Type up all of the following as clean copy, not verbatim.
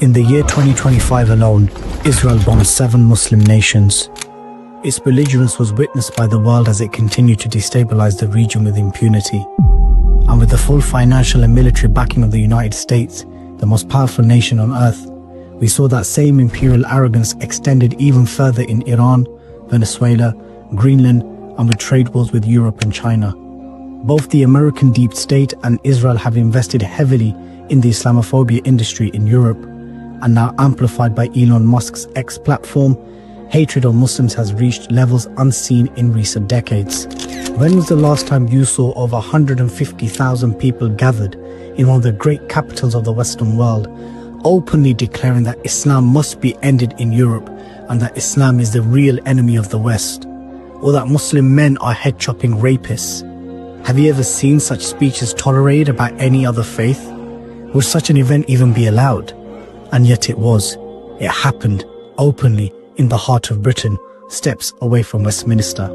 In the year 2025 alone, Israel bombed 7 Muslim nations. Its belligerence was witnessed by the world as it continued to destabilize the region with impunity. And with the full financial and military backing of the United States, the most powerful nation on earth, we saw that same imperial arrogance extended even further in Iran, Venezuela, Greenland, and with trade wars with Europe and China. Both the American deep state and Israel have invested heavily in the Islamophobia industry in Europe, and now amplified by Elon Musk's X platform, hatred of Muslims has reached levels unseen in recent decades. When was the last time you saw over 150,000 people gathered in one of the great capitals of the Western world, openly declaring that Islam must be ended in Europe and that Islam is the real enemy of the West, or that Muslim men are head-chopping rapists? Have you ever seen such speeches tolerated about any other faith? Would such an event even be allowed? And yet it was. It happened openly in the heart of Britain, steps away from Westminster.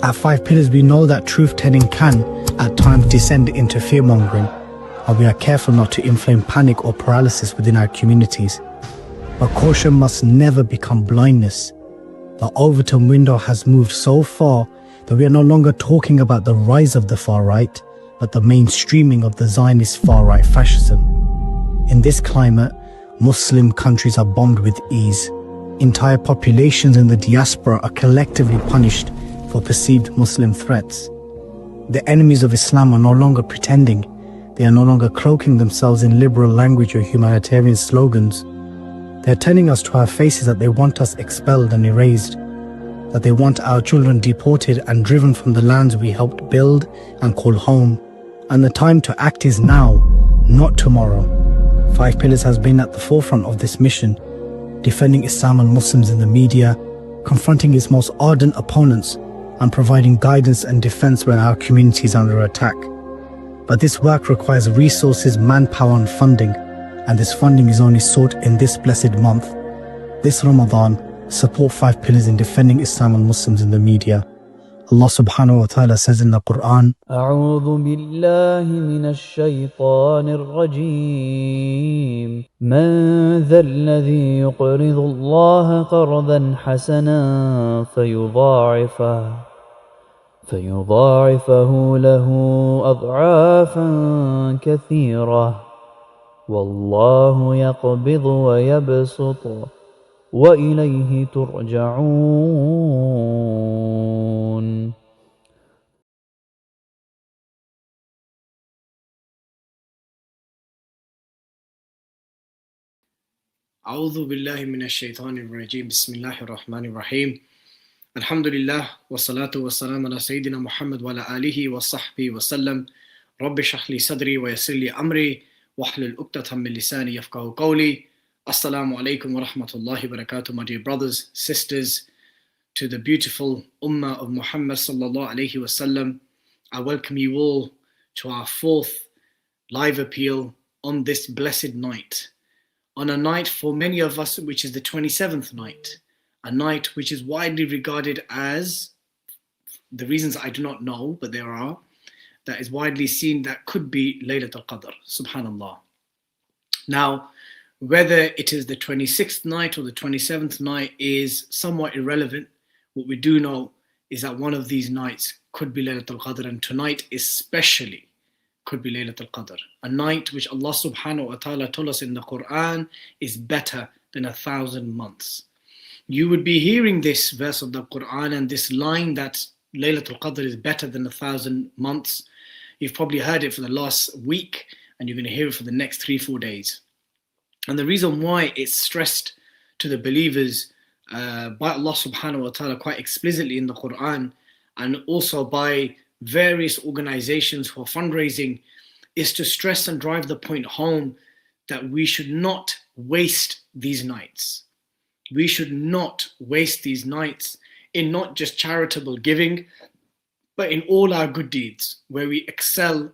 At 5 Pillars, we know that truth-telling can, at times, descend into fear-mongering, and we are careful not to inflame panic or paralysis within our communities. But caution must never become blindness. The Overton window has moved so far that we are no longer talking about the rise of the far right, but the mainstreaming of the Zionist far-right fascism. In this climate, Muslim countries are bombed with ease. Entire populations in the diaspora are collectively punished for perceived Muslim threats. The enemies of Islam are no longer pretending. They are no longer cloaking themselves in liberal language or humanitarian slogans. They are telling us to our faces that they want us expelled and erased, that they want our children deported and driven from the lands we helped build and call home. And the time to act is now, not tomorrow. 5 Pillars has been at the forefront of this mission, defending Islam and Muslims in the media, confronting its most ardent opponents, and providing guidance and defense when our community is under attack. But this work requires resources, manpower, and funding, and this funding is only sought in this blessed month. This Ramadan, support 5 Pillars in defending Islam and Muslims in the media. Allah subhanahu wa ta'ala says in the Quran, أعوذ بالله من الشيطان الرجيم من ذا الذي يقرض الله قرضا حسنا فيضاعفه له أضعافا كثيرة والله يقبض ويبسط وإليه ترجعون. أعوذ بالله من الشيطان الرجيم بسم الله الرحمن الرحيم الحمد لله والصلاة والسلام على سيدنا محمد وعلى آله وصحبه وسلم رب اشرح لي صدري ويسر لي أمري واحلل عقدة من لساني يفقهوا قولي. Assalamu alaikum wa rahmatullahi wa barakatuh, my dear brothers, sisters, to the beautiful ummah of Muhammad sallallahu alaihi wasallam. I welcome you all to our 4th live appeal on this blessed night. On a night for many of us which is the 27th night, a night which is widely regarded as, the reasons I do not know, but there are, that is widely seen that could be Laylat al-Qadr, subhanallah. Now, whether it is the 26th night or the 27th night is somewhat irrelevant. What we do know is that one of these nights could be Laylat al-Qadr, and tonight especially could be Laylat al-Qadr. A night which Allah subhanahu wa ta'ala told us in the Quran is better than 1,000 months. You would be hearing this verse of the Quran and this line that Laylat al-Qadr is better than 1,000 months. You've probably heard it for the last week and you're going to hear it for the next 3-4 days. And the reason why it's stressed to the believers by Allah subhanahu wa ta'ala quite explicitly in the Quran, and also by various organizations who are fundraising, is to stress and drive the point home that we should not waste these nights. We should not waste these nights in not just charitable giving, but in all our good deeds, where we excel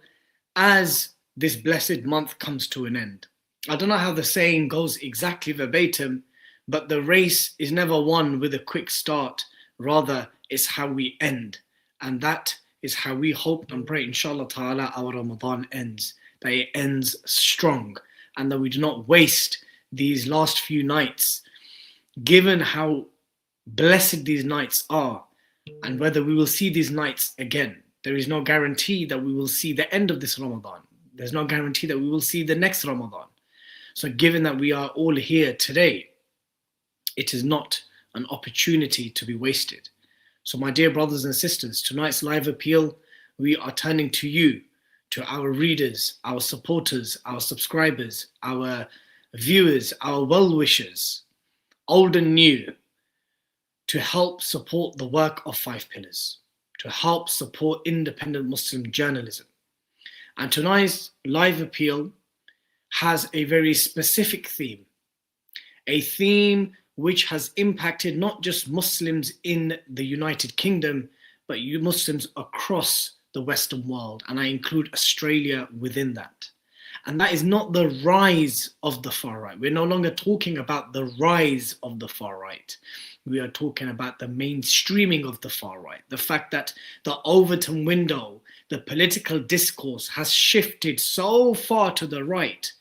as this blessed month comes to an end. I don't know how the saying goes exactly verbatim, but the race is never won with a quick start. Rather, it's how we end. And that is how we hope and pray, inshallah ta'ala, our Ramadan ends. That it ends strong and that we do not waste these last few nights, given how blessed these nights are, and whether we will see these nights again. There is no guarantee that we will see the end of this Ramadan. There's no guarantee that we will see the next Ramadan. So given that we are all here today, it is not an opportunity to be wasted. So my dear brothers and sisters, tonight's live appeal, we are turning to you, to our readers, our supporters, our subscribers, our viewers, our well-wishers, old and new, to help support the work of Five Pillars, to help support independent Muslim journalism. And tonight's live appeal has a very specific theme, a theme which has impacted not just Muslims in the United Kingdom, but you Muslims across the Western world, and I include Australia within that. And that is not the rise of the far right. We're no longer talking about the rise of the far right. We are talking about the mainstreaming of the far right. The fact that the Overton window, the political discourse has shifted so far to the right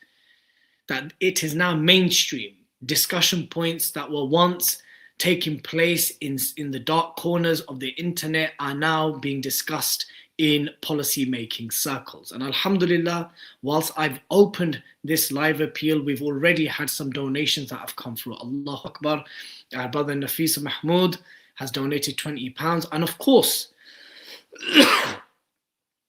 that it is now mainstream. Discussion points that were once taking place in the dark corners of the internet are now being discussed in policy-making circles. And alhamdulillah, whilst I've opened this live appeal, we've already had some donations that have come through. Allahu Akbar. Our brother Nafisa Mahmood has donated £20. And of course,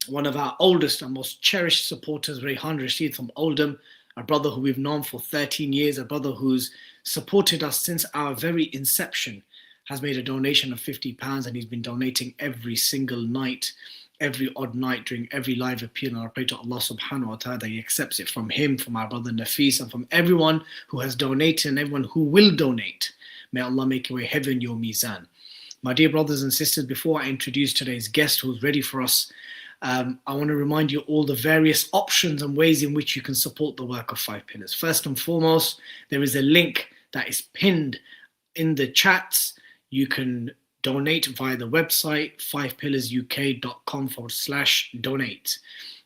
one of our oldest and most cherished supporters, Rayhan Rashid from Oldham, a brother who we've known for 13 years, a brother who's supported us since our very inception, has made a donation of £50, and he's been donating every single night, every odd night during every live appeal. And I pray to Allah subhanahu wa ta'ala that He accepts it from him, from our brother Nafis, and from everyone who has donated and everyone who will donate. May Allah make your way heaven your mizan. My dear brothers and sisters, before I introduce today's guest who's ready for us, I want to remind you all the various options and ways in which you can support the work of Five Pillars. First and foremost, there is a link that is pinned in the chats. You can donate via the website, fivepillarsuk.com/donate.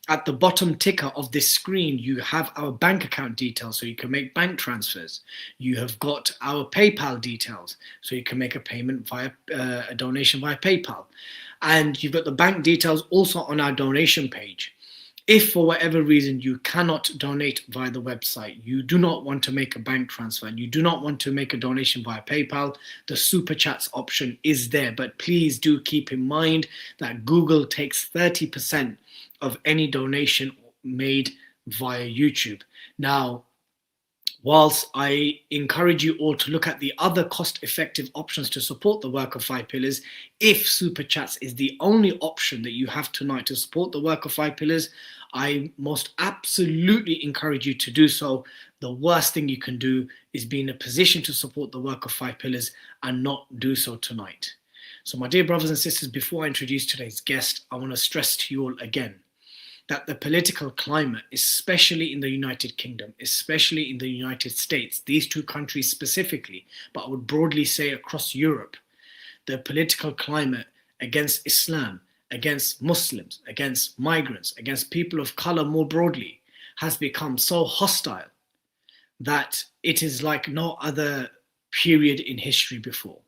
At the bottom ticker of this screen, you have our bank account details, so you can make bank transfers. You have got our PayPal details, so you can make a payment via a donation via PayPal. And you've got the bank details also on our donation page. If for whatever reason you cannot donate via the website, you do not want to make a bank transfer, and you do not want to make a donation via PayPal, the Super Chats option is there. But please do keep in mind that Google takes 30% of any donation made via YouTube. Now, whilst I encourage you all to look at the other cost-effective options to support the work of Five Pillars, if Super Chats is the only option that you have tonight to support the work of Five Pillars, I most absolutely encourage you to do so. The worst thing you can do is be in a position to support the work of Five Pillars and not do so tonight. So my dear brothers and sisters, before I introduce today's guest, I want to stress to you all again that the political climate, especially in the United Kingdom, especially in the United States, these two countries specifically, but I would broadly say across Europe, the political climate against Islam, against Muslims, against migrants, against people of color more broadly, has become so hostile that it is like no other period in history before.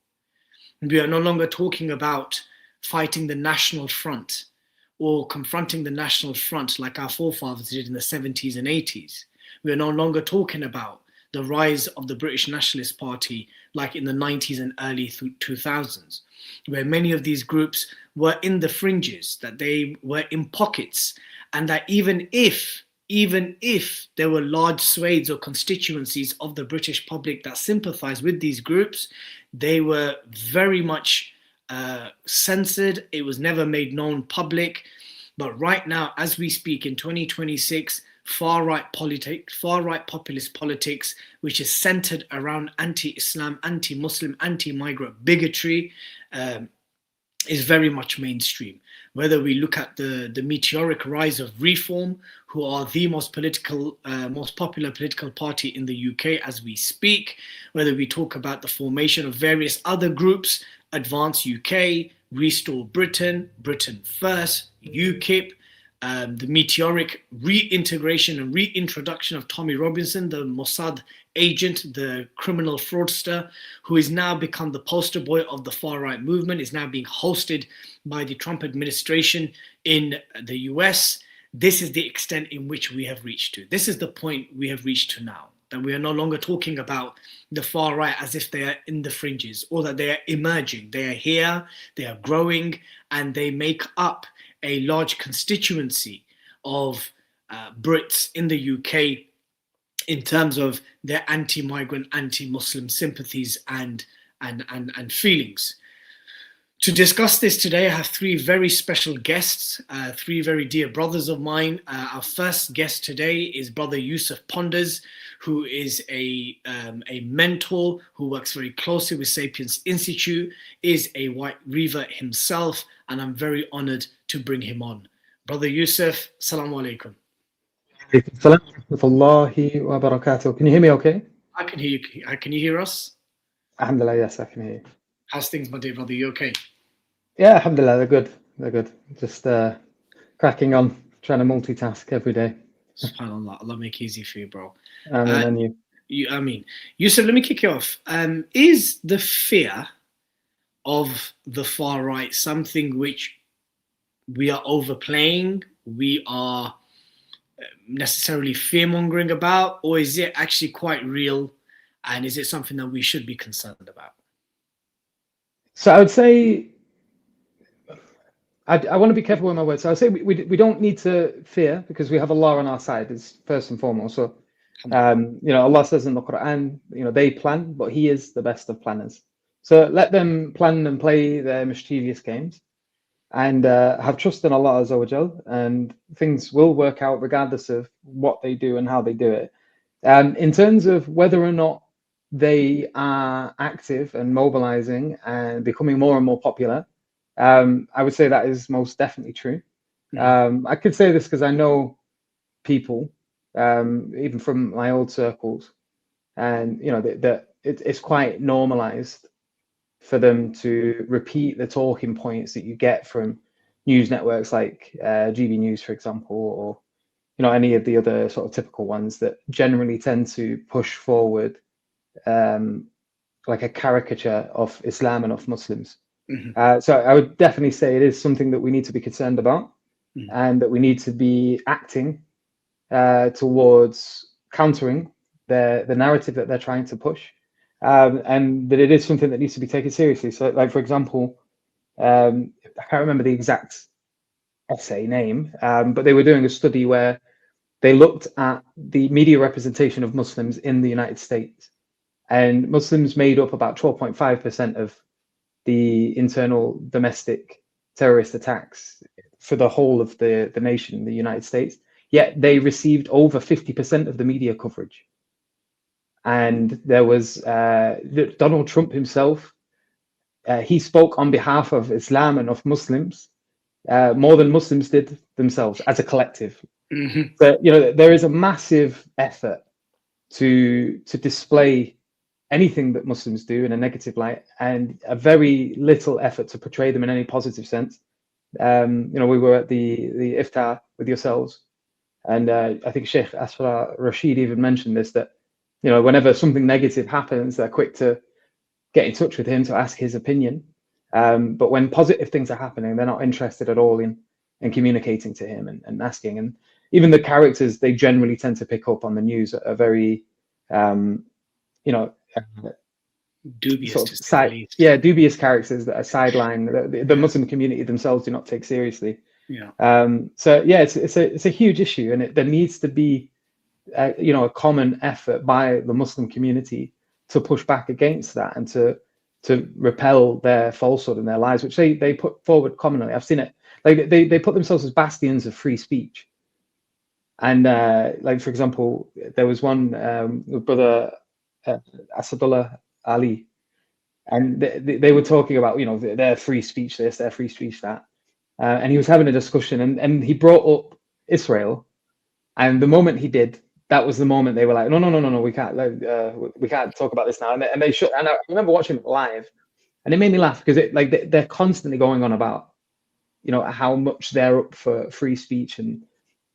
We are no longer talking about fighting the National Front or confronting the National Front like our forefathers did in the 70s and 80s. We are no longer talking about the rise of the British Nationalist Party like in the 90s and early 2000s, where many of these groups were in the fringes, that they were in pockets, and that even if there were large swathes or constituencies of the British public that sympathized with these groups, they were very much censored. It was never made known public. But right now, as we speak in 2026, far-right populist politics, which is centered around anti-Islam, anti-Muslim, anti-migrant bigotry, is very much mainstream. Whether we look at the meteoric rise of Reform, who are the most popular political party in the UK as we speak, whether we talk about the formation of various other groups, Advance UK, Restore Britain, Britain First, UKIP, the meteoric reintegration and reintroduction of Tommy Robinson, the Mossad agent, the criminal fraudster, who has now become the poster boy of the far-right movement, is now being hosted by the Trump administration in the US. This is the extent in which we have reached to. This is the point we have reached to now, that we are no longer talking about the far right as if they are in the fringes or that they are emerging. They are here, they are growing, and they make up a large constituency of Brits in the UK in terms of their anti-migrant, anti-Muslim sympathies and feelings. To discuss this today, I have three very special guests, three very dear brothers of mine. Our first guest today is Brother Yusuf Ponders, who is a mentor who works very closely with Sapiens Institute, is a white revert himself, and I'm very honored to bring him on. Brother Yusuf, Assalamu alaikum. Assalamu warahmatullahi wabarakatuh. Can you hear me okay? I can hear you. Can you hear us? Alhamdulillah, yes, I can hear you. How's things, my dear brother? You okay? Yeah, alhamdulillah, they're good. They're good. Just cracking on, trying to multitask every day. SubhanAllah, Allah make it easy for you, bro. And you. Yusuf, let me kick you off. Is the fear of the far right something which we are overplaying, we are necessarily fear-mongering about, or is it actually quite real, and is it something that we should be concerned about? So I would say, I want to be careful with my words. So I would say we don't need to fear because we have Allah on our side, is first and foremost. So, Allah says in the Quran, they plan, but He is the best of planners. So let them plan and play their mischievous games and have trust in Allah Azza wa Jal, and things will work out regardless of what they do and how they do it. In terms of whether or not they are active and mobilizing and becoming more and more popular, I would say that is most definitely true. I could say this because I know people, even from my old circles, and it's quite normalized for them to repeat the talking points that you get from news networks like GB News, for example, or any of the other sort of typical ones that generally tend to push forward like a caricature of Islam and of Muslims. So I would definitely say it is something that we need to be concerned about, and that we need to be acting towards countering the narrative that they're trying to push, and that it is something that needs to be taken seriously. So, like, for example, I can't remember the exact essay name, but they were doing a study where they looked at the media representation of Muslims in the United States, and Muslims made up about 12.5% of the internal domestic terrorist attacks for the whole of the nation, the United States. Yet they received over 50% of the media coverage. And there was Donald Trump himself. He spoke on behalf of Islam and of Muslims more than Muslims did themselves as a collective. But there is a massive effort to display anything that Muslims do in a negative light, and a very little effort to portray them in any positive sense. We were at the iftar with yourselves, and I think Sheikh Asfar Rashid even mentioned this, that whenever something negative happens, they're quick to get in touch with him to ask his opinion. But when positive things are happening, they're not interested at all in communicating to him and asking. And even the characters they generally tend to pick up on the news are very, dubious, sort of dubious characters that are sidelined, the Muslim community themselves do not take seriously. It's a huge issue, and there needs to be a common effort by the Muslim community to push back against that and to repel their falsehood in their lives, which they put forward commonly. I've seen it. Like they put themselves as bastions of free speech. And like, for example, there was one with Brother Asadullah Ali, and they were talking about their free speech this, their free speech that, and he was having a discussion, and he brought up Israel, and the moment he did, that was the moment they were like, no, we can't talk about this now, and they should. And I remember watching it live, and it made me laugh because they're constantly going on about how much they're up for free speech and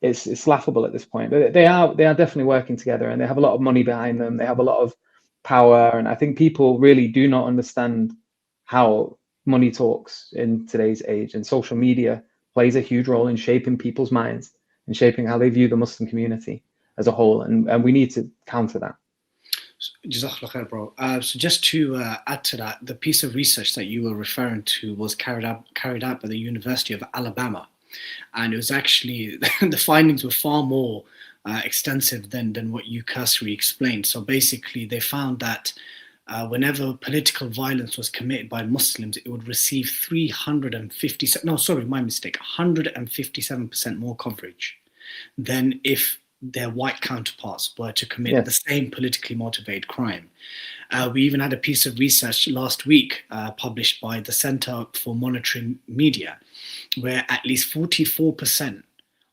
it's laughable at this point. But they are definitely working together, and they have a lot of money behind them. They have a lot of power, and I think people really do not understand how money talks in today's age, and social media plays a huge role in shaping people's minds and shaping how they view the Muslim community as a whole, and we need to counter that. Jazakallah khair, bro. So just to add to that, the piece of research that you were referring to was carried out by the University of Alabama, and it was actually the findings were far more extensive than what you cursory explained. So basically, they found that whenever political violence was committed by Muslims, it would receive 157% more coverage than if their white counterparts were to commit the same politically motivated crime. We even had a piece of research last week published by the Center for Monitoring Media, where at least 44%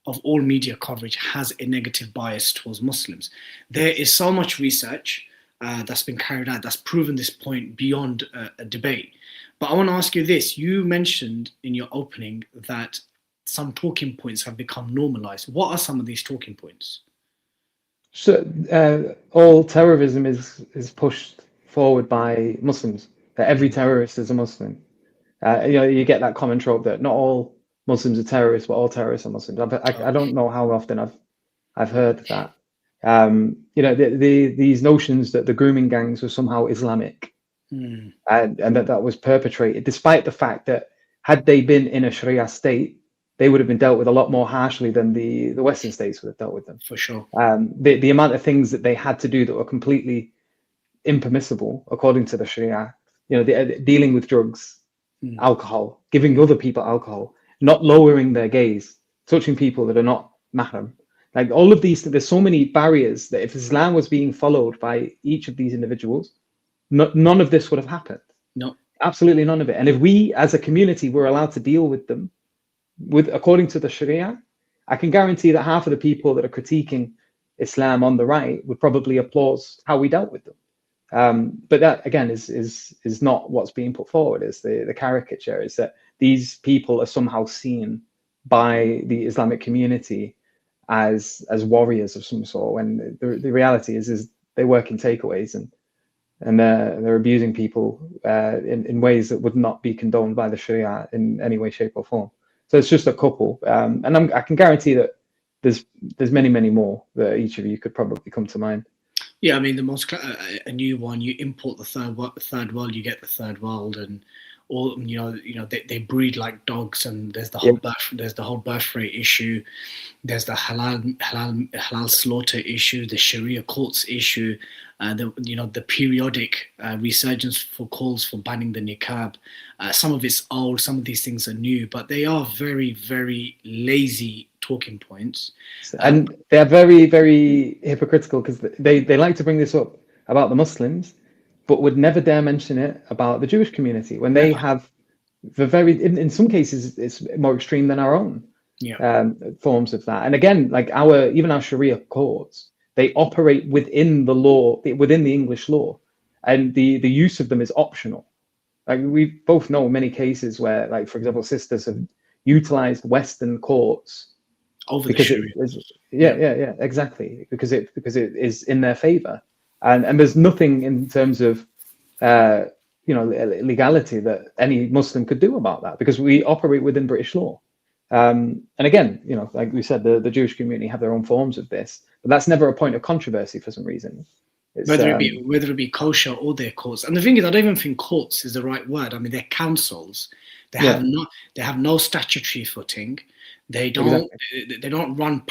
of all media coverage has a negative bias towards Muslims. There is so much research that's been carried out that's proven this point beyond a debate. But I want to ask you this. You mentioned in your opening that some talking points have become normalized. What are some of these talking points? So all terrorism is pushed forward by Muslims. That every terrorist is a Muslim. You get that common trope that not all Muslims are terrorists, but all terrorists are Muslims. I don't know how often I've heard that. These notions that the grooming gangs were somehow Islamic, and that was perpetrated, despite the fact that had they been in a Sharia state, they would have been dealt with a lot more harshly than the Western states would have dealt with them. For sure. The amount of things that they had to do that were completely impermissible according to the Sharia, dealing with drugs, alcohol, giving other people alcohol, not lowering their gaze, touching people that are not mahram. Like all of these, there's so many barriers that if Islam was being followed by each of these individuals, none of this would have happened. No, absolutely none of it. And if we as a community were allowed to deal with them according to the Sharia, I can guarantee that half of the people that are critiquing Islam on the right would probably applaud how we dealt with them. But that again is not what's being put forward. Is the caricature is that these people are somehow seen by the Islamic community as warriors of some sort, when the reality is they work in takeaways and they're abusing people in ways that would not be condoned by the Sharia in any way, shape, or form. So it's just a couple, and I can guarantee that there's many more that each of you could probably come to mind. Yeah, I mean a new one. You import the third world, you get the third world, and all they breed like dogs, and there's the whole birth rate issue, there's the halal slaughter issue, the Sharia courts issue, the periodic resurgence for calls for banning the niqab. Some of it's old, some of these things are new, but they are very, very lazy talking points. And they are very, very hypocritical, because they like to bring this up about the Muslims, but would never dare mention it about the Jewish community, when they have in some cases it's more extreme than our own forms of that. And again, like even our Sharia courts, they operate within the law, within the English law, and the use of them is optional. Like we both know many cases where, like for example, sisters have utilized Western courts over because the Sharia. Exactly, because it is in their favor. And there's nothing in terms of legality that any Muslim could do about that, because we operate within British law. And again, like we said, the Jewish community have their own forms of this, but that's never a point of controversy for some reason. Whether it be kosher or their courts. And the thing is, I don't even think courts is the right word. I mean, they're councils. They have no statutory footing. They don't run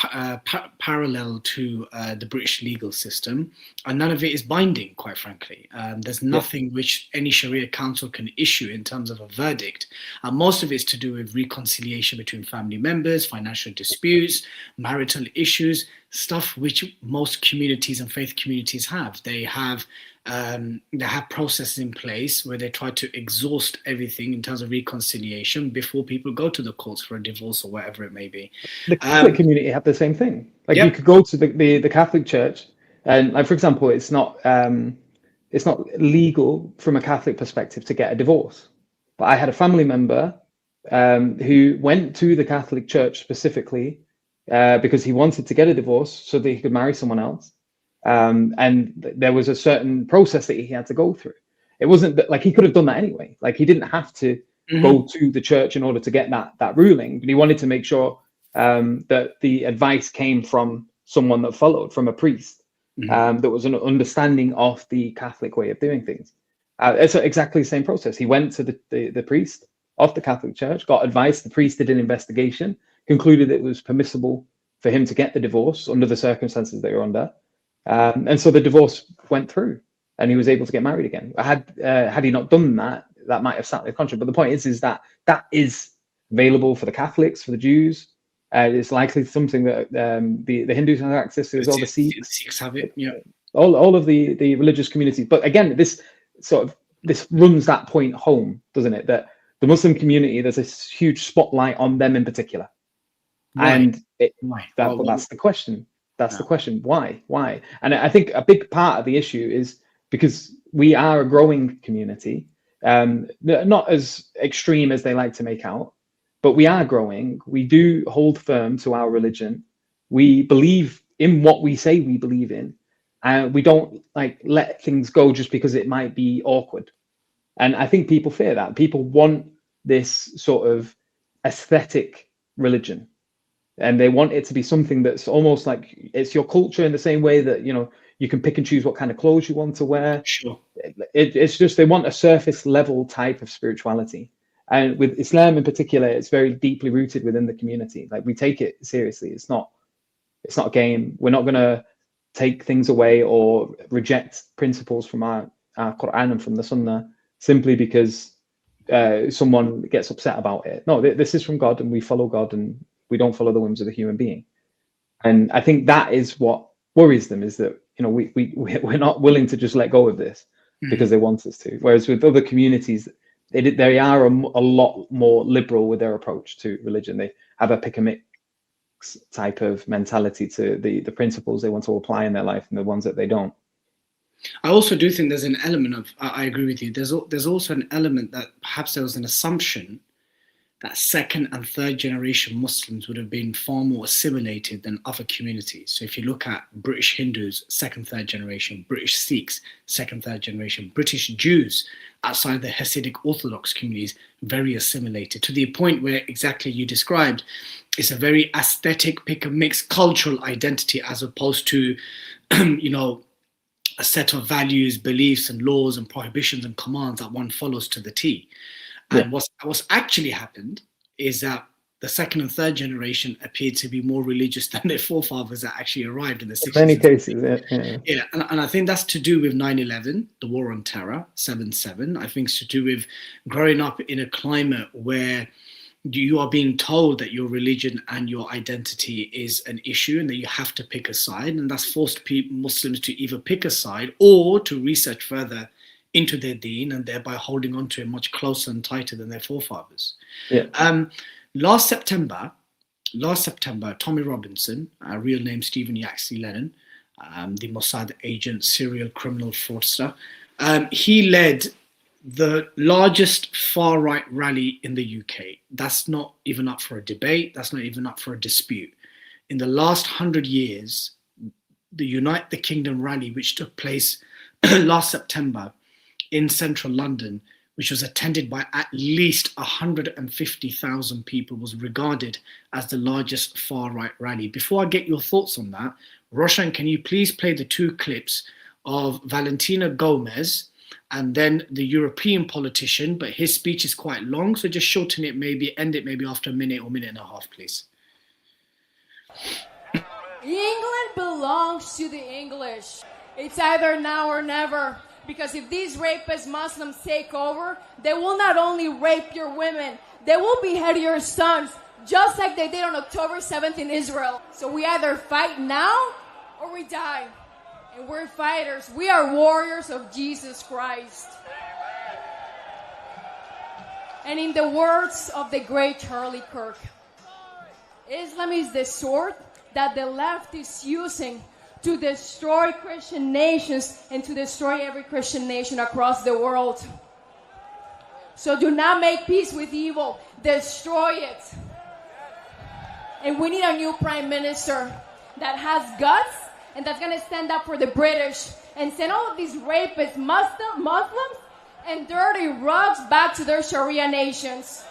parallel to the British legal system, and none of it is binding, quite frankly. There's nothing which any Sharia council can issue in terms of a verdict. Most of it is to do with reconciliation between family members, financial disputes, marital issues, stuff which most communities and faith communities have. They have processes in place where they try to exhaust everything in terms of reconciliation before people go to the courts for a divorce or whatever it may be. The Catholic community have the same thing. Like you could go to the Catholic Church, and like for example, it's not legal from a Catholic perspective to get a divorce. But I had a family member who went to the Catholic Church specifically because he wanted to get a divorce so that he could marry someone else. And there was a certain process that he had to go through. It wasn't that, like, he could have done that anyway. Like, he didn't have to go to the church in order to get that ruling, but he wanted to make sure that the advice came from someone that followed, from a priest, that was an understanding of the Catholic way of doing things. It's exactly the same process. He went to the priest of the Catholic Church, got advice. The priest did an investigation, concluded it was permissible for him to get the divorce under the circumstances they were under. And so the divorce went through and he was able to get married again. Had he not done that, that might have sat in the contract. But the point is that is available for the Catholics, for the Jews. It's likely something that the Hindus have access to, all the Sikhs have it. Yeah, all of the religious communities. But again, this runs that point home, doesn't it? That the Muslim community, there's this huge spotlight on them in particular, and that's the question. That's the question. Why? And I think a big part of the issue is because we are a growing community, not as extreme as they like to make out, but we are growing. We do hold firm to our religion. We believe in what we say we believe in, and we don't let things go just because it might be awkward. And I think people fear that. People want this sort of aesthetic religion, and they want it to be something that's almost like it's your culture, in the same way that you can pick and choose what kind of clothes you want to wear. Sure. It's just they want a surface level type of spirituality. And with Islam in particular, it's very deeply rooted within the community. Like, we take it seriously. It's not a game. We're not going to take things away or reject principles from our Quran and from the Sunnah simply because someone gets upset about it. No, this is from God, and we follow God, and we don't follow the whims of the human being. And I think that is what worries them, is that we're not willing to just let go of this because they want us to. Whereas with other communities, they are a lot more liberal with their approach to religion. They have a pick and mix type of mentality to the principles they want to apply in their life and the ones that they don't. I also do think there's an element of, I agree with you, there's also an element that perhaps there was an assumption that second and third generation Muslims would have been far more assimilated than other communities. So if you look at British Hindus, second, third generation, British Sikhs, second, third generation, British Jews outside the Hasidic Orthodox communities, very assimilated, to the point where exactly you described, it's a very aesthetic, pick and mix cultural identity, as opposed to, a set of values, beliefs and laws and prohibitions and commands that one follows to the T. And what's actually happened is that the second and third generation appeared to be more religious than their forefathers that actually arrived in the 60s. In many cases, yeah. And I think that's to do with 9/11, the war on terror, 7/7. I think it's to do with growing up in a climate where you are being told that your religion and your identity is an issue and that you have to pick a side. And that's forced Muslims to either pick a side or to research further into their deen, and thereby holding on to it much closer and tighter than their forefathers. Yeah. Last September, Tommy Robinson, real name Stephen Yaxley Lennon, the Mossad agent, serial criminal fraudster, he led the largest far-right rally in the UK. That's not even up for a debate. That's not even up for a dispute. In the last 100 years, the Unite the Kingdom rally, which took place last September in central London, which was attended by at least 150,000 people, was regarded as the largest far-right rally. Before I get your thoughts on that, Roshan, can you please play the two clips of Valentina Gomez and then the European politician, but his speech is quite long, so just shorten it, end it maybe after a minute or minute and a half, please. England belongs to the English. It's either now or never. Because if these rapist Muslims take over, they will not only rape your women, they will behead your sons, just like they did on October 7th in Israel. So we either fight now or we die. And we're fighters. We are warriors of Jesus Christ. And in the words of the great Charlie Kirk, Islam is the sword that the left is using to destroy Christian nations and to destroy every Christian nation across the world. So do not make peace with evil. Destroy it. And we need a new prime minister that has guts and that's going to stand up for the British and send all of these rapists, Muslims, and dirty rugs back to their Sharia nations.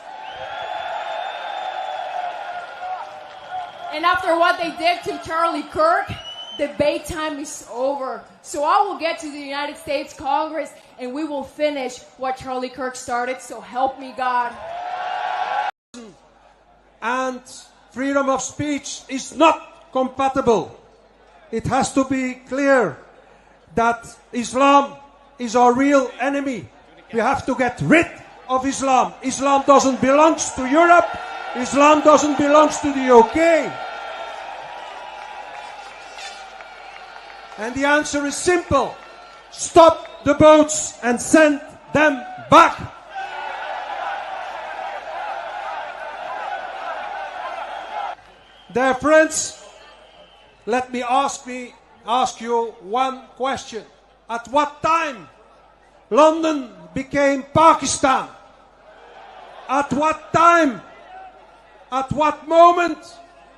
And after what they did to Charlie Kirk, debate time is over. So I will get to the United States Congress and we will finish what Charlie Kirk started. So help me God. And freedom of speech is not compatible. It has to be clear that Islam is our real enemy. We have to get rid of Islam. Islam doesn't belong to Europe. Islam doesn't belong to the UK. And the answer is simple. Stop the boats and send them back. Dear friends, let me ask you one question. At what time London became Pakistan? At what time, at what moment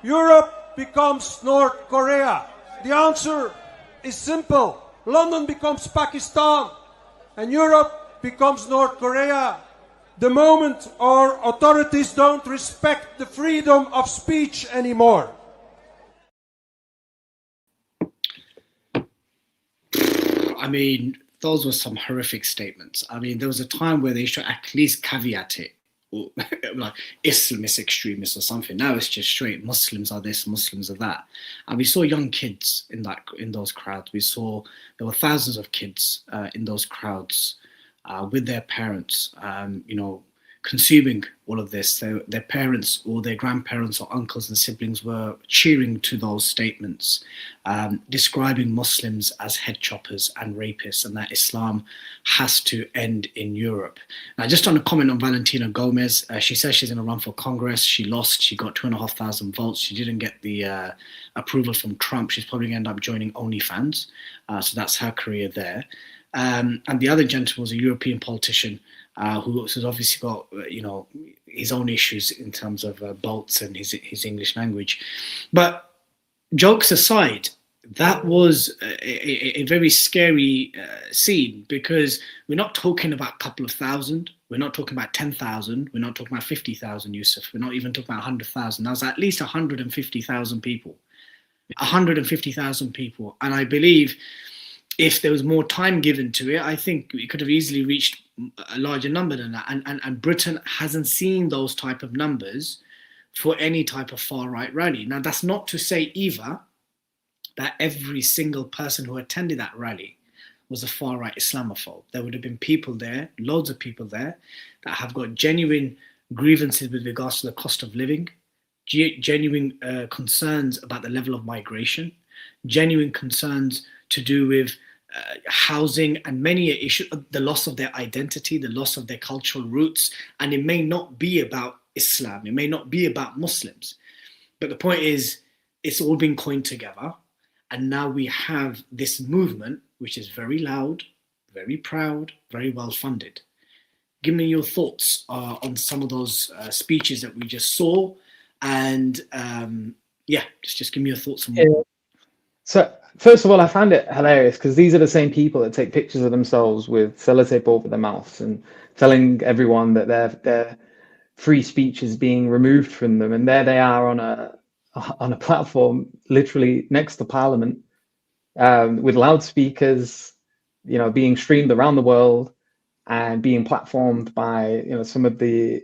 Europe becomes North Korea? The answer is simple. London becomes Pakistan and Europe becomes North Korea the moment our authorities don't respect the freedom of speech anymore. I mean, those were some horrific statements. I mean, there was a time where they should at least caveat it, or like Islamist extremists or something. Now it's just straight Muslims are this, Muslims are that. And we saw young kids in those crowds. We saw there were thousands of kids in those crowds with their parents, consuming all of this. Their parents or their grandparents or uncles and siblings were cheering to those statements, describing Muslims as head choppers and rapists, and that Islam has to end in Europe. Now, just on a comment on Valentina Gomez, she says she's going to run for Congress. She lost. She got 2,500 votes. She didn't get the approval from Trump. She's probably going to end up joining OnlyFans. So that's her career there. And the other gentleman was a European politician who has obviously got, his own issues in terms of bolts and his English language. But jokes aside, that was a very scary scene, because we're not talking about a couple of thousand. We're not talking about 10,000. We're not talking about 50,000, Yusuf. We're not even talking about 100,000. That was at least 150,000 people. 150,000 people. And I believe if there was more time given to it, I think we could have easily reached a larger number than that. And Britain hasn't seen those type of numbers for any type of far-right rally. Now, that's not to say either that every single person who attended that rally was a far-right Islamophobe. There would have been people there, loads of people there, that have got genuine grievances with regards to the cost of living, genuine concerns about the level of migration, genuine concerns to do with housing, and many issues, the loss of their identity, the loss of their cultural roots. And it may not be about Islam, it may not be about Muslims, but the point is, it's all been coined together. And now we have this movement, which is very loud, very proud, very well funded. Give me your thoughts on some of those speeches that we just saw. And just give me your thoughts on that. So, first of all, I found it hilarious because these are the same people that take pictures of themselves with sellotape over their mouths and telling everyone that their free speech is being removed from them. And there they are on a platform literally next to Parliament with loudspeakers, being streamed around the world and being platformed by, some of the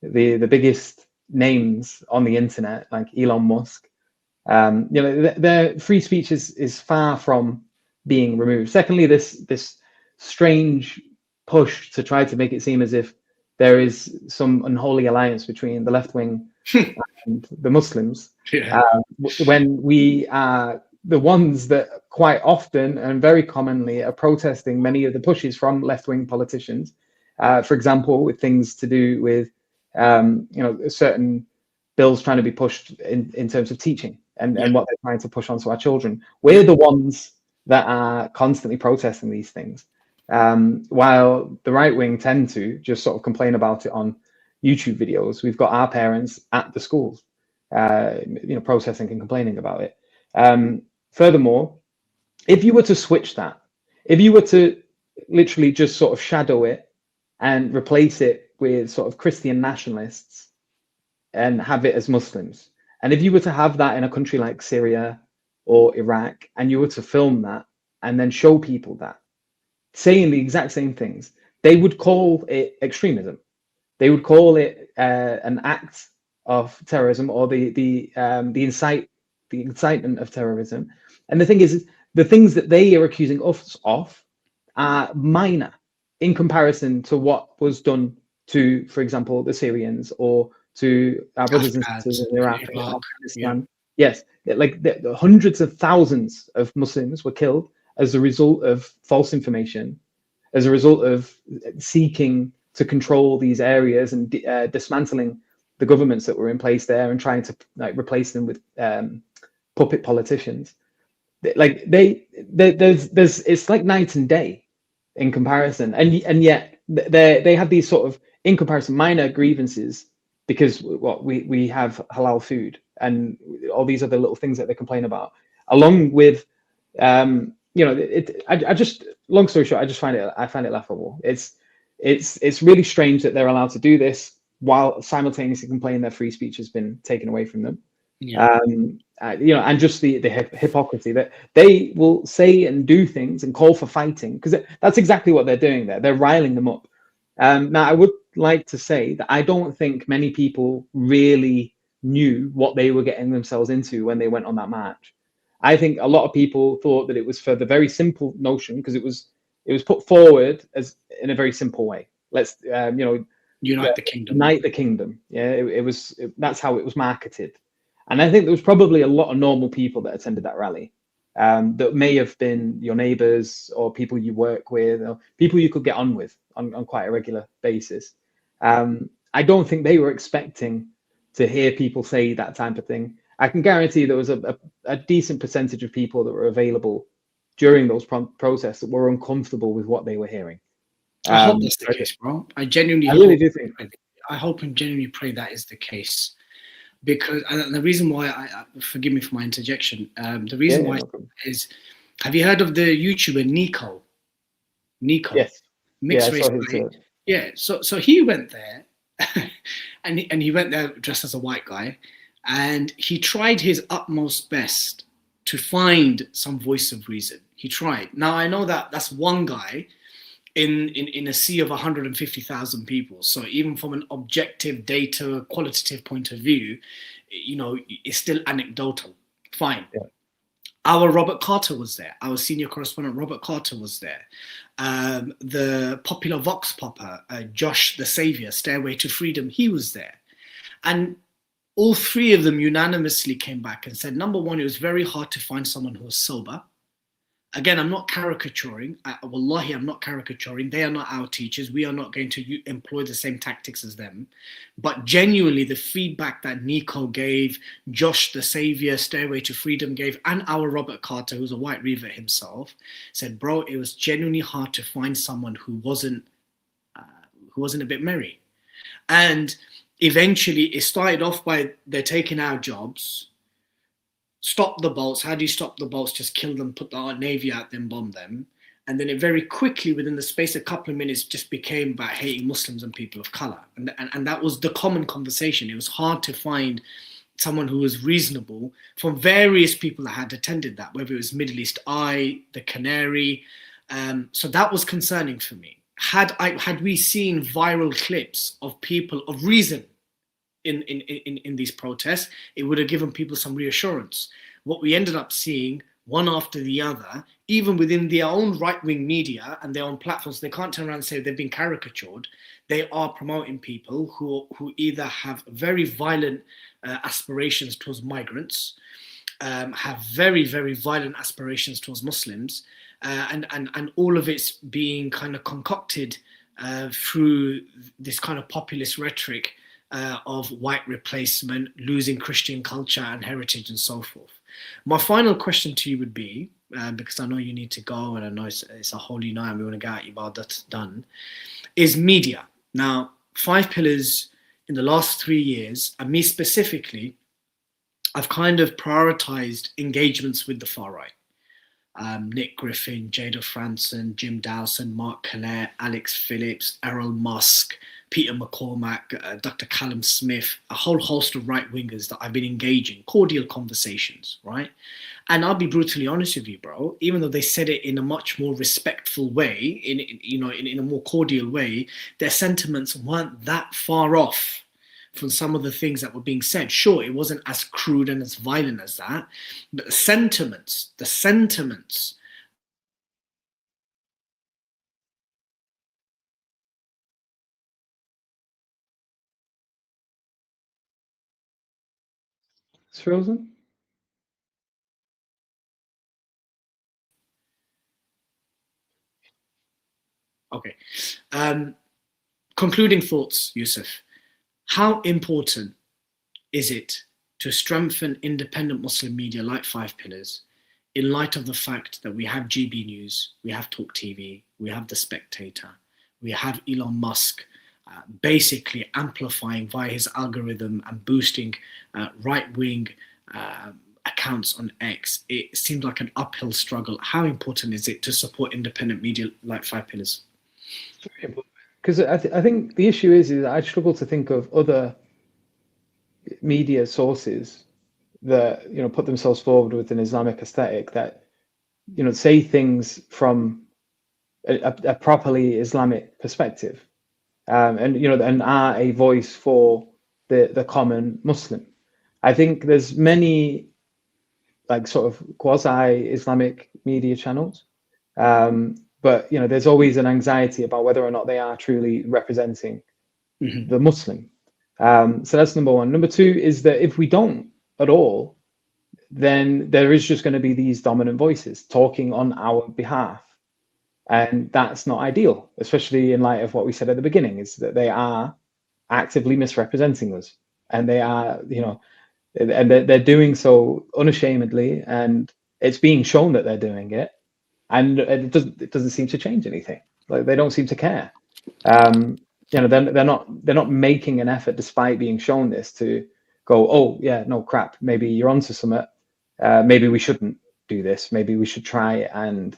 biggest names on the internet, like Elon Musk. Their free speech is far from being removed. Secondly, this strange push to try to make it seem as if there is some unholy alliance between the left wing and the Muslims, when we are the ones that quite often and very commonly are protesting many of the pushes from left wing politicians. For example, with things to do with certain bills trying to be pushed in terms of teaching and what they're trying to push onto our children. We're the ones that are constantly protesting these things, while the right wing tend to just sort of complain about it on YouTube videos. We've got our parents at the schools. protesting and complaining about it. Furthermore, if you were to switch that, if you were to literally just sort of shadow it and replace it with sort of Christian nationalists and have it as Muslims, and if you were to have that in a country like Syria or Iraq, and you were to film that and then show people that, saying the exact same things, they would call it extremism. They would call it an act of terrorism, or the incitement of terrorism. And the thing is, the things that they are accusing us of are minor in comparison to what was done to, for example, the Syrians or to our brothers and sisters in Iraq and Afghanistan. Yeah. Yes, like the hundreds of thousands of Muslims were killed as a result of false information, as a result of seeking to control these areas and dismantling the governments that were in place there and trying to replace them with puppet politicians. Like there's it's like night and day in comparison, and yet they have these sort of, in comparison, minor grievances because we have halal food and all these other little things that they complain about, along with I just, long story short, I find it laughable. It's really strange that they're allowed to do this while simultaneously complaining their free speech has been taken away from them. Yeah. And just the hypocrisy that they will say and do things and call for fighting, because that's exactly what they're doing there. They're riling them up. Now, I would like to say that I don't think many people really knew what they were getting themselves into when they went on that march. I think a lot of people thought that it was for the very simple notion, because it was put forward as in a very simple way. Let's unite the kingdom. Unite the kingdom. Yeah, that's how it was marketed. And I think there was probably a lot of normal people that attended that rally, that may have been your neighbors or people you work with or people you could get on with on quite a regular basis. I don't think they were expecting to hear people say that type of thing. I can guarantee there was a decent percentage of people that were available during those protests that were uncomfortable with what they were hearing. I hope that's the case, bro. I really do think. I hope and genuinely pray that is the case. Because, and the reason why, forgive me for my interjection, the reason why is, have you heard of the YouTuber Nico? Yes. Mixed race guy. Yeah, so he went there, and he went there dressed as a white guy, and he tried his utmost best to find some voice of reason. He tried. Now, I know that that's one guy in a sea of 150,000 people. So even from an objective data qualitative point of view, it's still anecdotal. Fine. Yeah. Our Robert Carter was there. Our senior correspondent Robert Carter was there. The popular Vox popper, Josh the Savior, Stairway to Freedom, he was there. And all three of them unanimously came back and said, number one, it was very hard to find someone who was sober. Again, I'm not caricaturing. Wallahi, I'm not caricaturing. They are not our teachers. We are not going to employ the same tactics as them. But genuinely, the feedback that Nico gave, Josh the Savior, Stairway to Freedom gave, and our Robert Carter, who's a white revert himself, said, bro, it was genuinely hard to find someone who wasn't a bit merry. And eventually, it started off by they're taking our jobs. Stop the bolts. How do you stop the bolts? Just kill them, put the Navy out, then bomb them. And then it very quickly, within the space of a couple of minutes, just became about hating Muslims and people of color. And that was the common conversation. It was hard to find someone who was reasonable from various people that had attended that, whether it was Middle East Eye, the Canary. So that was concerning for me. Had we seen viral clips of people of reason in these protests, it would have given people some reassurance. What we ended up seeing, one after the other, even within their own right-wing media and their own platforms, they can't turn around and say they've been caricatured. They are promoting people who either have very violent aspirations towards migrants, have very, very violent aspirations towards Muslims, and all of it's being kind of concocted through this kind of populist rhetoric of white replacement, losing Christian culture and heritage and so forth. My final question to you would be, because I know you need to go and I know it's a holy night and we want to get Ibadat done, is media. Now, 5 pillars in the last 3 years, and me specifically, I've kind of prioritized engagements with the far right. Nick Griffin, Jada Franson, Jim Dawson, Mark Collette, Alex Phillips, Errol Musk, Peter McCormack, Dr. Callum Smith, a whole host of right-wingers that I've been engaging, cordial conversations, right? And I'll be brutally honest with you, bro, even though they said it in a much more respectful way, in a more cordial way, their sentiments weren't that far off from some of the things that were being said. Sure, it wasn't as crude and as violent as that, but the sentiments. It's frozen. Okay. Concluding thoughts, Yusuf. How important is it to strengthen independent Muslim media like Five Pillars in light of the fact that we have GB News, we have Talk TV, we have The Spectator, we have Elon Musk basically amplifying via his algorithm and boosting right-wing accounts on X? It seems like an uphill struggle. How important is it to support independent media like Five Pillars? Because I think the issue is I struggle to think of other media sources that put themselves forward with an Islamic aesthetic that say things from a properly Islamic perspective, and are a voice for the common Muslim. I think there's many like sort of quasi-Islamic media channels, but there's always an anxiety about whether or not they are truly representing the Muslim. So that's number one. Number two is that if we don't at all, then there is just going to be these dominant voices talking on our behalf. And that's not ideal, especially in light of what we said at the beginning, is that they are actively misrepresenting us. And they are, and they're doing so unashamedly, and it's being shown that they're doing it. And it doesn't seem to change anything. Like they don't seem to care. They're not making an effort, despite being shown this, to go, oh yeah, no crap, maybe you're onto something. Maybe we shouldn't do this. Maybe we should try and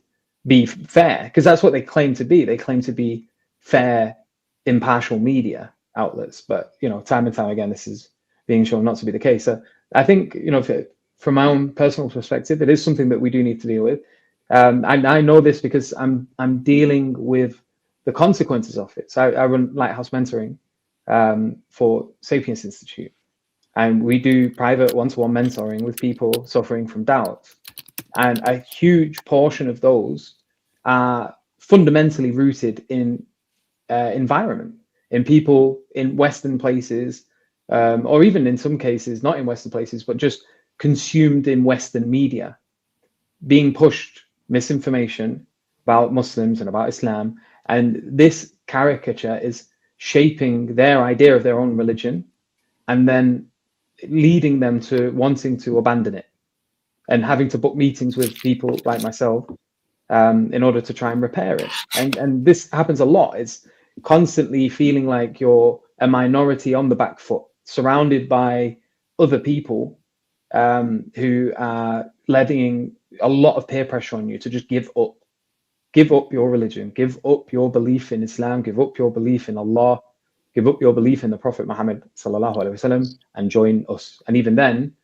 be fair, because that's what they claim to be. They claim to be fair, impartial media outlets. But time and time again, this is being shown not to be the case. So I think from my own personal perspective, it is something that we do need to deal with. I know this because I'm dealing with the consequences of it. So I run Lighthouse Mentoring for Sapiens Institute, and we do private one-to-one mentoring with people suffering from doubt. And a huge portion of those are fundamentally rooted in environment, in people in Western places, or even in some cases not in Western places, but just consumed in Western media, being pushed misinformation about Muslims and about Islam. And this caricature is shaping their idea of their own religion and then leading them to wanting to abandon it and having to book meetings with people like myself in order to try and repair it. And this happens a lot. It's constantly feeling like you're a minority on the back foot, surrounded by other people who are levying a lot of peer pressure on you to just give up your religion, give up your belief in Islam, give up your belief in Allah, give up your belief in the Prophet Muhammad sallallahu alaihi wasallam, and join us. And even then,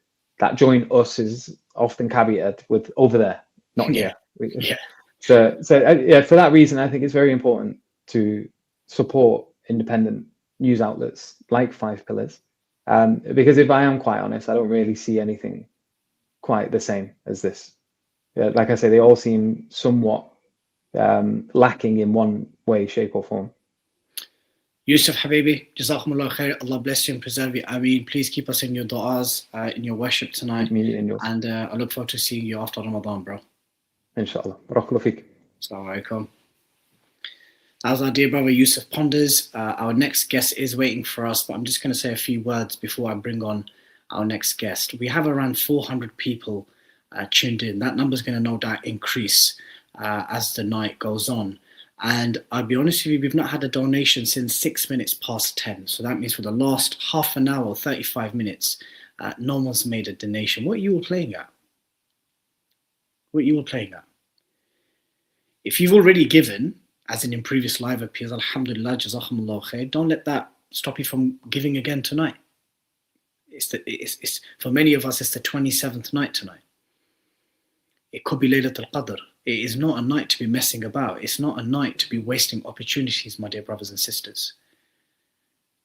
that join us is often caveated with over there, not here. Yeah. So for that reason, I think it's very important to support independent news outlets like Five Pillars, because if I am quite honest, I don't really see anything quite the same as this. Like I say, they all seem somewhat lacking in one way, shape or form. Yusuf Habibi, Jazakumullah khair. Allah bless you and preserve you. Ameen. Please keep us in your du'as, in your worship tonight. And I look forward to seeing you after Ramadan, bro. Inshallah. Barakallahu feek. Assalamu alaikum. That was our dear brother Yusuf Ponders. Our next guest is waiting for us, but I'm just going to say a few words before I bring on our next guest. We have around 400 people tuned in. That number is going to no doubt increase as the night goes on. And I'll be honest with you, we've not had a donation since 6 minutes past 10. So that means for the last half an hour, 35 minutes, no one's made a donation. What are you all playing at? What are you all playing at? If you've already given, as in previous live appeals, alhamdulillah, jazakumullah khair, don't let that stop you from giving again tonight. It's for many of us, it's the 27th night tonight. It could be Laylat al-Qadr. It is not a night to be messing about. It's not a night to be wasting opportunities, my dear brothers and sisters.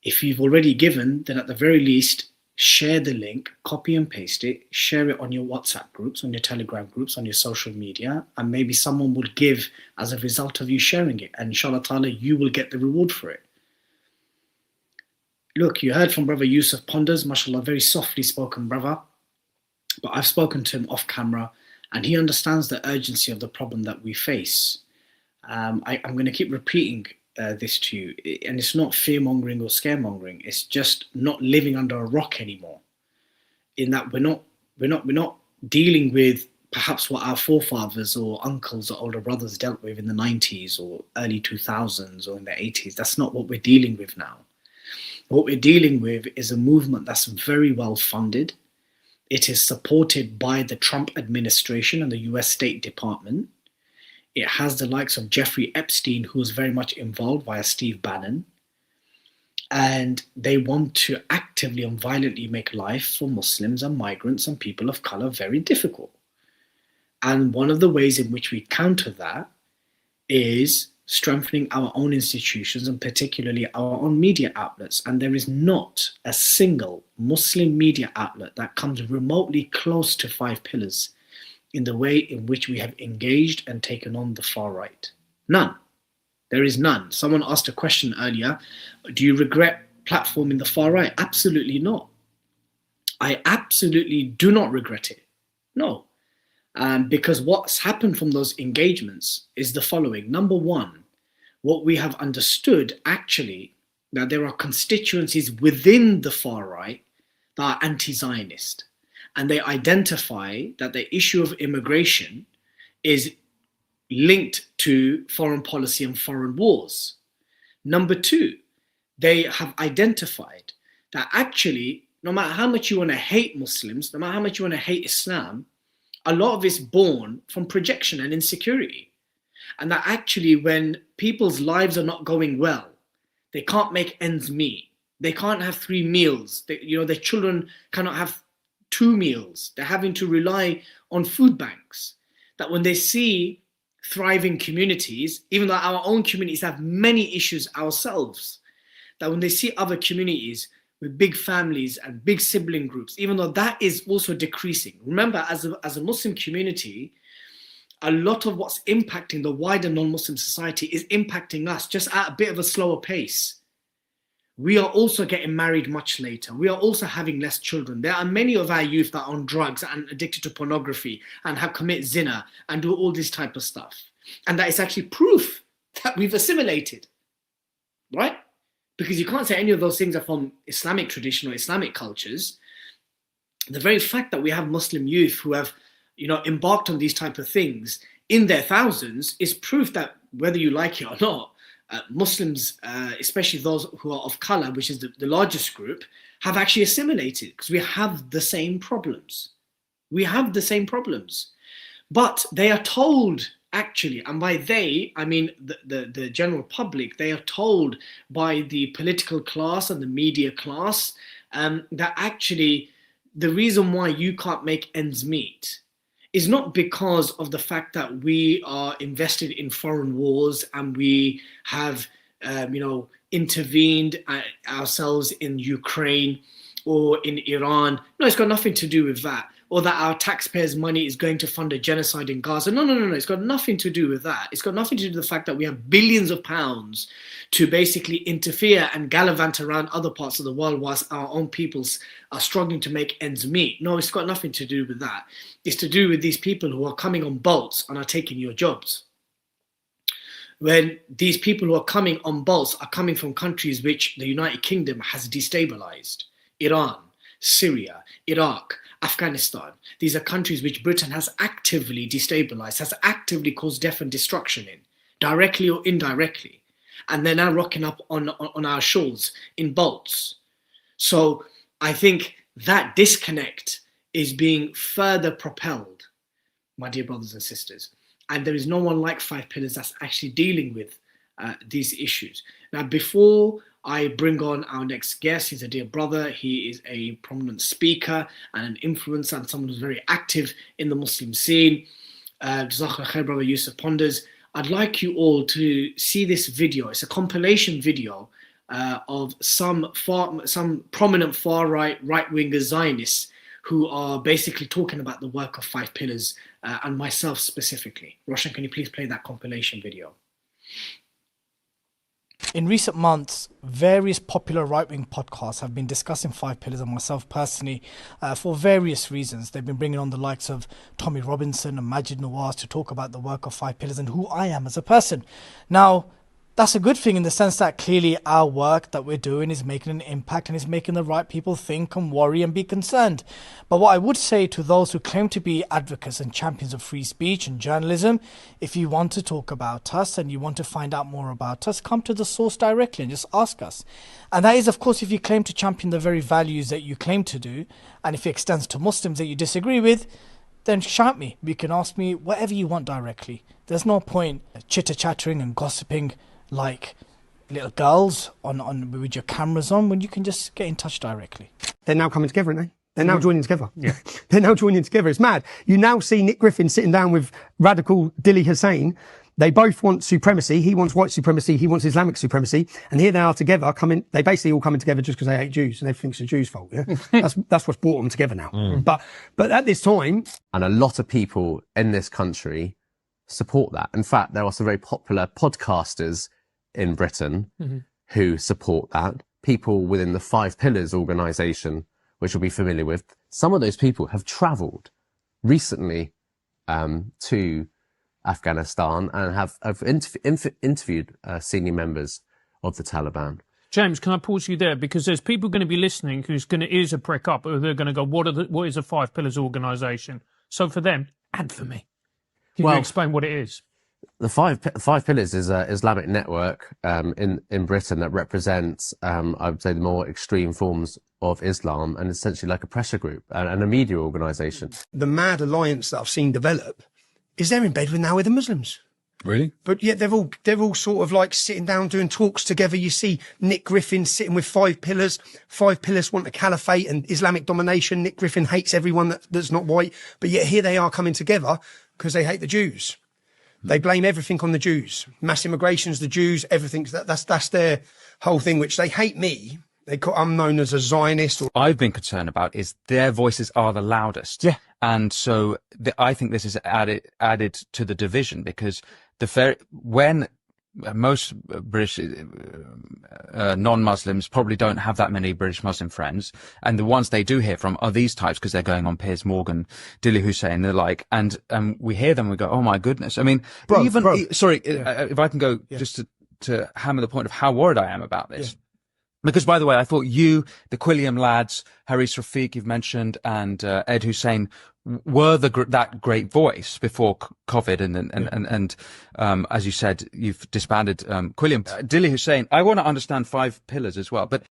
If you've already given, then at the very least, share the link, copy and paste it, share it on your WhatsApp groups, on your Telegram groups, on your social media, and maybe someone will give as a result of you sharing it. And inshallah ta'ala, you will get the reward for it. Look, you heard from Brother Yusuf Ponders, mashallah, very softly spoken brother, but I've spoken to him off camera, and he understands the urgency of the problem that we face. I'm going to keep repeating this to you, and it's not fear-mongering or scaremongering. It's just not living under a rock anymore. In that we're not dealing with perhaps what our forefathers or uncles or older brothers dealt with in the 90s or early 2000s or in the 80s. That's not what we're dealing with now. What we're dealing with is a movement that's very well funded. It is supported by the Trump administration and the US State Department. It has the likes of Jeffrey Epstein, who was very much involved via Steve Bannon. And they want to actively and violently make life for Muslims and migrants and people of color very difficult. And one of the ways in which we counter that is strengthening our own institutions and particularly our own media outlets. And there is not a single Muslim media outlet that comes remotely close to 5 pillars in the way in which we have engaged and taken on the far right. None. There is none. Someone asked a question earlier, do you regret platforming the far right? Absolutely not. I absolutely do not regret it. No. Because what's happened from those engagements is the following. Number one, what we have understood actually, that there are constituencies within the far right that are anti-Zionist. And they identify that the issue of immigration is linked to foreign policy and foreign wars. Number two, they have identified that actually, no matter how much you want to hate Muslims, no matter how much you want to hate Islam, a lot of it's born from projection and insecurity. And that actually when people's lives are not going well, they can't make ends meet. They can't have 3 meals. Their children cannot have 2 meals. They're having to rely on food banks. That when they see thriving communities, even though our own communities have many issues ourselves, that when they see other communities with big families and big sibling groups, even though that is also decreasing. Remember, as a Muslim community, a lot of what's impacting the wider non-Muslim society is impacting us just at a bit of a slower pace. We are also getting married much later. We are also having less children. There are many of our youth that are on drugs and addicted to pornography and have commit zina and do all this type of stuff. And that is actually proof that we've assimilated, right? Because you can't say any of those things are from Islamic tradition or Islamic cultures. The very fact that we have Muslim youth who have, embarked on these type of things in their thousands is proof that whether you like it or not, Muslims, especially those who are of color, which is the largest group, have actually assimilated because we have the same problems. We have the same problems. But they are told, actually, and by they, I mean the general public, they are told by the political class and the media class that actually the reason why you can't make ends meet is not because of the fact that we are invested in foreign wars and we have, intervened ourselves in Ukraine or in Iran. No, it's got nothing to do with that. Or that our taxpayers' money is going to fund a genocide in Gaza. No. It's got nothing to do with that. It's got nothing to do with the fact that we have billions of pounds to basically interfere and gallivant around other parts of the world whilst our own peoples are struggling to make ends meet. No, it's got nothing to do with that. It's to do with these people who are coming on boats and are taking your jobs. When these people who are coming on boats are coming from countries which the United Kingdom has destabilized. Iran, Syria, Iraq, Afghanistan. These are countries which Britain has actively destabilized, has actively caused death and destruction in, directly or indirectly. And they're now rocking up on our shores in boats. So I think that disconnect is being further propelled, my dear brothers and sisters. And there is no one like Five Pillars that's actually dealing with these issues. Now, before I bring on our next guest, he's a dear brother. He is a prominent speaker and an influencer and someone who's very active in the Muslim scene. Jazakallah khair, Brother Yusuf Ponders. I'd like you all to see this video. It's a compilation video of some prominent right-winger Zionists who are basically talking about the work of Five Pillars and myself specifically. Roshan, can you please play that compilation video? In recent months, various popular right-wing podcasts have been discussing Five Pillars and myself personally for various reasons. They've been bringing on the likes of Tommy Robinson and Majid Nawaz to talk about the work of Five Pillars and who I am as a person. Now, that's a good thing in the sense that clearly our work that we're doing is making an impact and is making the right people think and worry and be concerned. But what I would say to those who claim to be advocates and champions of free speech and journalism, if you want to talk about us and you want to find out more about us, come to the source directly and just ask us. And that is, of course, if you claim to champion the very values that you claim to do, and if it extends to Muslims that you disagree with, then shout me. You can ask me whatever you want directly. There's no point chitter-chattering and gossiping like little girls on with your cameras on when you can just get in touch directly. They're now coming together, aren't they? They're now joining together. Yeah. They're now joining together. It's mad. You now see Nick Griffin sitting down with radical Dilly Hussein. They both want supremacy. He wants white supremacy. He wants Islamic supremacy. And here they are together they basically all coming together just because they hate Jews and everything's the Jews' fault. Yeah. That's what's brought them together now. But at this time. And a lot of people in this country support that. In fact, there are some very popular podcasters in Britain who support that. People within the Five Pillars organisation, which you'll be familiar with, some of those people have travelled recently to Afghanistan and have interviewed senior members of the Taliban. James, can I pause you there? Because there's people going to be listening whose ears are prick up, or they're going to go, what is a Five Pillars organisation? So for them, and for me, can you explain what it is? The Five Pillars is an Islamic network in Britain that represents, I would say, the more extreme forms of Islam, and essentially like a pressure group and a media organisation. The mad alliance that I've seen develop is they're in bed with the Muslims. Really? But yet they're all sort of like sitting down doing talks together. You see Nick Griffin sitting with Five Pillars. Five Pillars want the caliphate and Islamic domination. Nick Griffin hates everyone that's not white. But yet here they are coming together because they hate the Jews. They blame everything on the Jews. Mass immigration's the Jews, everything's that's their whole thing, which they hate me. I'm known as a Zionist. I've been concerned about is their voices are the loudest. Yeah. And so I think this is added to the division because when most British non-Muslims probably don't have that many British Muslim friends, and the ones they do hear from are these types because they're going on Piers Morgan, Dilly Hussein, they're like, and we hear them, we go, oh my goodness. I mean, if I can go just to hammer the point of how worried I am about this. Yeah. Because, by the way, I thought you, the Quilliam lads, Haris Rafiq, you've mentioned, and Ed Hussein were that great voice before COVID. And as you said, you've disbanded Quilliam. Dilly Hussein, I want to understand Five Pillars as well. But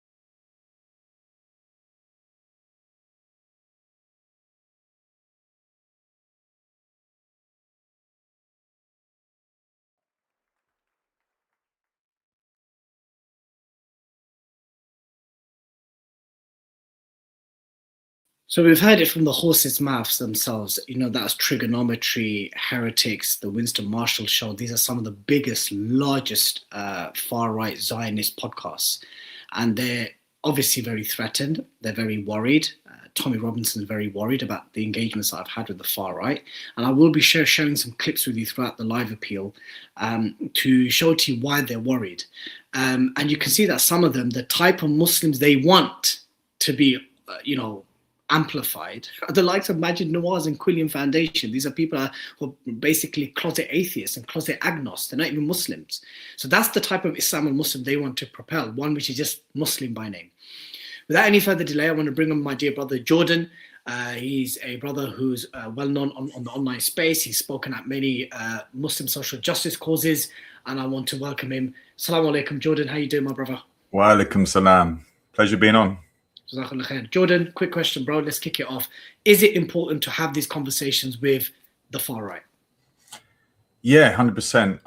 So we've heard it from the horses' mouths themselves. That's trigonometry, heretics, the Winston Marshall show. These are some of the biggest, largest far-right Zionist podcasts. And they're obviously very threatened. They're very worried. Tommy Robinson is very worried about the engagements that I've had with the far right. And I will be sharing some clips with you throughout the live appeal to show to you why they're worried. And you can see that some of them, the type of Muslims they want to be, amplified, the likes of Majid Nawaz and Quilliam Foundation. These are people who are basically closet atheists and closet agnostics. They're not even Muslims. So that's the type of Islam and Muslim they want to propel, one which is just Muslim by name. Without any further delay, I want to bring on my dear brother Jordan. He's a brother who's well known on the online space. He's spoken at many Muslim social justice causes, and I want to welcome him. Assalamu alaikum, Jordan. How you doing, my brother? Wa alaikum salam. Pleasure being on. Jazakallah khair. Jordan, quick question, bro. Let's kick it off. Is it important to have these conversations with the far right? Yeah, 100%.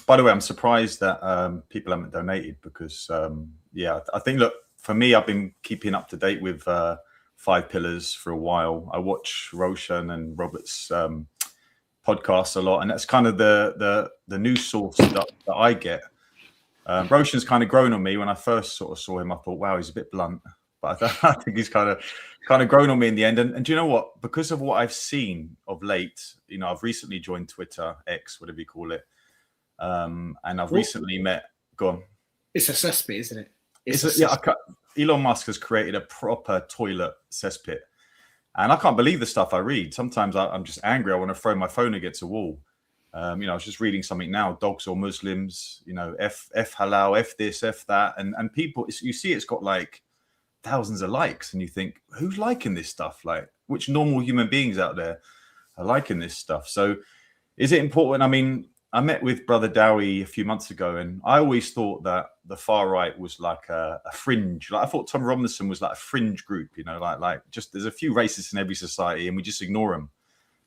By the way, I'm surprised that people haven't donated because, I think, look, for me, I've been keeping up to date with 5 Pillars for a while. I watch Roshan and Robert's podcasts a lot, and that's kind of the news source that I get. Roshan's kind of grown on me. When I first sort of saw him, I thought, wow, he's a bit blunt, but I think he's kind of grown on me in the end. And do you know what? Because of what I've seen of late, I've recently joined Twitter, X, whatever you call it, and I've recently met. Go on. It's a cesspit, isn't it? Elon Musk has created a proper toilet cesspit, and I can't believe the stuff I read. Sometimes I'm just angry. I want to throw my phone against a wall. I was just reading something now, dogs or Muslims, F halal, F this, F that. And people, you see, it's got like thousands of likes and you think, who's liking this stuff? Like, which normal human beings out there are liking this stuff? So is it important? I mean, I met with Brother Dowie a few months ago, and I always thought that the far right was like a fringe. Like I thought Tom Robinson was like a fringe group, like just there's a few racists in every society and we just ignore them.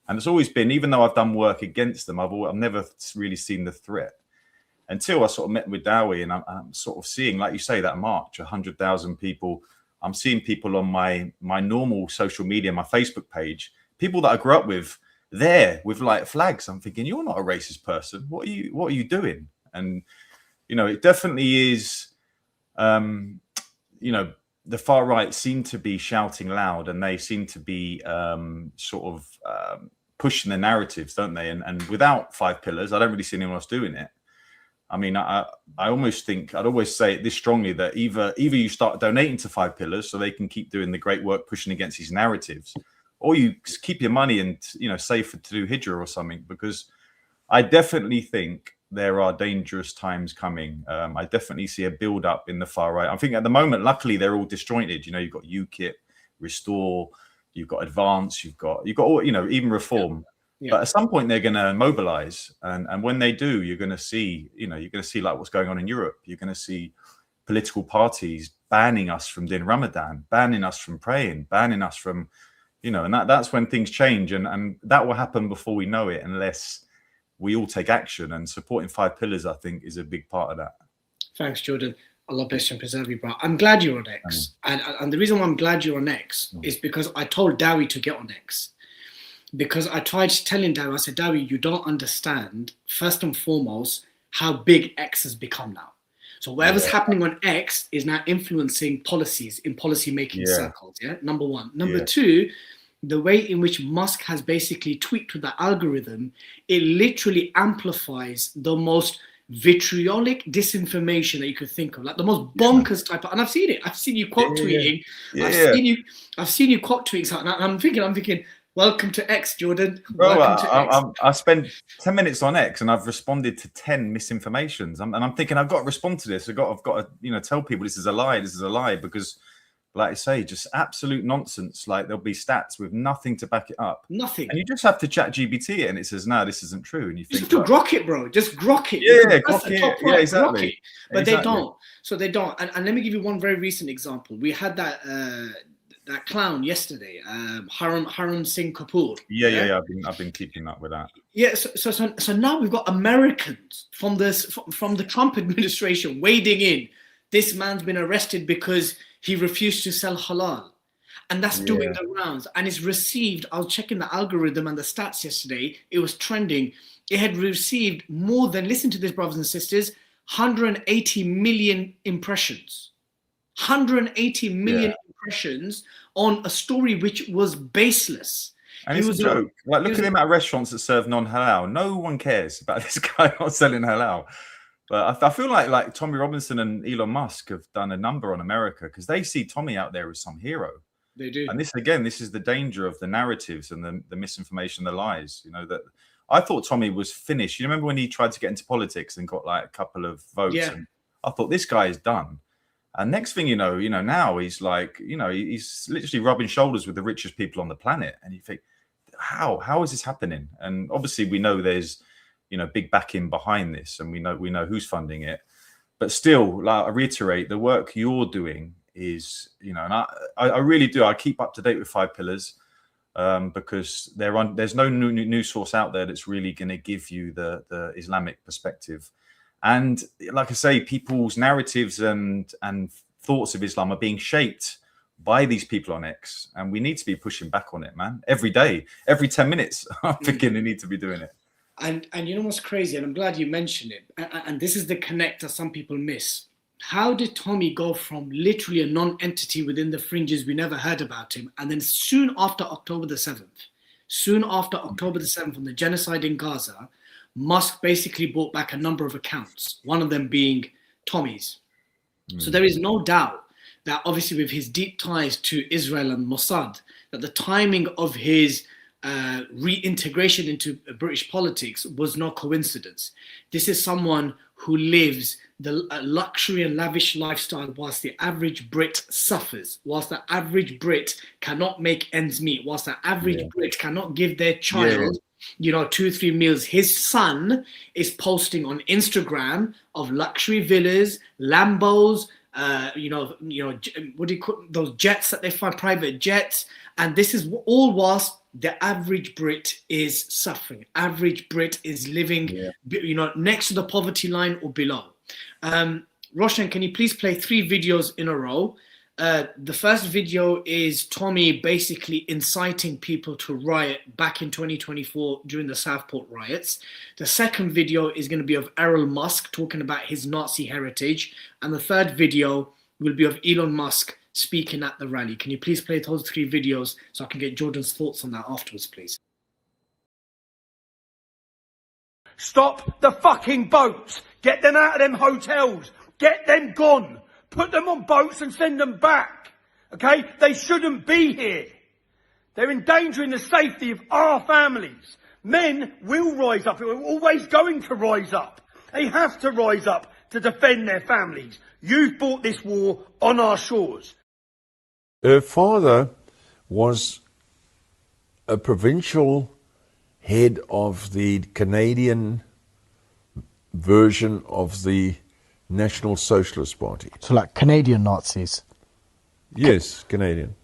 And it's always been, even though I've done work against them, I've never really seen the threat until I sort of met with Dowie, and I'm sort of seeing, like you say, that march, 100,000 people. I'm seeing people on my normal social media, my Facebook page, people that I grew up with there with like flags. I'm thinking, you're not a racist person. What are you doing? And, it definitely is, the far right seem to be shouting loud, and they seem to be pushing the narratives, don't they? And without 5 Pillars, I don't really see anyone else doing it. I mean, I almost think I'd always say it this strongly, that either you start donating to 5 Pillars so they can keep doing the great work pushing against these narratives, or you keep your money and save to do hijrah or something. Because I definitely think there are dangerous times coming. I definitely see a build up in the far right. I think at the moment, luckily, they're all disjointed. You've got UKIP, Restore, you've got Advance, you've got all, even Reform. Yeah. But at some point they're going to mobilize, and when they do, you're going to see, like what's going on in Europe. You're going to see political parties banning us from doing Ramadan, banning us from praying, banning us from, and that's when things change, and that will happen before we know it, unless we all take action. And supporting 5 Pillars, I think, is a big part of that. Thanks, Jordan. Allah bless you and preserve you, bro. I'm glad you're on X. And the reason why I'm glad you're on X is because I told Dowie to get on X. Because I tried telling Dowie, I said, Dowie, you don't understand, first and foremost, how big X has become now. So whatever's happening on X is now influencing policies in policy-making circles, number one. Number two, the way in which Musk has basically tweaked with the algorithm, it literally amplifies the most vitriolic disinformation that you could think of, like the most bonkers type of, and I've seen it. I've seen you quote tweeting. I've seen you quote tweeting something. And I'm thinking, welcome to X, Jordan. Bro, I spent 10 minutes on X and I've responded to 10 misinformations. And I'm thinking, I've got to respond to this. I've got to, tell people this is a lie, because, like I say, just absolute nonsense. Like there'll be stats with nothing to back it up. Nothing. And you just have to chat GBT it and it says, no, this isn't true. And you think, just have to grok it, bro. Just grok it. Yeah, grok it. Yeah, exactly. It. But they don't. So they don't. And let me give you one very recent example. We had that clown yesterday, Haram Singh Kapoor. Yeah. I've been keeping up with that. Yeah. So now we've got Americans from the Trump administration wading in. This man's been arrested because he refused to sell halal. And that's doing the rounds. And it's received, I was checking the algorithm and the stats yesterday, it was trending. It had received more than, listen to this, brothers and sisters, 180 million impressions. 180 million impressions on a story which was baseless. And it was a joke. Look at him at restaurants that serve non-halal. No one cares about this guy not selling halal. But I feel like Tommy Robinson and Elon Musk have done a number on America, because they see Tommy out there as some hero. They do. And this is the danger of the narratives and the misinformation, the lies. That I thought Tommy was finished. You remember when he tried to get into politics and got like a couple of votes? Yeah. And I thought, this guy is done. And next thing you know, now he's like, he's literally rubbing shoulders with the richest people on the planet. And you think, how is this happening? And obviously we know there's, big backing behind this, and we know who's funding it. But still, like I reiterate, the work you're doing is, and I really do. I keep up to date with 5 Pillars because there's no new source out there that's really going to give you the Islamic perspective. And like I say, people's narratives and thoughts of Islam are being shaped by these people on X, and we need to be pushing back on it, man. Every day, every 10 minutes, I'm thinking we need to be doing it. And you know what's crazy, and I'm glad you mentioned it, and this is the connect that some people miss. How did Tommy go from literally a non-entity within the fringes, we never heard about him, and then soon after October the 7th, from the genocide in Gaza, Musk basically brought back a number of accounts, one of them being Tommy's. So there is no doubt that obviously with his deep ties to Israel and Mossad, that the timing of his reintegration into British politics was no coincidence. This is someone who lives the luxury and lavish lifestyle whilst the average Brit suffers, whilst the average Brit cannot make ends meet, whilst the average Brit cannot give their child 2-3 meals. His son is posting on Instagram of luxury villas, Lambos, what do you call those jets that they find, private jets, and this is all whilst the average Brit is suffering. Average Brit is living, next to the poverty line or below. Roshan, can you please play 3 videos in a row? The first video is Tommy basically inciting people to riot back in 2024 during the Southport riots. The second video is going to be of Elon Musk talking about his Nazi heritage. And the third video will be of Elon Musk speaking at the rally. Can you please play those 3 videos so I can get Jordan's thoughts on that afterwards, please? Stop the fucking boats. Get them out of them hotels. Get them gone. Put them on boats and send them back. Okay? They shouldn't be here. They're endangering the safety of our families. Men will rise up. We're always going to rise up. They have to rise up to defend their families. You've brought this war on our shores. Her father was a provincial head of the Canadian version of the National Socialist Party. So like Canadian Nazis? Yes, Canadian.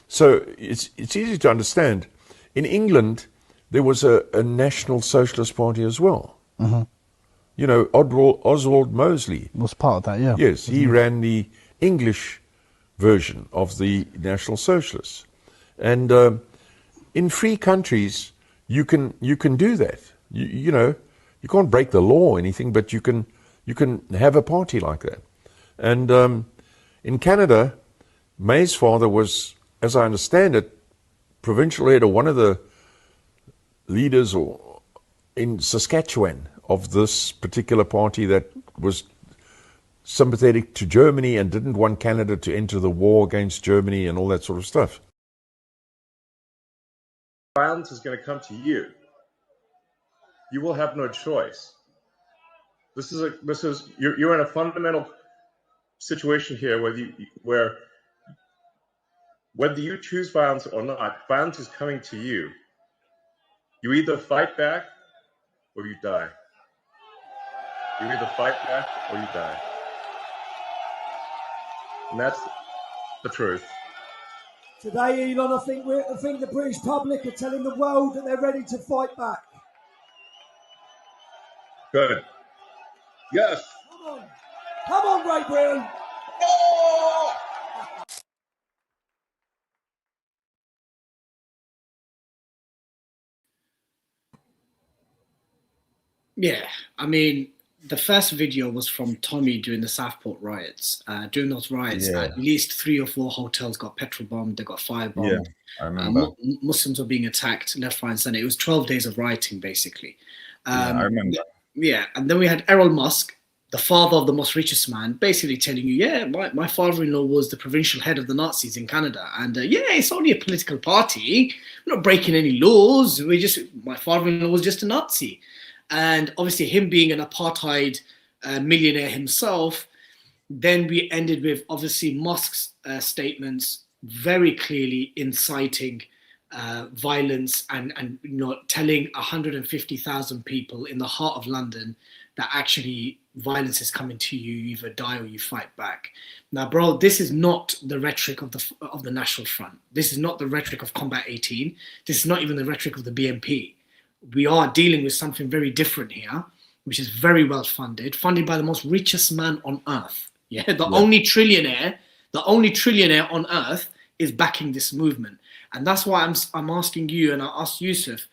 So it's easy to understand. In England, there was a National Socialist Party as well. Mm-hmm. You know, Oswald Mosley was part of that, yeah. Yes, he ran the English version of the National Socialists. And in free countries, you can do that. You can't break the law or anything, but you can have a party like that. And in Canada, May's father was, as I understand it, provincial head or one of the leaders or in Saskatchewan of this particular party that was sympathetic to Germany and didn't want Canada to enter the war against Germany and all that sort of stuff. Violence is going to come to you. You will have no choice. You're in a fundamental situation here where whether you choose violence or not, violence is coming to you. You either fight back or you die. You either fight back or you die. And that's the truth. Today, Elon, I think the British public are telling the world that they're ready to fight back. Good. Yes. Come on, Great Britain. Oh! Yeah, I mean, the first video was from Tommy during the Southport riots. During those riots, at least 3 or 4 hotels got petrol bombed, they got firebombed. Yeah, I remember. Muslims were being attacked left, right, and centre. It was 12 days of rioting, basically. I remember. Yeah, and then we had Elon Musk, the father of the most richest man, basically telling you, yeah, my father-in-law was the provincial head of the Nazis in Canada. And it's only a political party. We're not breaking any laws. My father-in-law was just a Nazi. And obviously him being an apartheid millionaire himself, then we ended with obviously Musk's statements very clearly inciting violence and telling 150,000 people in the heart of London that actually violence is coming to you, you either die or you fight back. Now, bro, this is not the rhetoric of the National Front. This is not the rhetoric of Combat 18. This is not even the rhetoric of the BNP. We are dealing with something very different here, which is very well funded by the most richest man on earth. Yeah, the only trillionaire on earth is backing this movement. And that's why I'm asking you, and I asked Yusuf,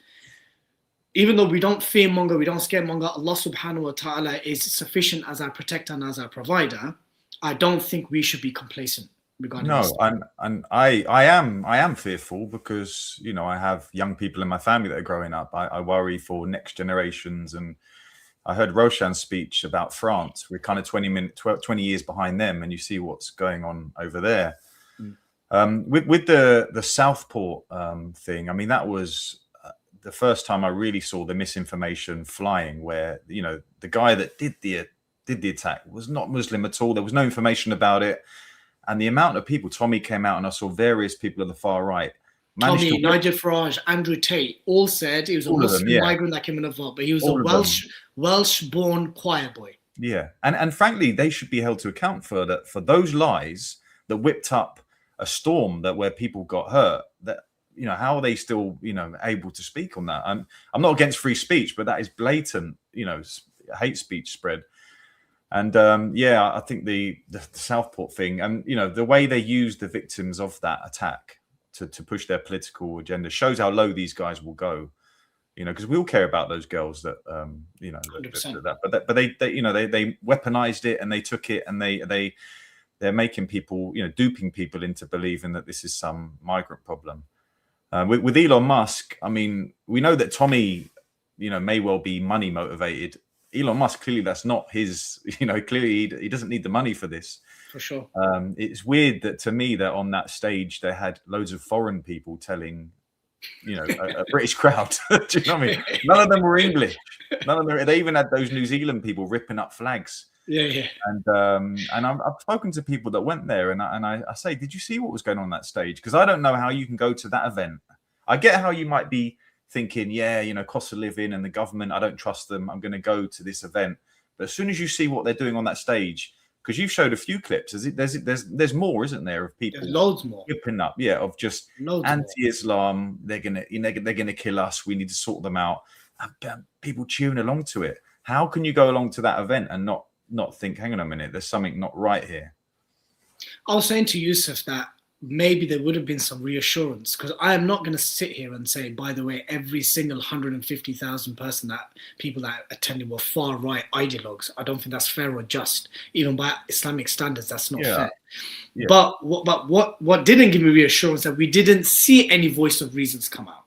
even though we don't fearmonger, we don't scaremonger, Allah subhanahu wa ta'ala is sufficient as our protector and as our provider. I don't think we should be complacent regarding this. And I am fearful because, you know, I have young people in my family that are growing up. I worry for next generations. And I heard Roshan's speech about France. We're kind of 20 years behind them, and you see what's going on over there. With the Southport thing, I mean, that was the first time I really saw the misinformation flying, where, you know, the guy that did the attack was not Muslim at all. There was no information about it. And the amount of people, Tommy came out, and I saw various people on the far right. Tommy, Nigel Farage, Andrew Tate, all said he was a Muslim migrant that came in a vote, but he was a Welsh-born choir boy. Yeah, and frankly, they should be held to account for that, for those lies that whipped up a storm where people got hurt. That, you know, how are they still, you know, able to speak on that? I'm not against free speech, but that is blatant, you know, hate speech spread. And I think the Southport thing, and, you know, the way they used the victims of that attack to push their political agenda shows how low these guys will go. You know, because we all care about those girls that you know, but they you know, they weaponized it, and they took it, and they're making people, you know, duping people into believing that this is some migrant problem. With Elon Musk, I mean, we know that Tommy, you know, may well be money motivated. Elon Musk, clearly that's not his, you know, clearly he doesn't need the money for this. For sure. It's weird that, to me, that on that stage they had loads of foreign people telling, you know, a British crowd. Do you know what I mean? None of them were English. None of them. They even had those New Zealand people ripping up flags. Yeah. And I've spoken to people that went there, and I say, did you see what was going on that stage? Because I don't know how you can go to that event. I get how you might be thinking, yeah, you know, cost of living and the government, I don't trust them, I'm going to go to this event. But as soon as you see what they're doing on that stage, because you've showed a few clips, there's more, isn't there, of people? There's loads more. Whipping up, of just loads anti-Islam. They're gonna kill us. We need to sort them out. And people cheering along to it. How can you go along to that event and not think, hang on a minute, there's something not right here? I was saying to Yusuf that maybe there would have been some reassurance, because I am not going to sit here and say, by the way, every single 150,000 people that attended were far right ideologues. I don't think that's fair or just. Even by Islamic standards, that's not fair. Yeah. But what didn't give me reassurance, that we didn't see any voice of reasons come out.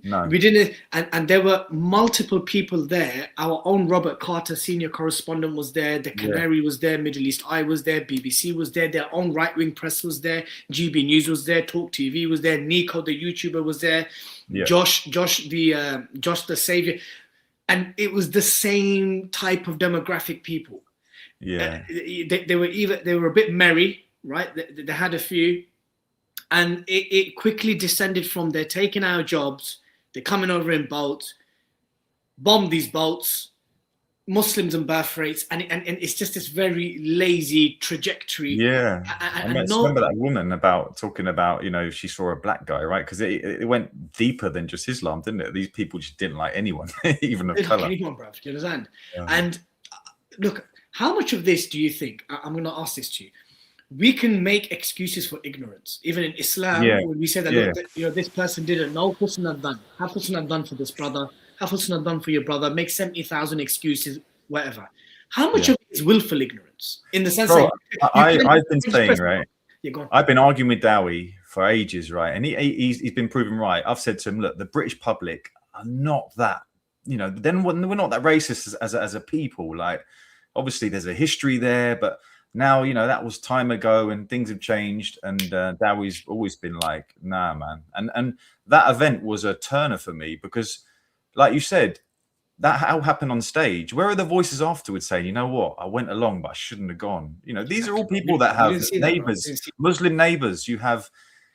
No. We didn't, and there were multiple people there. Our own Robert Carter, senior correspondent, was there. The Canary was there. Middle East Eye was there. BBC was there. Their own right-wing press was there. GB News was there. Talk TV was there. Nico, the YouTuber, was there. Yeah. Josh the Savior, and it was the same type of demographic people. Yeah, they were a bit merry, right? They had a few, and it quickly descended from they're taking our jobs. They're coming over in boats, bomb these boats, Muslims and birth rates, and it's just this very lazy trajectory. Yeah, I remember that woman talking about, you know, she saw a black guy, right? Because it went deeper than just Islam, didn't it? These people just didn't like anyone, even of color. Anyone, bruv, do you understand? Yeah. And look, how much of this do you think? I'm going to ask this to you. We can make excuses for ignorance. Even in Islam, when we say that, look, you know, this person didn't know, husn done. Have husn done for this brother. Have husn done for your brother. Make 70,000 excuses, whatever. How much of it is willful ignorance? In the sense that I've been saying, right? Yeah, go on. I've been arguing with Dowie for ages, right? And he's been proven right. I've said to him, look, the British public are not that, you know, then we're not that racist as a people. Like, obviously there's a history there, but now, you know, that was time ago and things have changed. And Dowie's always been like, nah, man. And that event was a turner for me because, like you said, that all happened on stage. Where are the voices afterwards saying, you know what, I went along, but I shouldn't have gone? You know, these are all people that have neighbors, Muslim neighbors. You have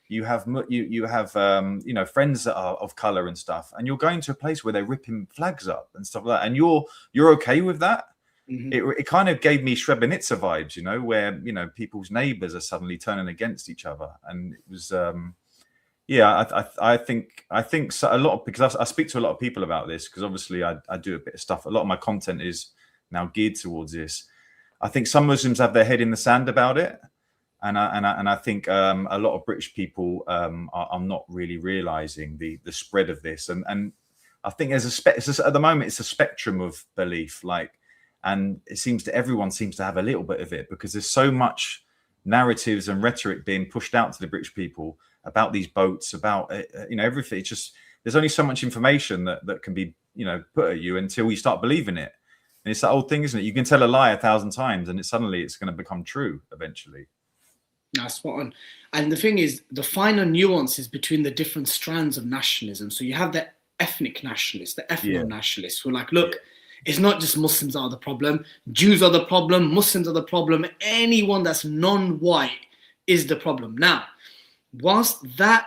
you know, friends that are of color and stuff, and you're going to a place where they're ripping flags up and stuff like that, and you're okay with that. it kind of gave me Srebrenica vibes, you know, where, you know, people's neighbors are suddenly turning against each other. And it was, I think so, a lot, because I speak to a lot of people about this, because obviously I do a bit of stuff. A lot of my content is now geared towards this. I think some Muslims have their head in the sand about it. And I think a lot of British people are not really realizing the spread of this. And I think there's at the moment, it's a spectrum of belief, like, and it seems to everyone seems to have a little bit of it, because there's so much narratives and rhetoric being pushed out to the British people about these boats, about, you know, everything. It's just, there's only so much information that can be, you know, put at you until you start believing it. And it's that old thing, isn't it? You can tell a lie 1,000 times and suddenly it's going to become true eventually. That's spot on. And the thing is, the finer nuances between the different strands of nationalism. So you have the ethnic nationalists, the ethno-nationalists who are like, look, it's not just Muslims are the problem, Jews are the problem, Muslims are the problem, anyone that's non-white is the problem. Now, whilst that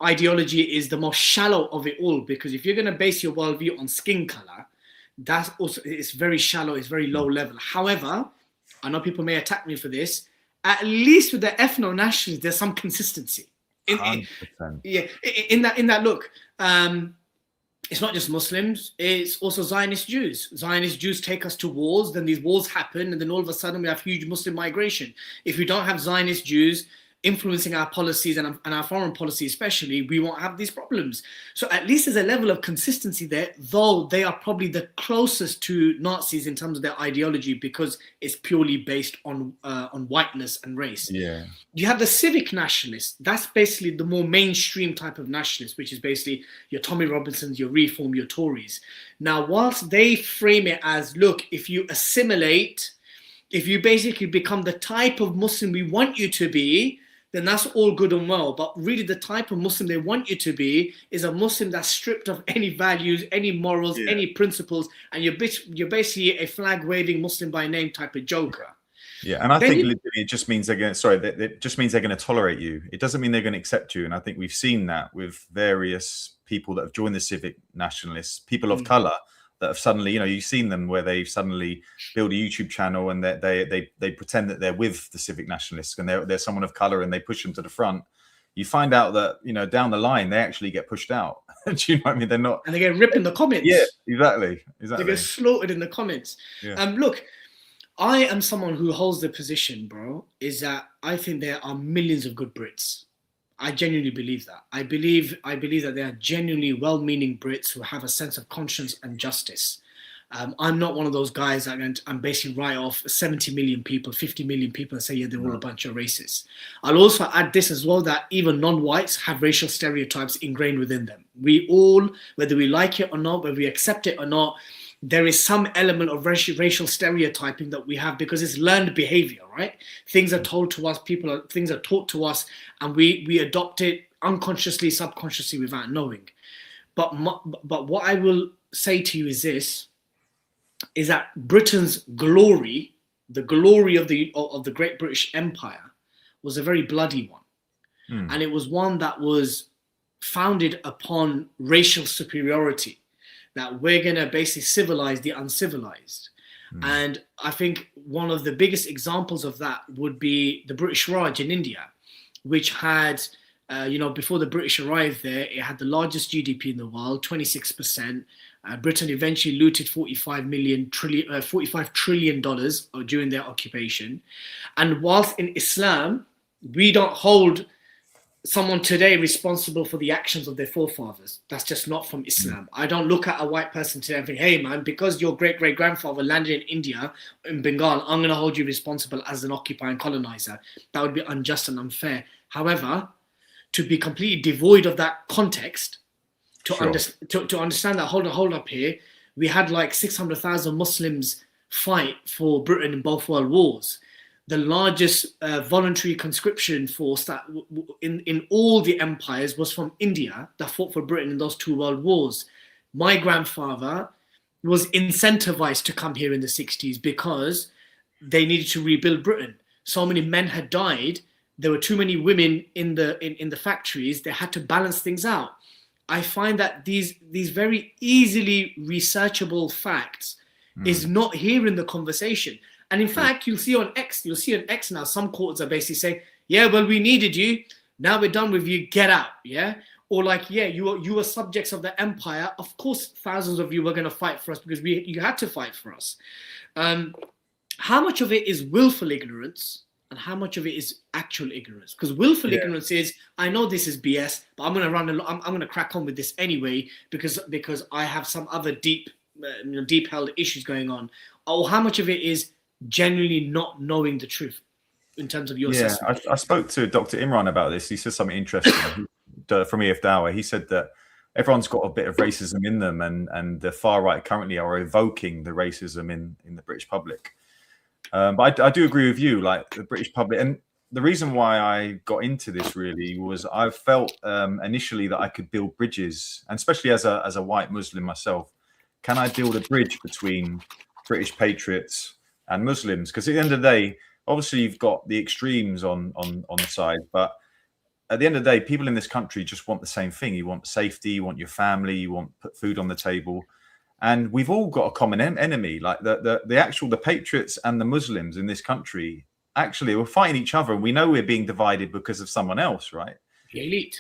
ideology is the most shallow of it all, because if you're going to base your worldview on skin color, that's also, it's very shallow, it's very low level. However, I know people may attack me for this, at least with the ethno-nationalists, there's some consistency. In that look, it's not just Muslims, it's also Zionist Jews. Zionist Jews take us to wars, then these wars happen, and then all of a sudden we have huge Muslim migration. If we don't have Zionist Jews influencing our policies and our foreign policy especially, we won't have these problems. So at least there's a level of consistency there, though they are probably the closest to Nazis in terms of their ideology, because it's purely based on whiteness and race. Yeah. You have the civic nationalists. That's basically the more mainstream type of nationalists, which is basically your Tommy Robinsons, your Reform, your Tories. Now, whilst they frame it as, look, if you assimilate, if you basically become the type of Muslim we want you to be, then that's all good and well. But really the type of Muslim they want you to be is a Muslim that's stripped of any values, any morals, any principles, and you're basically a flag-waving Muslim by name type of joker. Yeah, and I think literally it just means they're going to, it just means they're going to tolerate you. It doesn't mean they're going to accept you. And I think we've seen that with various people that have joined the civic nationalists, people of color, that have suddenly, you know, you've seen them where they suddenly build a YouTube channel and they pretend that they're with the civic nationalists and they're someone of color and they push them to the front. You find out that, you know, down the line, they actually get pushed out. Do you know what I mean? They're not. And they get ripped in the comments. Yeah, exactly. They get slaughtered in the comments. Yeah. Look, I am someone who holds the position, bro, is that I think there are millions of good Brits. I genuinely believe that. I believe that there are genuinely well-meaning Brits who have a sense of conscience and justice. I'm not one of those guys that I'm basically write off 70 million people, 50 million people and say, yeah, they're all a bunch of racists. I'll also add this as well, that even non-whites have racial stereotypes ingrained within them. We all, whether we like it or not, whether we accept it or not, there is some element of racial stereotyping that we have because it's learned behavior, right? Things are told to us, things are taught to us, and we adopt it unconsciously, subconsciously, without knowing. But what I will say to you is this, is that Britain's glory, the glory of the Great British Empire, was a very bloody one. And it was one that was founded upon racial superiority, that we're going to basically civilize the uncivilized. And I think one of the biggest examples of that would be the British Raj in India, which had, before the British arrived there, it had the largest GDP in the world, 26%. Britain eventually looted $45 trillion during their occupation. And whilst in Islam, we don't hold someone today responsible for the actions of their forefathers. That's just not from Islam. I don't look at a white person today and think, hey man, because your great-great-grandfather landed in India, in Bengal, I'm going to hold you responsible as an occupying colonizer. That would be unjust and unfair. However, to be completely devoid of that context, to understand that, hold up here, we had like 600,000 Muslims fight for Britain in both world wars. The largest voluntary conscription force that in all the empires was from India that fought for Britain in those two world wars. My grandfather was incentivized to come here in the 60s because they needed to rebuild Britain. So many men had died. There were too many women in the factories. They had to balance things out. I find that these very easily researchable facts is not hearing the conversation. And in fact, you'll see on X now, some quarters are basically saying, yeah, well, we needed you. Now we're done with you. Get out. Yeah. Or like, yeah, you were subjects of the empire. Of course, thousands of you were going to fight for us because you had to fight for us. How much of it is willful ignorance and how much of it is actual ignorance? Because willful ignorance is, I know this is BS, but I'm going to I'm going to crack on with this anyway because I have some other deep held issues going on. Or how much of it is genuinely not knowing the truth in terms of your assessment? I spoke to Dr. Imran about this. He said something interesting from EF Dawah. He said that everyone's got a bit of racism in them, and the far right currently are evoking the racism in the British public. But I do agree with you, like the British public. And the reason why I got into this really was I felt initially that I could build bridges, and especially as a white Muslim myself, can I build a bridge between British patriots and Muslims? Because at the end of the day, obviously you've got the extremes on the side, but at the end of the day, people in this country just want the same thing. You want safety, you want your family, you want to put food on the table. And we've all got a common enemy. Like the patriots and the Muslims in this country, actually, we're fighting each other. And we know we're being divided because of someone else, right? The elite.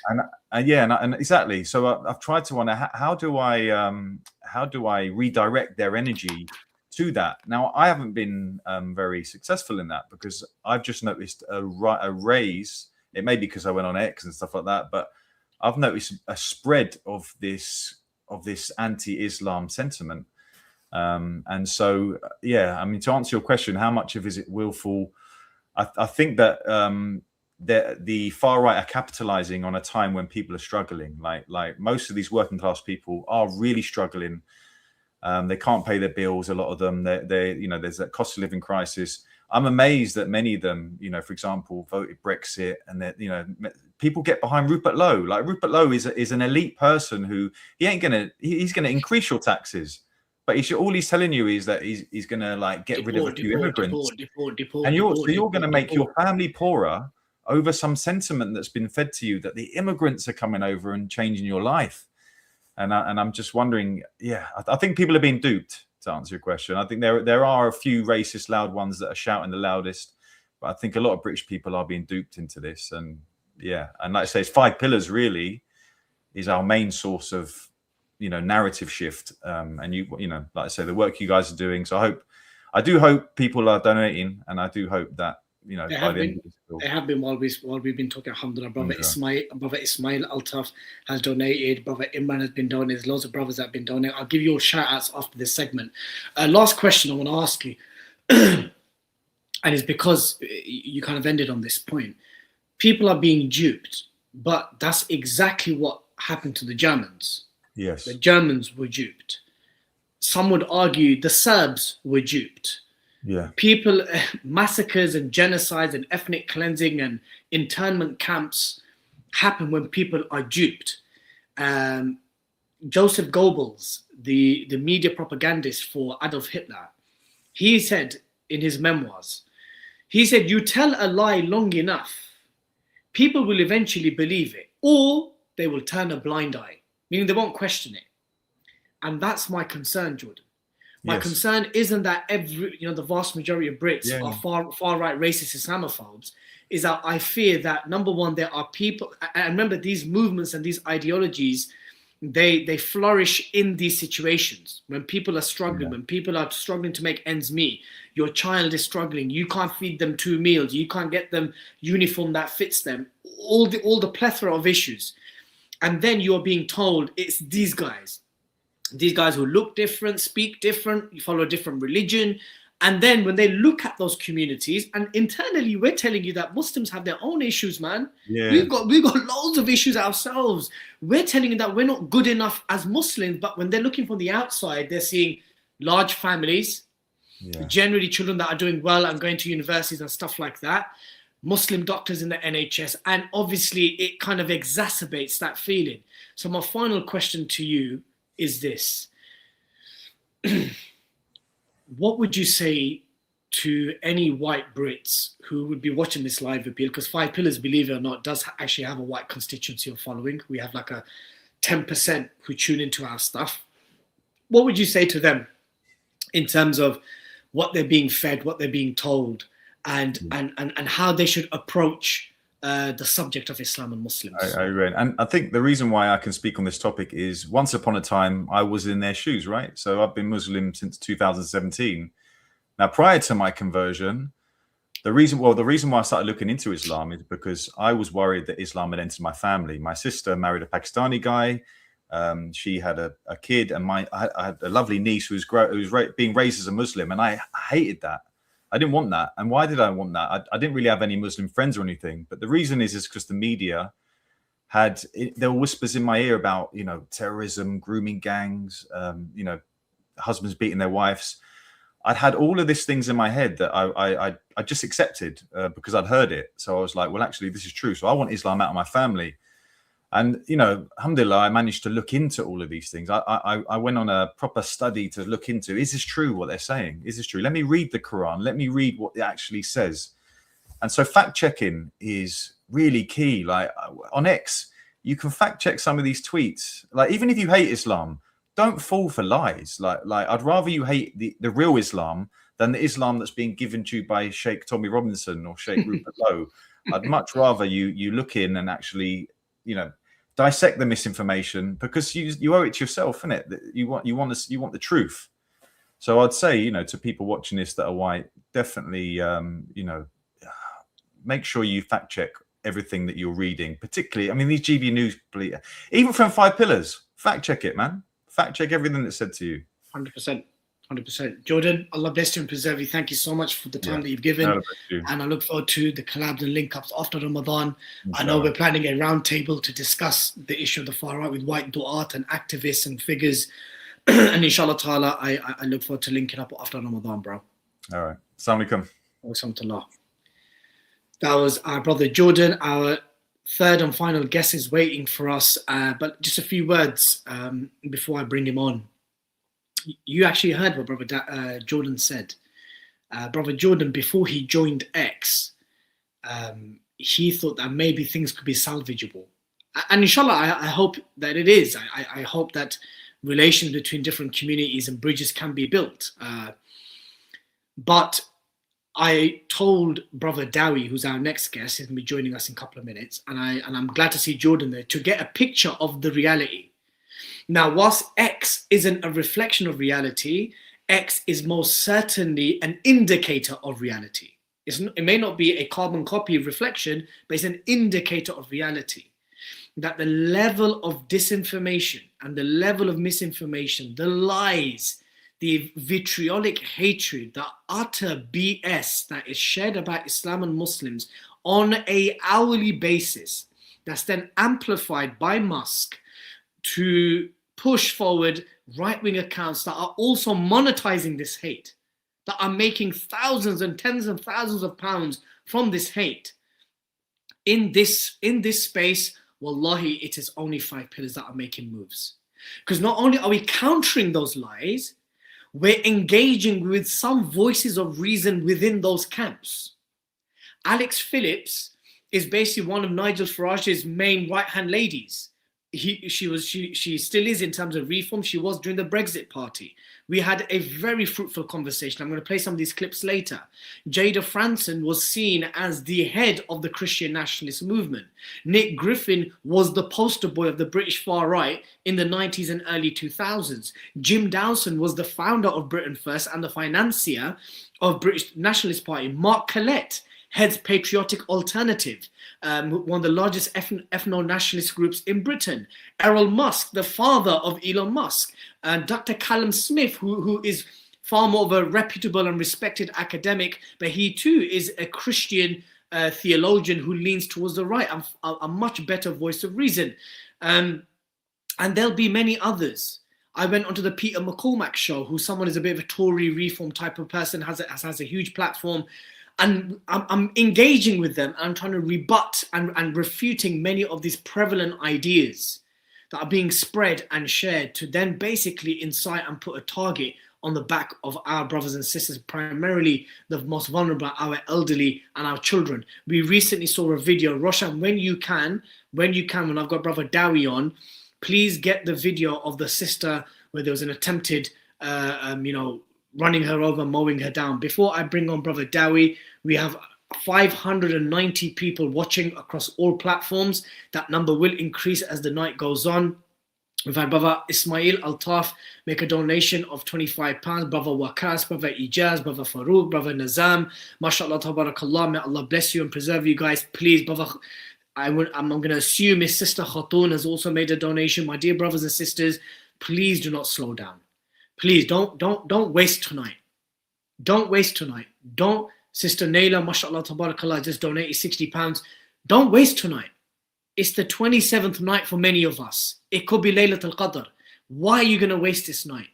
And exactly. So I've tried to wonder, how do I redirect their energy to that? Now, I haven't been very successful in that because I've just noticed a raise. It may be because I went on X and stuff like that, but I've noticed a spread of this anti-Islam sentiment. And so, I mean, to answer your question, how much of is it willful? I think that the far right are capitalizing on a time when people are struggling. Like most of these working class people are really struggling. They can't pay their bills. A lot of them, there's that cost of living crisis. I'm amazed that many of them, for example, voted Brexit, and that, people get behind Rupert Lowe. Like Rupert Lowe is an elite person who he's going to increase your taxes, but all he's telling you is that he's going to get rid of a few immigrants, and you're going to make your family poorer over some sentiment that's been fed to you that the immigrants are coming over and changing your life. And I'm just wondering, I think people are being duped. To answer your question, I think there are a few racist loud ones that are shouting the loudest, but I think a lot of British people are being duped into this. And and like I say, it's 5 pillars really is our main source of narrative shift. And like I say, the work you guys are doing. So I do hope people are donating, and I do hope that they have been while we've been talking. Alhamdulillah, brother Ismail Altaf has donated. Brother Imran has been donated. There's loads of brothers that have been donating. I'll give you all shout outs after this segment. Last question I want to ask you, and it's because you kind of ended on this point. People are being duped, but that's exactly what happened to the Germans. Yes, the Germans were duped. Some would argue the Serbs were duped. People, massacres and genocides and ethnic cleansing and internment camps happen when people are duped. Joseph Goebbels, the media propagandist for Adolf Hitler, he said in his memoirs, you tell a lie long enough, people will eventually believe it, or they will turn a blind eye, meaning they won't question it. And that's my concern, Jordan. My concern isn't that the vast majority of Brits are far right racist Islamophobes. Is that I fear that, number one, there are people, and remember these movements and these ideologies, they flourish in these situations when people are struggling, when people are struggling to make ends meet. Your child is struggling. You can't feed them 2 meals. You can't get them uniform that fits them. All the plethora of issues, and then you are being told it's these guys who look different, speak different, you follow a different religion. And then when they look at those communities, and internally we're telling you that Muslims have their own issues, man. We've got loads of issues ourselves. We're telling you that we're not good enough as Muslims, but when they're looking from the outside, they're seeing large families, generally children that are doing well and going to universities and stuff like that, Muslim doctors in the NHS, and obviously it kind of exacerbates that feeling. So my final question to you is this. What would you say to any white Brits who would be watching this live appeal? Because 5 Pillars, believe it or not, does actually have a white constituency of following. We have like a 10% who tune into our stuff. What would you say to them in terms of what they're being fed, what they're being told, and how they should approach the subject of Islam and Muslims. I agree. And I think the reason why I can speak on this topic is once upon a time, I was in their shoes, right? So I've been Muslim since 2017. Now, prior to my conversion, the reason why I started looking into Islam is because I was worried that Islam had entered my family. My sister married a Pakistani guy. She had a kid, and I had a lovely niece who was being raised as a Muslim, and I hated that. I didn't want that. And why did I want that? I didn't really have any Muslim friends or anything. But the reason is because the media there were whispers in my ear about, you know, terrorism, grooming gangs, you know, husbands beating their wives. I'd had all of these things in my head that I just accepted because I'd heard it. So I was like, well, actually, this is true. So I want Islam out of my family. And, you know, alhamdulillah, I managed to look into all of these things. I went on a proper study to look into, is this true what they're saying? Is this true? Let me read the Quran. Let me read what it actually says. And so fact checking is really key. Like on X, you can fact check some of these tweets. Like even if you hate Islam, don't fall for lies. Like I'd rather you hate the real Islam than the Islam that's being given to you by Sheikh Tommy Robinson or Sheikh Rupert Lowe. I'd much rather you look in and actually, you know, dissect the misinformation, because you owe it to yourself, innit? That you want the truth. So I'd say, you know, to people watching this that are white, definitely, you know, make sure you fact check everything that you're reading. Particularly, I mean, these GB News, even from 5 Pillars, fact check it, man. Fact check everything that's said to you. 100%. 100%. Jordan, Allah bless you and preserve you. Thank you so much for the time that you've given. And I look forward to the collabs and link-ups after Ramadan. I know we're planning a roundtable to discuss the issue of the far right with white du'at and activists and figures. And inshallah ta'ala, I look forward to linking up after Ramadan, bro. All right. Assalamu alaikum. Wa That was our brother Jordan. Our third and final guest is waiting for us. But just a few words before I bring him on. You actually heard what Brother Jordan said. Brother Jordan, before he joined X, he thought that maybe things could be salvageable. And inshallah, I hope that it is. I hope that relations between different communities and bridges can be built. But I told Brother Dowie, who's our next guest, he's going to be joining us in a couple of minutes, and I'm glad to see Jordan there, to get a picture of the reality. Now, whilst X isn't a reflection of reality, X is most certainly an indicator of reality. It may not be a carbon copy of reflection, but it's an indicator of reality. That the level of disinformation and the level of misinformation, the lies, the vitriolic hatred, the utter BS that is shared about Islam and Muslims on an hourly basis, that's then amplified by Musk to push forward right-wing accounts that are also monetizing this hate, that are making thousands and tens of thousands of pounds from this hate. In this space, wallahi, it is only 5 Pillars that are making moves. Because not only are we countering those lies, we're engaging with some voices of reason within those camps. Alex Phillips is basically one of Nigel Farage's main right-hand ladies. She still is in terms of reform. She was during the Brexit party. We had a very fruitful conversation. I'm going to play some of these clips later. Jada Franson was seen as the head of the Christian nationalist movement. Nick Griffin was the poster boy of the British far right in the 90s and early 2000s. Jim Dowson was the founder of Britain First and the financier of British Nationalist Party. Mark Collett heads Patriotic Alternative, one of the largest ethno-nationalist groups in Britain. Errol Musk, the father of Elon Musk. Dr. Callum Smith, who is far more of a reputable and respected academic, but he too is a Christian theologian who leans towards the right, a much better voice of reason. And there'll be many others. I went onto the Peter McCormack show, who someone is a bit of a Tory reform type of person, has a huge platform. And I'm engaging with them. I'm trying to rebut and refuting many of these prevalent ideas that are being spread and shared to then basically incite and put a target on the back of our brothers and sisters, primarily the most vulnerable, our elderly and our children. We recently saw a video, Roshan, when you can, when I've got Brother Dowie on, please get the video of the sister where there was an attempted, running her over, mowing her down. Before I bring on Brother Dowie, we have 590 people watching across all platforms. That number will increase as the night goes on. We've had Brother Ismail Altaf make a donation of £25, Brother Wakas, Brother Ijaz, Brother Farouk, Brother Nazam. MashaAllah, tabarakallah, may Allah bless you and preserve you guys. Please, Brother, I'm going to assume his sister Khatun has also made a donation. My dear brothers and sisters, please do not slow down. Please don't waste tonight. Don't waste tonight. Don't, Sister Naila, MashaAllah, tabarakallah, just donated £60. Don't waste tonight. It's the 27th night for many of us. It could be Laylat al-Qadr. Why are you going to waste this night?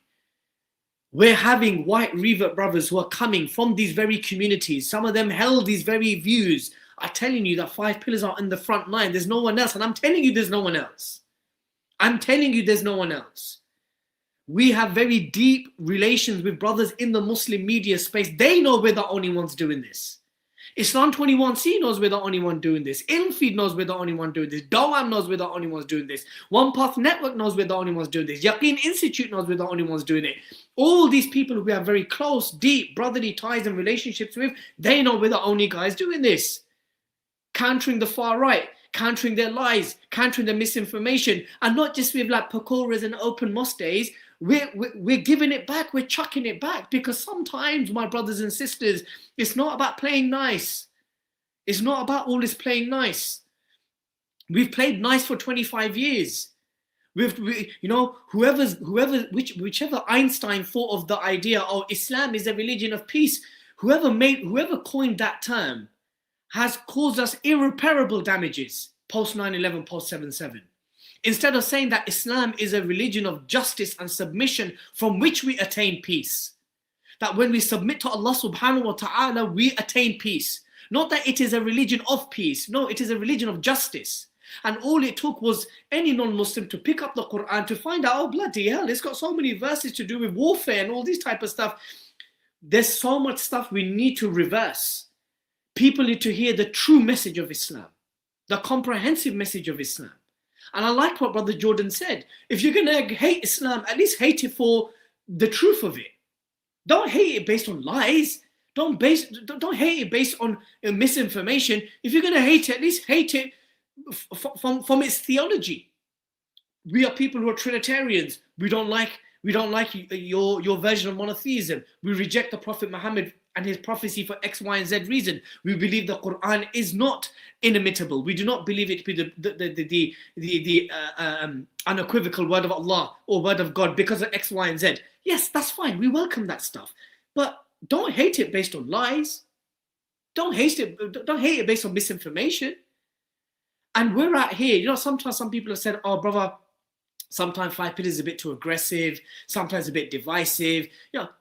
We're having white revert brothers who are coming from these very communities. Some of them held these very views. I'm telling you that 5 pillars are in the front line. There's no one else. And I'm telling you there's no one else. I'm telling you there's no one else. We have very deep relations with brothers in the Muslim media space. They know we're the only ones doing this. Islam 21C knows we're the only one doing this. Ilmfeed knows we're the only one doing this. Dawam knows we're the only ones doing this. One Path Network knows we're the only ones doing this. Yaqeen Institute knows we're the only ones doing it. All these people who we have very close, deep, brotherly ties and relationships with, they know we're the only guys doing this. Countering the far right, countering their lies, countering their misinformation, and not just with like pakoras and open mosque days. We're giving it back, we're chucking it back, because sometimes, my brothers and sisters, it's not about playing nice. It's not about all this playing nice. We've played nice for 25 years. Whichever Einstein thought of the idea, oh, Islam is a religion of peace, whoever coined that term has caused us irreparable damages post 9/11, post 7/7. Instead of saying that Islam is a religion of justice and submission from which we attain peace. That when we submit to Allah subhanahu wa ta'ala, we attain peace. Not that it is a religion of peace. No, it is a religion of justice. And all it took was any non-Muslim to pick up the Quran to find out, oh bloody hell, it's got so many verses to do with warfare and all these type of stuff. There's so much stuff we need to reverse. People need to hear the true message of Islam. The comprehensive message of Islam. And I like what Brother Jordan said. If you're going to hate Islam, at least hate it for the truth of it. Don't hate it based on lies. Don't hate it based on misinformation. If you're going to hate it, at least hate it from its theology. We are people who are Trinitarians. We don't like your version of monotheism. We reject the Prophet Muhammad and his prophecy for X, Y, and Z reason. We believe the Quran is not inimitable. We do not believe it to be the unequivocal word of Allah or word of God because of X, Y, and Z. Yes, that's fine. We welcome that stuff. But don't hate it based on lies. Don't hate it based on misinformation. And we're out here, sometimes some people have said, oh, brother, sometimes 5 pillars is a bit too aggressive, sometimes a bit divisive.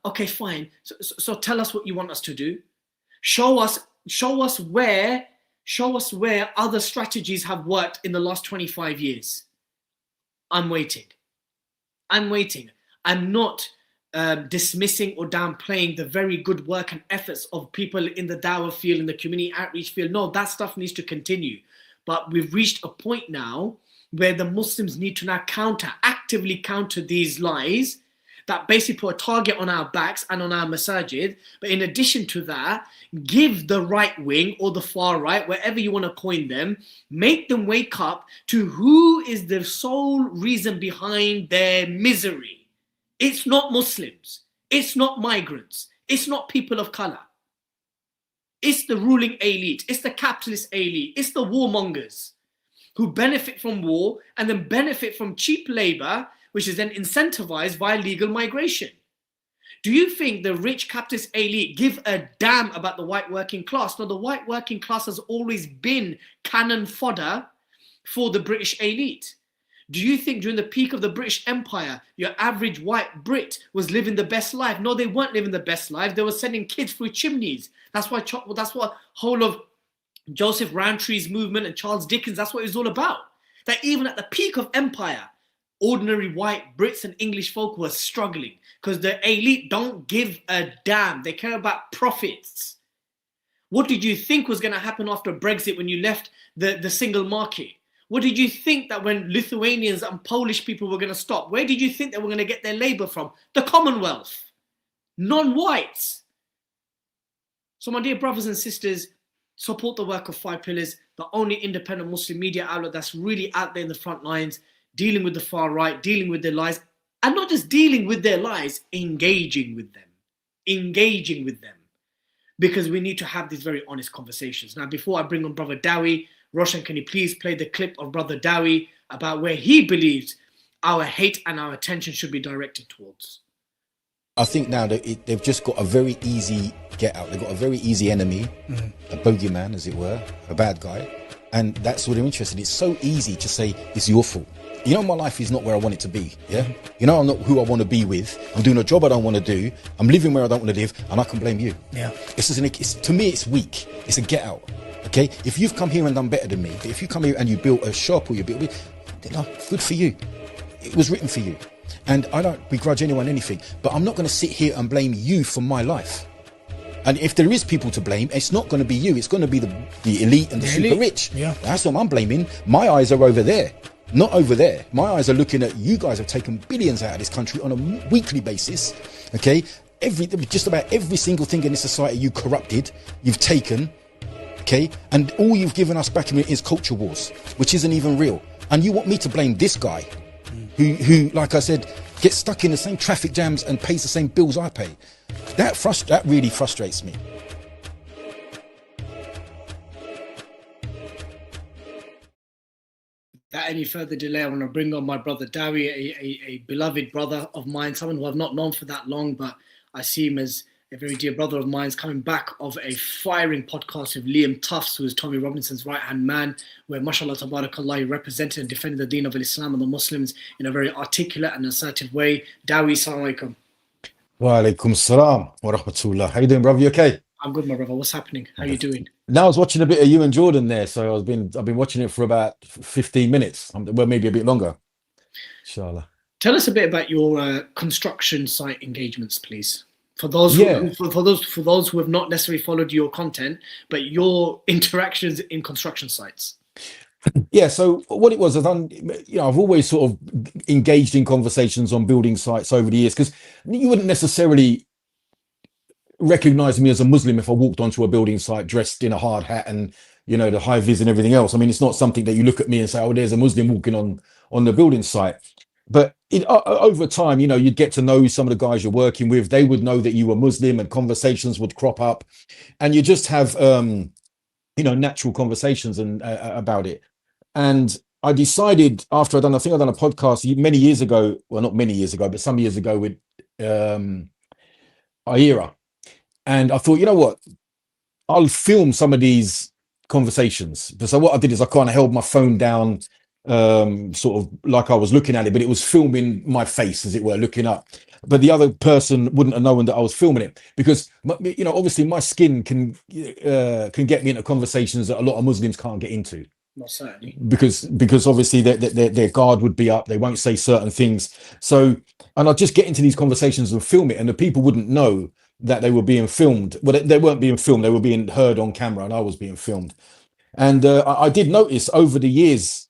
Okay, fine. So tell us what you want us to do. Show us where other strategies have worked in the last 25 years. I'm waiting. I'm not dismissing or downplaying the very good work and efforts of people in the dawah field, in the community outreach field. No, that stuff needs to continue. But we've reached a point now where the Muslims need to now actively counter these lies that basically put a target on our backs and on our masajid. But in addition to that, give the right wing or the far right, wherever you want to coin them, make them wake up to who is the sole reason behind their misery. It's not Muslims. It's not migrants. It's not people of color. It's the ruling elite. It's the capitalist elite. It's the warmongers who benefit from war and then benefit from cheap labor, which is then incentivized by legal migration. Do you think the rich capitalist elite give a damn about the white working class? No, the white working class has always been cannon fodder for the British elite. Do you think during the peak of the British Empire, your average white Brit was living the best life? No, they weren't living the best life. They were sending kids through chimneys. That's what whole of Joseph Roundtree's movement and Charles Dickens, that's what it was all about. That even at the peak of empire, ordinary white Brits and English folk were struggling because the elite don't give a damn. They care about profits. What did you think was going to happen after Brexit when you left the single market? What did you think that when Lithuanians and Polish people were going to stop? Where did you think they were going to get their labor from? The Commonwealth. non-whites. So my dear brothers and sisters, support the work of Five Pillars, the only independent Muslim media outlet that's really out there in the front lines, dealing with the far right, dealing with their lies, and not just dealing with their lies, engaging with them. Engaging with them. Because we need to have these very honest conversations. Now, before I bring on Brother Dowie, Roshan, can you please play the clip of Brother Dowie about where he believes our hate and our attention should be directed towards? I think now that they've just got a very easy get out. They've got a very easy enemy, a bogeyman, as it were, a bad guy. And that's what they're interested in. It's so easy to say, it's your fault. You know, my life is not where I want it to be, yeah? You know, I'm not who I want to be with. I'm doing a job I don't want to do. I'm living where I don't want to live, and I can blame you. Yeah. To me, it's weak. It's a get out, okay? If you've come here and done better than me, but if you come here and you built a shop or you built, good for you. It was written for you. And I don't begrudge anyone anything, but I'm not going to sit here and blame you for my life. And if there is people to blame, it's not going to be you. It's going to be the elite and the super rich. Yeah. That's what I'm blaming. My eyes are over there, not over there. My eyes are looking at you guys have taken billions out of this country on a weekly basis. Okay. Just about every single thing in this society you corrupted, you've taken. Okay. And all you've given us back in it is culture wars, which isn't even real. And you want me to blame this guy who, like I said, gets stuck in the same traffic jams and pays the same bills I pay. That really frustrates me. Without any further delay, I want to bring on my brother Dowie, a beloved brother of mine, someone who I've not known for that long, but I see him as a very dear brother of mine, coming back of a firing podcast with Liam Tufts, who is Tommy Robinson's right-hand man, where mashallah tabarakallah, he represented and defended the deen of Islam and the Muslims in a very articulate and assertive way. Dowie, assalamu alaikum. Wa alaikum salam wa rahmatullah. How you doing, brother? You okay? I'm good, my brother. What's happening? How are you doing? Now I was watching a bit of you and Jordan there, so I've been watching it for about 15 minutes, well, maybe a bit longer. Inshallah. Tell us a bit about your construction site engagements, please. For those who have not necessarily followed your content, but your interactions in construction sites. Yeah, so what it was, I've always sort of engaged in conversations on building sites over the years, because you wouldn't necessarily recognize me as a Muslim if I walked onto a building site dressed in a hard hat and, the high vis and everything else. I mean, it's not something that you look at me and say, oh, there's a Muslim walking on the building site. But over time, you'd get to know some of the guys you're working with. They would know that you were Muslim, and conversations would crop up, and you just have, natural conversations and about it. And I decided after I'd done a podcast many years ago, well, not many years ago, but some years ago with Ira. And I thought, you know what, I'll film some of these conversations. So what I did is I kind of held my phone down, sort of like I was looking at it, but it was filming my face, as it were, looking up. But the other person wouldn't have known that I was filming it, because obviously my skin can get me into conversations that a lot of Muslims can't get into. Not certainly. Because obviously their guard would be up, they won't say certain things. So, and I'd just get into these conversations and film it, and the people wouldn't know that they were being filmed. Well, they weren't being filmed, they were being heard on camera, and I was being filmed. And I did notice over the years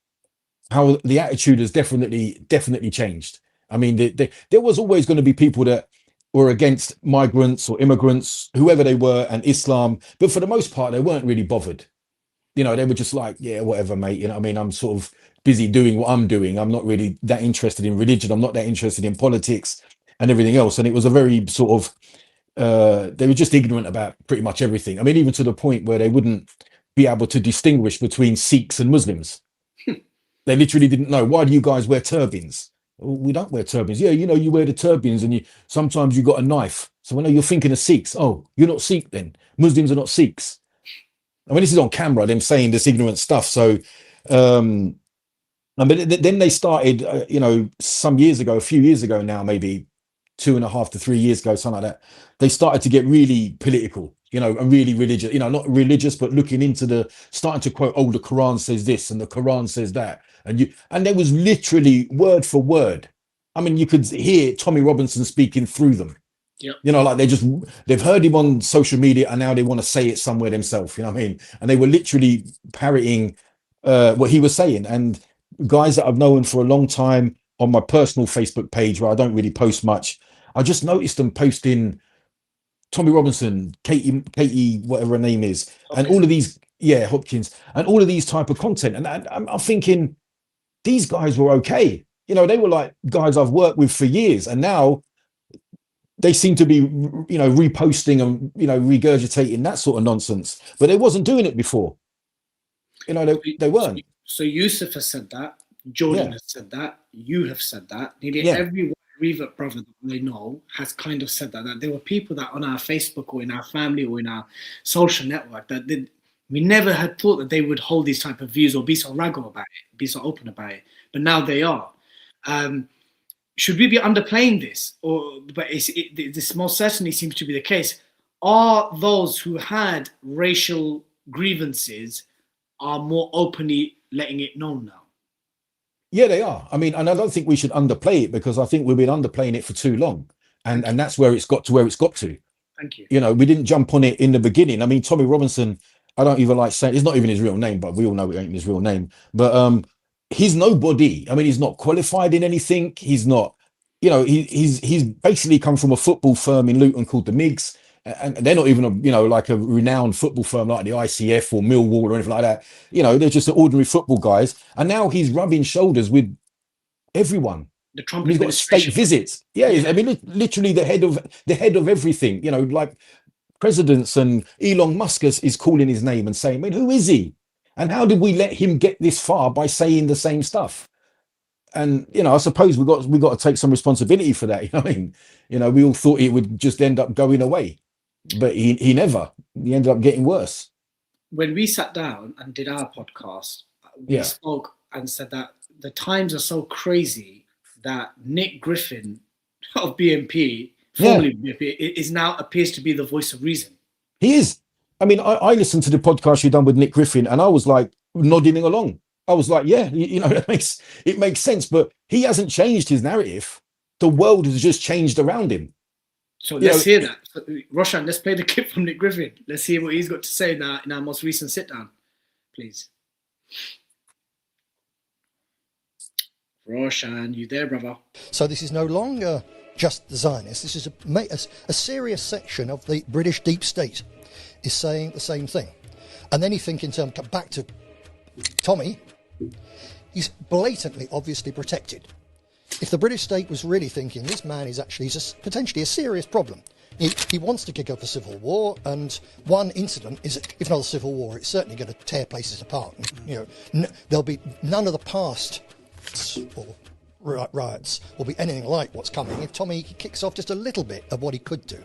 how the attitude has definitely changed. I mean, there was always going to be people that were against migrants or immigrants, whoever they were, and Islam, but for the most part, they weren't really bothered. They were just like, yeah, whatever, mate. I mean, I'm sort of busy doing what I'm doing. I'm not really that interested in religion. I'm not that interested in politics and everything else. And it was a very sort of, they were just ignorant about pretty much everything. I mean, even to the point where they wouldn't be able to distinguish between Sikhs and Muslims. They literally didn't know. Why do you guys wear turbans? Well, we don't wear turbans. Yeah, you wear the turbans, and sometimes you got a knife. So when you're thinking of Sikhs, oh, you're not Sikh then. Muslims are not Sikhs. I mean, this is on camera, them saying this ignorant stuff. So, then they started, some years ago, a few years ago now, maybe 2.5 to 3 years ago, something like that. They started to get really political, and really religious, not religious, but looking into starting to quote, oh, the Quran says this and the Quran says that. And there was literally word for word. I mean, you could hear Tommy Robinson speaking through them. Yep. Like they've heard him on social media, and now they want to say it somewhere themselves. You know what I mean? And they were literally parroting what he was saying. And guys that I've known for a long time on my personal Facebook page, where I don't really post much, I just noticed them posting Tommy Robinson, Katie, whatever her name is, Hopkins. and all of these, Hopkins, and all of these type of content. And I'm thinking these guys were okay. You know, they were like guys I've worked with for years, and now they seem to be, you know, reposting and, you know, regurgitating that sort of nonsense. But they wasn't doing it before. You know, they weren't. So Yusuf has said that. Jordan has said that. You have said that. Nearly every revert brother that I know has kind of said that there were people that on our Facebook or in our family or in our social network that we never had thought that they would hold these type of views or be so raggo about it, be so open about it. But now they are. Should we be underplaying this? But this most certainly seems to be the case. Are those who had racial grievances are more openly letting it known now? Yeah, they are. I mean, and I don't think we should underplay it, because I think we've been underplaying it for too long. And that's where it's got to where it's got to. Thank you. You know, we didn't jump on it in the beginning. I mean, Tommy Robinson, I don't even like saying, it's not even his real name, but we all know it ain't his real name. But he's nobody. I mean, he's not qualified in anything. He's not, you know, he's basically come from a football firm in Luton called the Migs. And they're not even like a renowned football firm like the ICF or Millwall or anything like that. You know, they're just ordinary football guys. And now he's rubbing shoulders with everyone. The Trump He's got state visits. Yeah, I mean, literally the head of everything. You know, like presidents, and Elon Musk is calling his name and saying, "Man, who is he? And how did we let him get this far by saying the same stuff?" And you know, I suppose we got to take some responsibility for that. You know what I mean? You know, we all thought it would just end up going away, but he never. He ended up getting worse. When we sat down and did our podcast, we spoke and said that the times are so crazy that Nick Griffin of BNP, formerly BNP, is now appears to be the voice of reason. He is. I mean, I listened to the podcast you done with Nick Griffin, and I was like nodding along. I was like, yeah, you know, it makes sense. But he hasn't changed his narrative. The world has just changed around him. So let's hear that. Roshan, let's play the clip from Nick Griffin. Let's hear what he's got to say in our most recent sit-down, please. Roshan, you there, brother? So this is no longer just the Zionists. This is a serious section of the British deep state is saying the same thing. And then you think in terms, back to Tommy, he's blatantly, obviously protected. If the British state was really thinking this man is actually potentially a serious problem, he wants to kick off a civil war, and one incident is, if not a civil war, it's certainly going to tear places apart. You know, there'll be none of the past or riots will be anything like what's coming if Tommy kicks off just a little bit of what he could do.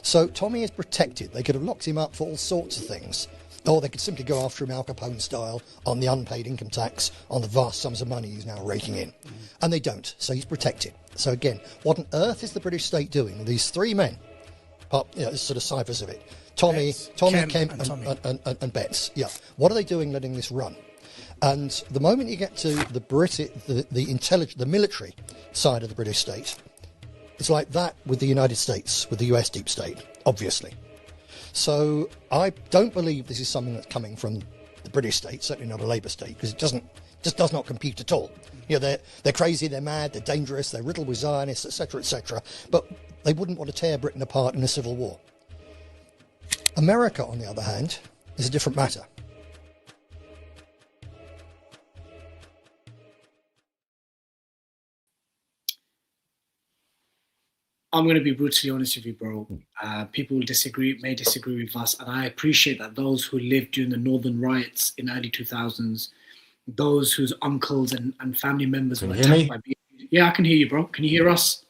So Tommy is protected. They could have locked him up for all sorts of things. Or they could simply go after him Al Capone style on the unpaid income tax, on the vast sums of money he's now raking in. And they don't, so he's protected. So again, what on earth is the British state doing? These three men, there's sort of ciphers of it. Tommy, Kemp and Betts. Yeah. What are they doing letting this run? And the moment you get to the military side of the British state, it's like that with the United States, with the US deep state, obviously. So I don't believe this is something that's coming from the British state, certainly not a Labour state, because it just does not compute at all. You know, they're crazy, they're mad, they're dangerous, they're riddled with Zionists, etc., but they wouldn't want to tear Britain apart in a civil war. America, on the other hand, is a different matter. I'm going to be brutally honest with you, bro. People may disagree with us, and I appreciate that those who lived during the Northern riots in early 2000s, those whose uncles and family members were attacked by BNP. Yeah, I can hear you, bro. Can you hear us?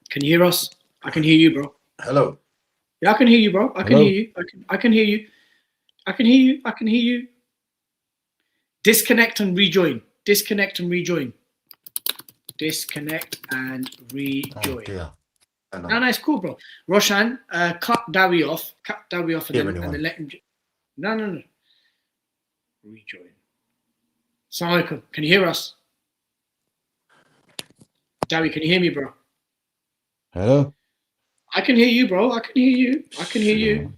Can you hear us? I can hear you, bro. Hello. Yeah, I can hear you, bro. I can hear you. I can hear you. I can hear you. I can hear you. Disconnect and rejoin. Disconnect and rejoin. Disconnect and rejoin. No, it's cool, bro. Roshan, cut Dowie off. Cut Dowie off and then let him. No. Rejoin. Assalamu alaikum. Can you hear us? Dowie, can you hear me, bro? Hello? I can hear you, bro. I can hear you.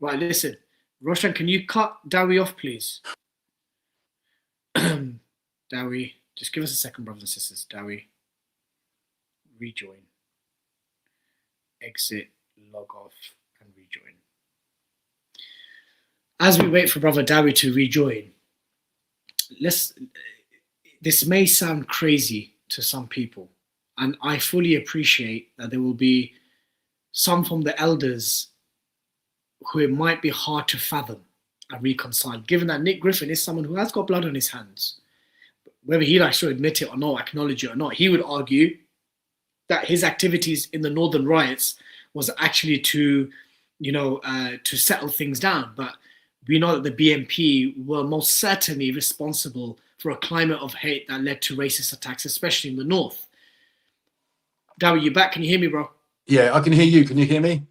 Right, listen. Roshan, can you cut Dowie off, please? Dowie. Just give us a second, brothers and sisters. Dowie. Rejoin. exit, log off, and rejoin. As we wait for Brother Dowie to rejoin, this may sound crazy to some people, and I fully appreciate that there will be some from the elders who it might be hard to fathom and reconcile, given that Nick Griffin is someone who has got blood on his hands. Whether he likes to admit it or not, acknowledge it or not, he would argue that his activities in the Northern riots was actually to settle things down. But we know that the BNP were most certainly responsible for a climate of hate that led to racist attacks, especially in the North. Dowie, you back? Can you hear me, bro? Yeah, I can hear you. Can you hear me?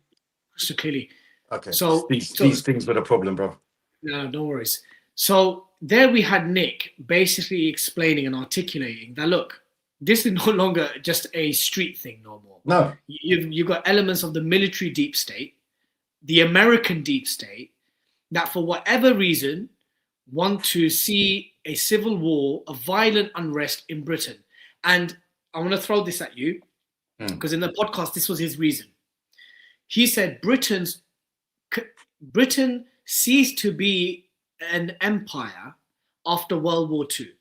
Crystal clearly. Okay. So these things were the problem, bro. No worries. So there we had Nick basically explaining and articulating that, look, this is no longer just a street thing no more. No. You've got elements of the military deep state, the American deep state, that for whatever reason want to see a civil war, a violent unrest in Britain. And I want to throw this at you, because in the podcast, this was his reason. He said Britain ceased to be an empire after World War II.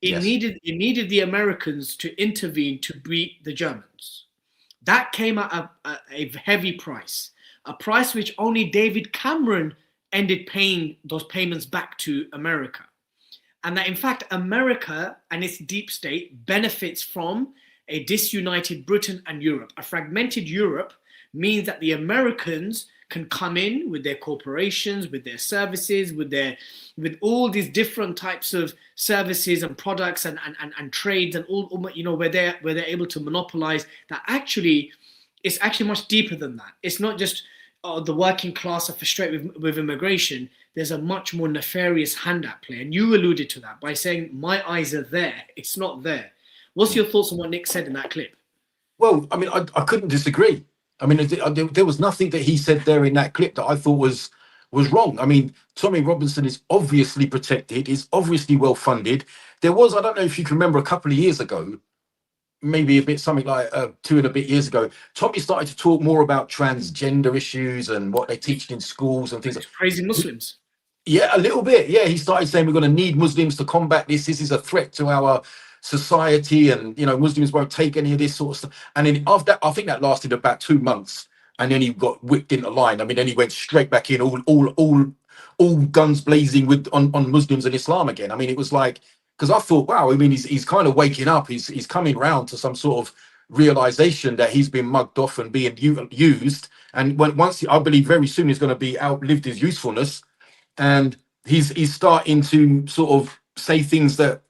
It needed the Americans to intervene to beat the Germans. That came at a heavy price, a price which only David Cameron ended paying those payments back to America. And that in fact, America and its deep state benefits from a disunited Britain and Europe. A fragmented Europe means that the Americans can come in with their corporations, with their services, with all these different types of services and products and trades and all where they're able to monopolize. That actually, it's actually much deeper than that. It's not just the working class are frustrated with immigration. There's a much more nefarious hand at play, and you alluded to that by saying my eyes are there. It's not there. What's your thoughts on what Nick said in that clip? Well, I mean, I couldn't disagree. I mean, there was nothing that he said there in that clip that I thought was wrong. I mean, Tommy Robinson is obviously protected. He's obviously well funded. There was, I don't know if you can remember, a couple of years ago, maybe a bit something like 2 and a bit years ago, Tommy started to talk more about transgender issues and what they teach in schools and things. Praising Muslims. Yeah, a little bit. Yeah, he started saying we're going to need Muslims to combat this. This is a threat to our society, and Muslims won't take any of this sort of stuff. And then after that, I think that lasted about 2 months, and then he got whipped into line. I mean, then he went straight back in, all guns blazing on Muslims and Islam again. I mean, it was like, because I thought, wow, I mean, he's kind of waking up. He's coming round to some sort of realization that he's been mugged off and being used. And I believe very soon he's going to be outlived his usefulness, and he's starting to sort of say things that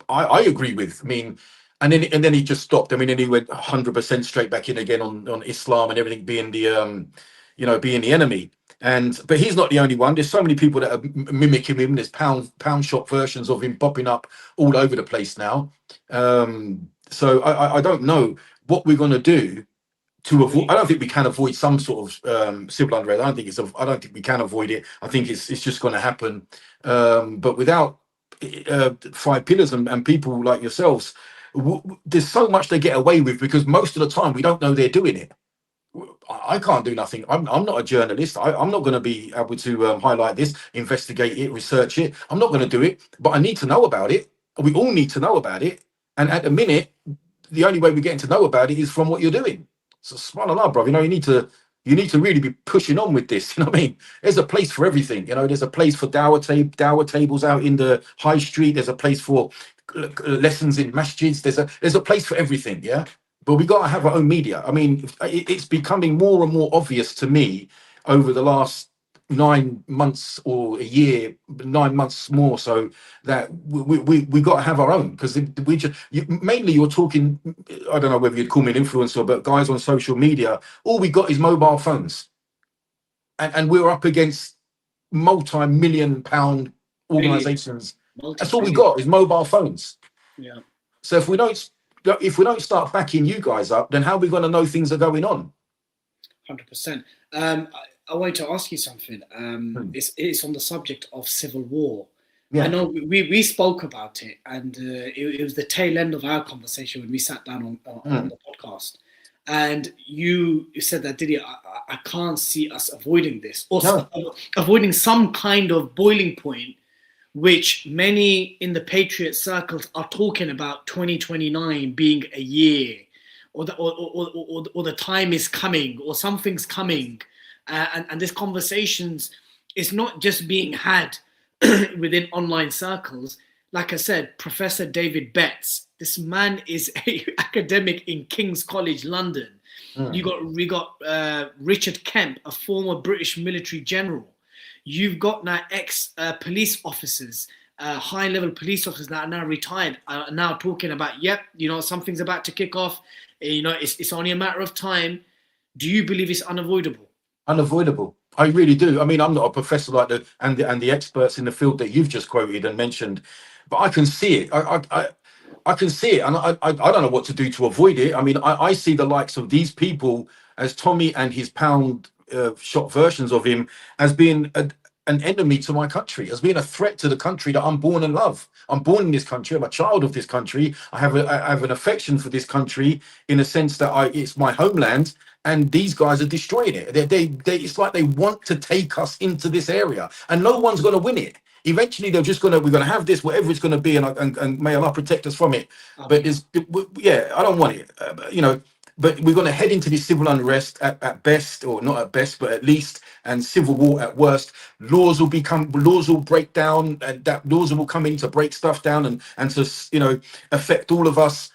I agree with. I mean, and then he just stopped. I mean, and he went 100% straight back in again on Islam and everything being the being the enemy. But he's not the only one. There's so many people that are mimicking him. There's pound shop versions of him popping up all over the place now. So I don't know what we're going to do to avoid. I don't think we can avoid some sort of civil unrest. I don't think we can avoid it. I think it's just going to happen. But without 5 pillars and people like yourselves, there's so much they get away with, because most of the time we don't know they're doing it. I can't do nothing. I'm not a journalist. I'm not going to be able to highlight this, investigate it, research it. I'm not going to do it, but I need to know about it. We all need to know about it. And at the minute, the only way we're getting to know about it is from what you're doing. So subhanAllah, bro, you need to really be pushing on with this. You know what I mean? There's a place for everything. There's a place for dawah tables out in the high street. There's a place for lessons in masjids. There's a place for everything. Yeah. But we got to have our own media. I mean, it's becoming more and more obvious to me over the last 9 months or a year, 9 months more so, that we got to have our own, because mainly you're talking, I don't know whether you'd call me an influencer, but guys on social media, all we got is mobile phones. And we're up against multi-million pound organizations. That's all we got is mobile phones. Yeah. So if we don't start backing you guys up, then how are we going to know things are going on? 100%. I wanted to ask you something. It's on the subject of civil war. Yeah. I know we spoke about it, and it was the tail end of our conversation when we sat down on the podcast. And you said that, Didi, I can't see us avoiding this, or No. avoiding some kind of boiling point, which many in the patriot circles are talking about 2029 being a year, or the time is coming, or something's coming. And this conversations is not just being had within online circles. Like I said, Professor David Betts, this man is a academic in King's College London. We got Richard Kemp, a former British military general. You've got now ex-police officers, high-level police officers that are now retired, are now talking about, yep, something's about to kick off. It's only a matter of time. Do you believe it's unavoidable? Unavoidable. I really do. I mean, I'm not a professor like the experts in the field that you've just quoted and mentioned, but I can see it. I can see it, and I don't know what to do to avoid it. I mean, I see the likes of these people as Tommy and his pound shot versions of him as being an enemy to my country, as being a threat to the country that I'm born and love. I'm born in this country. I'm a child of this country. I have an affection for this country in a sense that it's my homeland. And these guys are destroying it. It's like they want to take us into this area, and no one's going to win it. Eventually, we're going to have this, whatever it's going to be, and may Allah protect us from it. But I don't want it, But we're going to head into this civil unrest at best, or not at best, but at least, and civil war at worst. Laws will break down, and that laws will come in to break stuff down and to affect all of us.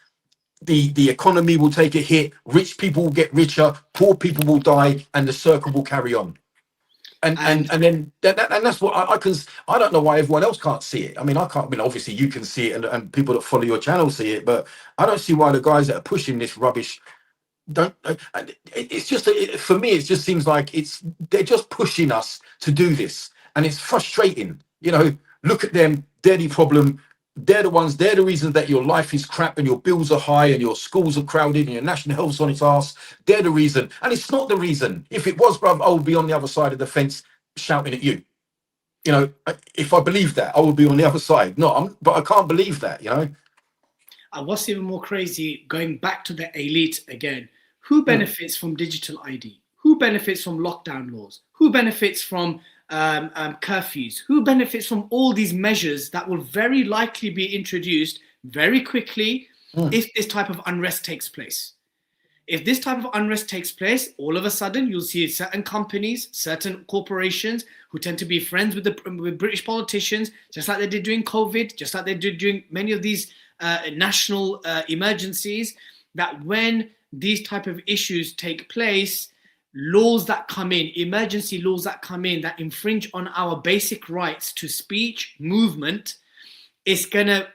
The economy will take a hit, rich people will get richer, poor people will die, and the circle will carry on. And then that's what I don't know why everyone else can't see it. I mean, obviously you can see it, and people that follow your channel see it, but I don't see why the guys that are pushing this rubbish don't. It's just, for me, it just seems like they're just pushing us to do this, and it's frustrating. Look at them, they're the problem. They're the reasons that your life is crap and your bills are high and your schools are crowded and your national health's on its arse. They're the reason. And it's not the reason. If it was, bruv, I would be on the other side of the fence shouting at you. If I believed that, I would be on the other side. But I can't believe that, And what's even more crazy, going back to the elite again, who benefits from digital ID? Who benefits from lockdown laws? Who benefits from curfews? Who benefits from all these measures that will very likely be introduced very quickly if this type of unrest takes place? If this type of unrest takes place, all of a sudden you'll see certain companies, certain corporations who tend to be friends with British politicians, just like they did during COVID, just like they did during many of these national emergencies, that when these type of issues take place, laws that come in, emergency laws that come in that infringe on our basic rights to speech, movement, it's gonna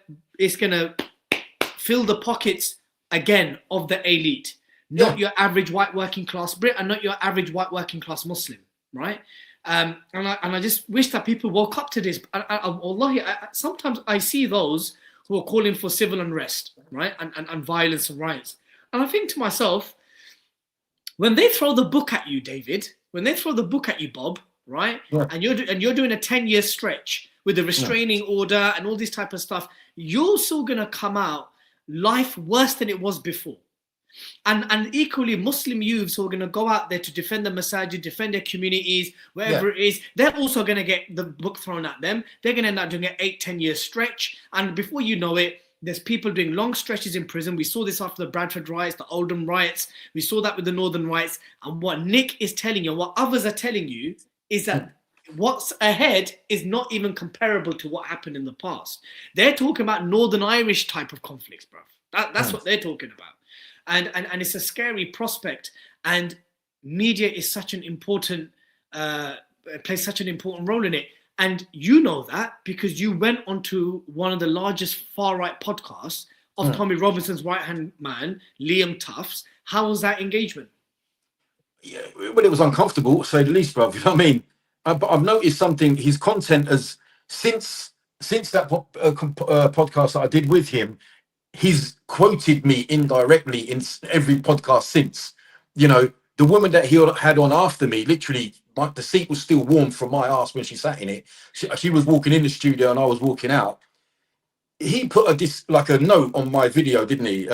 fill the pockets again of the elite, not your average white working class Brit and not your average white working class Muslim, right? And I just wish that people woke up to this. Wallahi, sometimes I see those who are calling for civil unrest, right, and violence and riots, and I think to myself, when they throw the book at you, David, when they throw the book at you, Bob, right? Yeah. And you're doing a 10-year stretch with the restraining order and all this type of stuff, you're still gonna come out life worse than it was before. And equally, Muslim youths who are gonna go out there to defend the masajid, defend their communities, wherever it is, they're also gonna get the book thrown at them. They're gonna end up doing an 8-10-year stretch, and before you know it, there's people doing long stretches in prison. We saw this after the Bradford riots, the Oldham riots. We saw that with the Northern riots. And what Nick is telling you, what others are telling you, is that what's ahead is not even comparable to what happened in the past. They're talking about Northern Irish type of conflicts, bro. That's what they're talking about. And it's a scary prospect. And media is such an important, plays such an important role in it. And you know that because you went onto one of the largest far-right podcasts of Tommy Robinson's right-hand man, Liam Tufts. How was that engagement? Yeah, well, it was uncomfortable, to say the least, bro. You know what I mean? But I've noticed something. His content has, since that podcast that I did with him, he's quoted me indirectly in every podcast since. The woman that he had on after me, literally, the seat was still warm from my ass when she sat in it. She was walking in the studio and I was walking out. he put a note on my video, didn't he?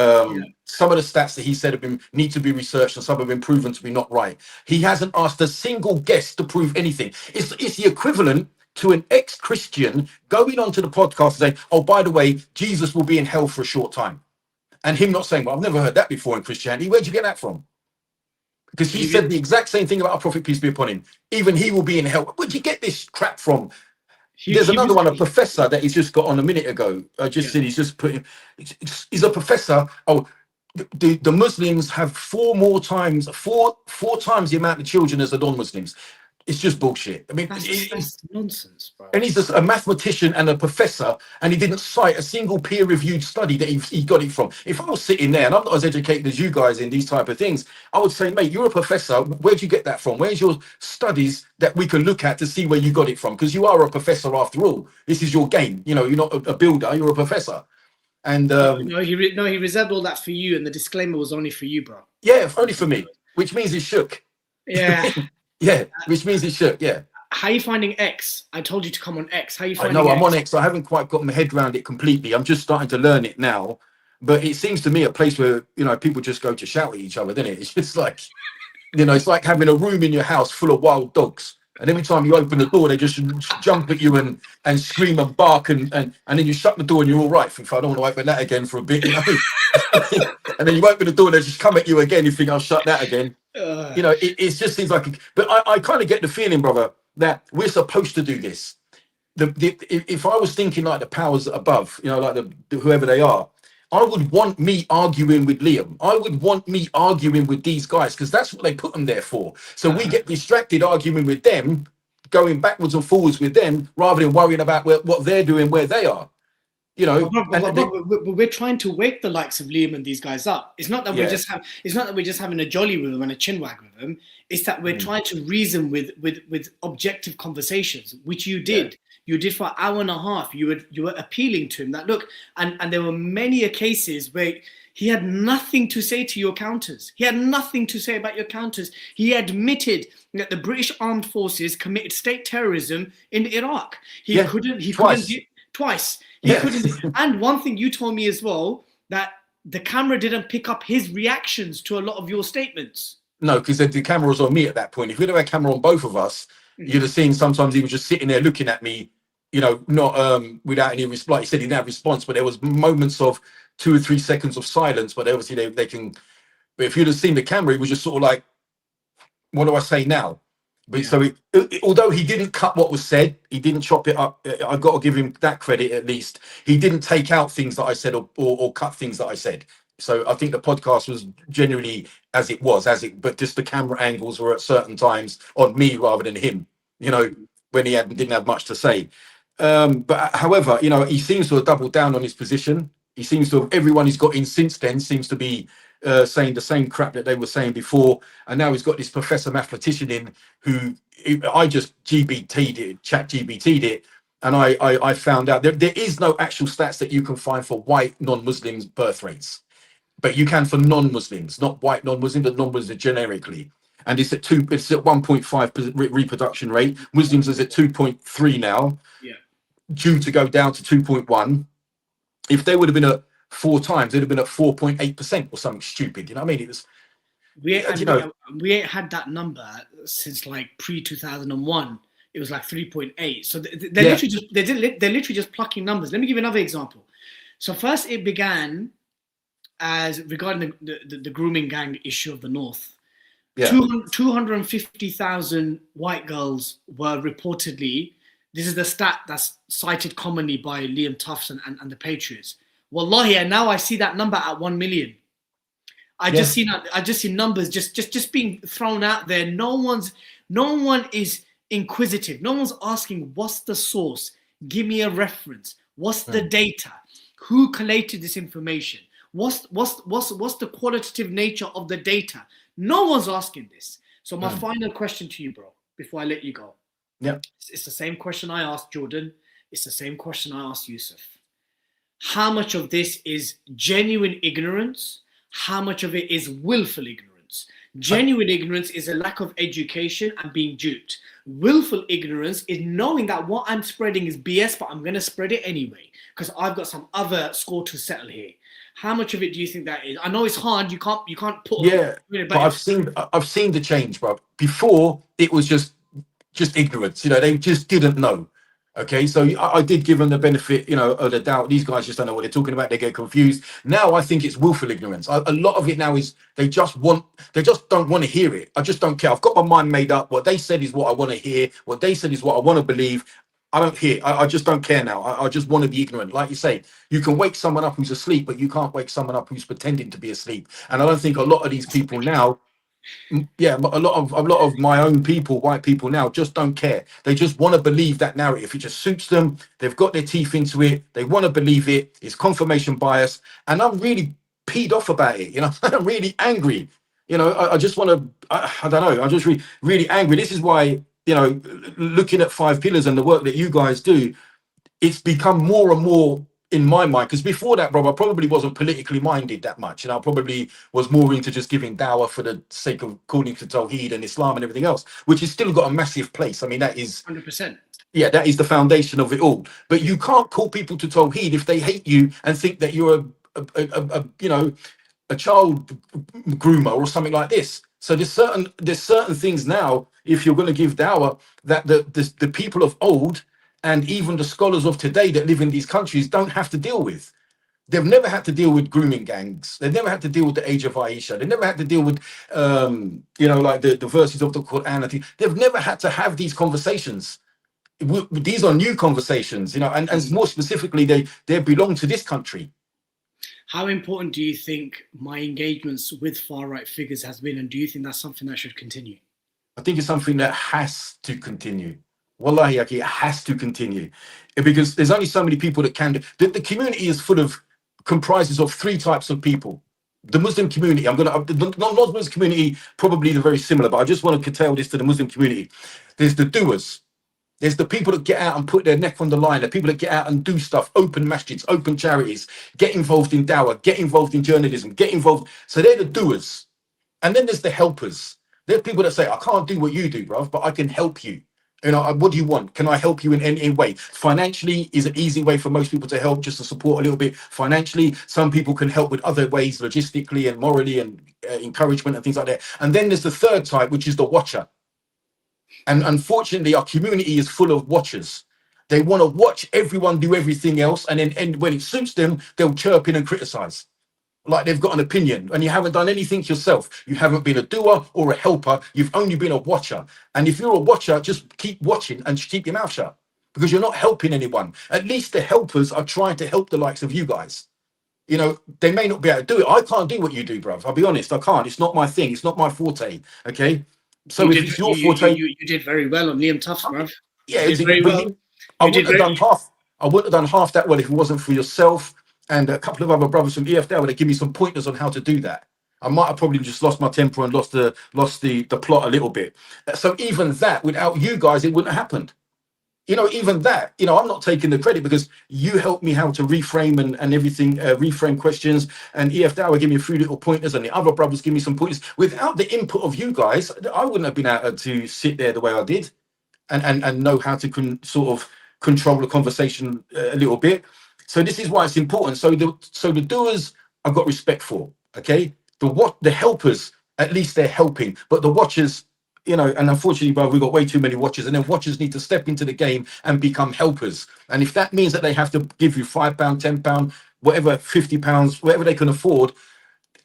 Some of the stats that he said need to be researched, and some have been proven to be not right. He hasn't asked a single guest to prove anything. It's the equivalent to an ex-Christian going onto the podcast and saying, "Oh, by the way, Jesus will be in hell for a short time," and him not saying, "Well, I've never heard that before in Christianity. Where'd you get that from?" Because he said the exact same thing about our prophet, peace be upon him. Even he will be in hell. Where'd you get this crap from? There's another one, a professor that he's just got on a minute ago. I just said he's just putting. He's a professor. Oh, the Muslims have four times the amount of children as the non-Muslims. It's just bullshit. I mean, that's nonsense, bro. And he's just a mathematician and a professor, and he didn't cite a single peer-reviewed study that he got it from. If I was sitting there, and I'm not as educated as you guys in these type of things, I would say, mate, you're a professor. Where'd you get that from? Where's your studies that we can look at to see where you got it from? Because you are a professor after all. This is your game. You know, you're not a builder. You're a professor. And he reserved all that for you, and the disclaimer was only for you, bro. Yeah, only for me, which means he shook. Yeah. Yeah, which means he shook. Yeah. How are you finding X? I told you to come on X. How are you finding I know X? I'm on X. I haven't quite got my head around it completely. I'm just starting to learn it now. But it seems to me a place where, you know, people just go to shout at each other, doesn't it? It's just like, you know, it's like having a room in your house full of wild dogs. And every time you open the door, they just jump at you and scream and bark, and then you shut the door and you're all right. Think, I don't want to open that again for a bit, you know. And then you open the door, they just come at you again. You think, I'll shut that again. You know, it just seems like. But I kind of get the feeling, brother, that we're supposed to do this. If I was thinking like the powers above, you know, like whoever they are, I would want me arguing with Liam. I would want me arguing with these guys, because that's what they put them there for. So we get distracted arguing with them, going backwards and forwards with them, rather than worrying about what they're doing, where they are. You know, we're trying to wake the likes of Liam and these guys up. It's not that we're just having a jolly with them and a chinwag with them. It's that we're trying to reason with objective conversations, which you did. Yeah. You did for an hour and a half. You were appealing to him that look, and there were many cases where he had nothing to say to your counters. He had nothing to say about your counters. He admitted that the British Armed Forces committed state terrorism in Iraq. He couldn't twice. He couldn't. And one thing you told me as well, that the camera didn't pick up his reactions to a lot of your statements. No, because the camera was on me at that point. If we'd have had a camera on both of us, you'd have seen sometimes he was just sitting there looking at me, you know, not without any response. Like he said he didn't have response, but there was moments of 2 or 3 seconds of silence. But obviously they can. But if you'd have seen the camera, he was just sort of like, "What do I say now?" But so although he didn't cut what was said, he didn't chop it up. I've got to give him that credit at least. He didn't take out things that I said or cut things that I said. So I think the podcast was genuinely as it was, but just the camera angles were at certain times on me rather than him, you know, when he didn't have much to say. But however, you know, he seems to have doubled down on his position. He seems to have, everyone he's got in since then seems to be saying the same crap that they were saying before. And now he's got this professor mathematician in who I just chat GBT'd it. And I found out there is no actual stats that you can find for white non-Muslims birth rates. But you can for non-Muslims, not white non-Muslims, but non-Muslims generically. And it's at 1.5 reproduction rate. Muslims is at 2.3 now, due to go down to 2.1. If they would have been at 4 times, they'd have been at 4.8% or something stupid. You know what I mean? It was. We ain't had that number since like pre-2001. It was like 3.8. So they're literally just plucking numbers. Let me give you another example. So first it began as regarding the grooming gang issue of the North. 250,000 white girls were reportedly, this is the stat that's cited commonly by Liam Tufts and the Patriots. Wallahi, and now I see that number at 1 million. I just see numbers just being thrown out there. No one is inquisitive. No one's asking, what's the source? Give me a reference. What's the data? Who collated this information? What's the qualitative nature of the data? No one's asking this. So my final question to you, bro, before I let you go. Yeah. It's the same question I asked Jordan. It's the same question I asked Yusuf. How much of this is genuine ignorance? How much of it is willful ignorance? Genuine ignorance is a lack of education and being duped. Willful ignorance is knowing that what I'm spreading is BS, but I'm going to spread it anyway because I've got some other score to settle here. How much of it do you think that is? I know it's hard. You can't put. Yeah, but I've seen the change, bro. Before it was just ignorance. You know, they just didn't know. Okay, so I did give them the benefit, you know, of the doubt. These guys just don't know what they're talking about. They get confused. Now I think it's willful ignorance. A lot of it now is they just don't want to hear it. I just don't care. I've got my mind made up. What they said is what I want to hear. What they said is what I want to believe. I don't hear. I just don't care now. I just want to be ignorant. Like you say, you can wake someone up who's asleep, but you can't wake someone up who's pretending to be asleep. And I don't think a lot of these people now, but a lot of my own people, white people now, just don't care. They just want to believe that narrative. It just suits them. They've got their teeth into it. They want to believe it. It's confirmation bias, and I'm really peed off about it. You know, I'm really angry. You know, I just want to. I don't know. I'm just really angry. This is why, you know, looking at 5 pillars and the work that you guys do, it's become more and more in my mind, because before that, bro, I probably wasn't politically minded that much, and I probably was more into just giving dawah for the sake of calling to Tawheed and Islam and everything else, which has still got a massive place. I mean, that is 100%. Yeah, that is the foundation of it all. But you can't call people to Tawheed if they hate you and think that you're a child groomer or something like this. So there's certain things now, if you're going to give dawah, that the people of old and even the scholars of today that live in these countries don't have to deal with. They've never had to deal with grooming gangs. They've never had to deal with the age of Aisha. They've never had to deal with, like the verses of the Quran. They've never had to have these conversations. These are new conversations, you know, and more specifically, they belong to this country. How important do you think my engagements with far-right figures has been, and do you think that's something that should continue? I think it's something that has to continue. Wallahi, it has to continue, because there's only so many people that can do. The community is comprises of 3 types of people. The Muslim community, the non-Muslim community, probably they're very similar, but I just want to curtail this to the Muslim community. There's the doers. There's the people that get out and put their neck on the line, the people that get out and do stuff, open masjids, open charities, get involved in dawah, get involved in journalism, get involved. So they're the doers. And then there's the helpers. There are people that say, I can't do what you do, bruv, but I can help you. You know, what do you want? Can I help you in any way? Financially is an easy way for most people to help, just to support a little bit financially. Some people can help with other ways, logistically and morally, and encouragement and things like that. And then there's the 3rd type, which is the watcher. And unfortunately, our community is full of watchers. They want to watch everyone do everything else, and then when it suits them, they'll chirp in and criticize. Like they've got an opinion, and you haven't done anything yourself. You haven't been a doer or a helper. You've only been a watcher. And if you're a watcher, just keep watching and keep your mouth shut, because you're not helping anyone. At least the helpers are trying to help the likes of you guys. You know, they may not be able to do it. I can't do what you do, bruv. I'll be honest, I can't. It's not my thing. It's not my forte. Okay. So if it's your forte, you did very well on Liam Tufts, bruv. Yeah, you did very well. I wouldn't have done half that well if it wasn't for yourself and a couple of other brothers from EF there would give me some pointers on how to do that. I might have probably just lost my temper and lost the plot a little bit. So even that, without you guys, it wouldn't have happened. You know, even that, you know, I'm not taking the credit, because you helped me how to reframe and everything, reframe questions, and EF Dowie give me a few little pointers, and the other brothers give me some pointers. Without the input of you guys, I wouldn't have been able to sit there the way I did and know how to sort of control the conversation a little bit. So this is why it's important. So the doers I've got respect for, okay? The helpers, at least they're helping, but the watchers, you know, and unfortunately, bro, we've got way too many watchers, and then watchers need to step into the game and become helpers. And if that means that they have to give you £5, £10, whatever, £50, whatever they can afford,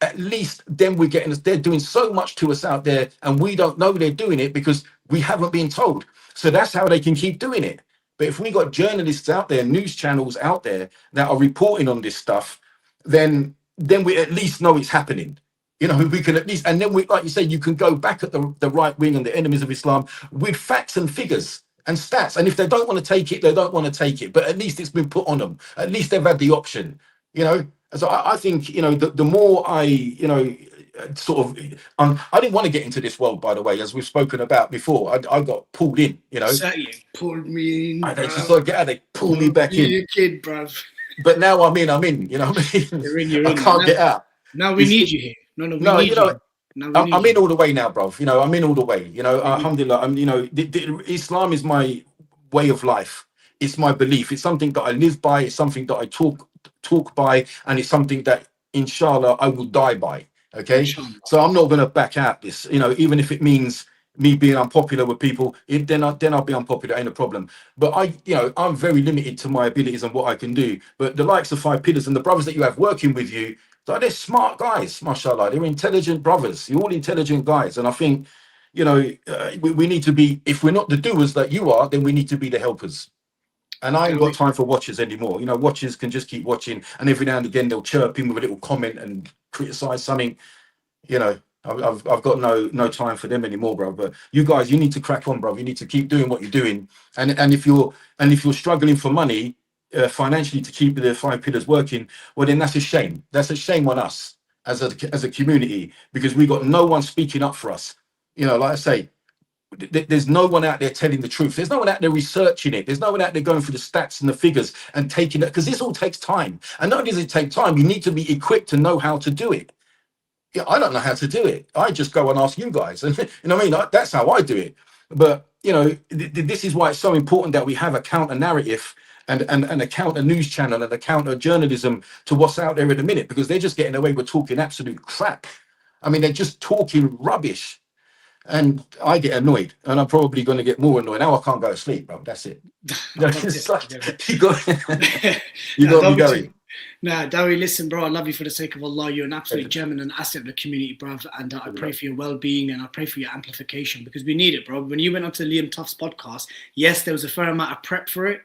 at least then they're doing so much to us out there, and we don't know they're doing it because we haven't been told. So that's how they can keep doing it. But if we got journalists out there, news channels out there that are reporting on this stuff, then we at least know it's happening. You know, we can at least, and then like you say, you can go back at the right wing and the enemies of Islam with facts and figures and stats. And if they don't want to take it, they don't want to take it. But at least it's been put on them. At least they've had the option, you know. So I think, you know, the more I, you know, sort of, I didn't want to get into this world, by the way, as we've spoken about before. I got pulled in, you know. Certainly pulled me in. They just like they pull me back in. You're a kid, bruv. But now I'm in, you know what I mean? You're in. I can't get out. Now we need you here. No, we need you. I'm in all the way now, bro. You know, I'm in all the way. You know, alhamdulillah. Islam is my way of life. It's my belief. It's something that I live by. It's something that I talk by, and it's something that, inshallah, I will die by. Okay, inshallah. So I'm not going to back out this. You know, even if it means me being unpopular with people, then I'll be unpopular. Ain't a problem. But I'm very limited to my abilities and what I can do. But the likes of Five Pillars and the brothers that you have working with you, they're smart guys, mashallah. They're intelligent brothers. You're all intelligent guys, and I think, we need to be. If we're not the doers that you are, then we need to be the helpers. And I ain't got time for watchers anymore. You know, watchers can just keep watching, and every now and again they'll chirp in with a little comment and criticize something. You know, I've got no time for them anymore, bro. But you guys, you need to crack on, bro. You need to keep doing what you're doing. And if you're struggling for money financially to keep the Five Pillars working, well, then that's a shame. That's a shame on us as a community, because we got no one speaking up for us. You know, like I say, there's no one out there telling the truth. There's no one out there researching it. There's no one out there going through the stats and the figures and taking it, because this all takes time. And not only does it take time, you need to be equipped to know how to do it. Yeah, I don't know how to do it. I just go and ask you guys. And you know what I mean? That's how I do it. But, this is why it's so important that we have a counter narrative and a counter news channel and a counter journalism to what's out there in a minute, because they're just getting away with talking absolute crap. I mean, they're just talking rubbish. And I get annoyed, and I'm probably going to get more annoyed. Now I can't go to sleep, bro. That's it. You got to be going. Nah, Dowie, listen, bro, I love you for the sake of Allah. You're an absolute gem and an asset of the community, bro. And I pray for your well-being, and I pray for your amplification, because we need it, bro. When you went onto Liam Tuff's podcast, yes, there was a fair amount of prep for it.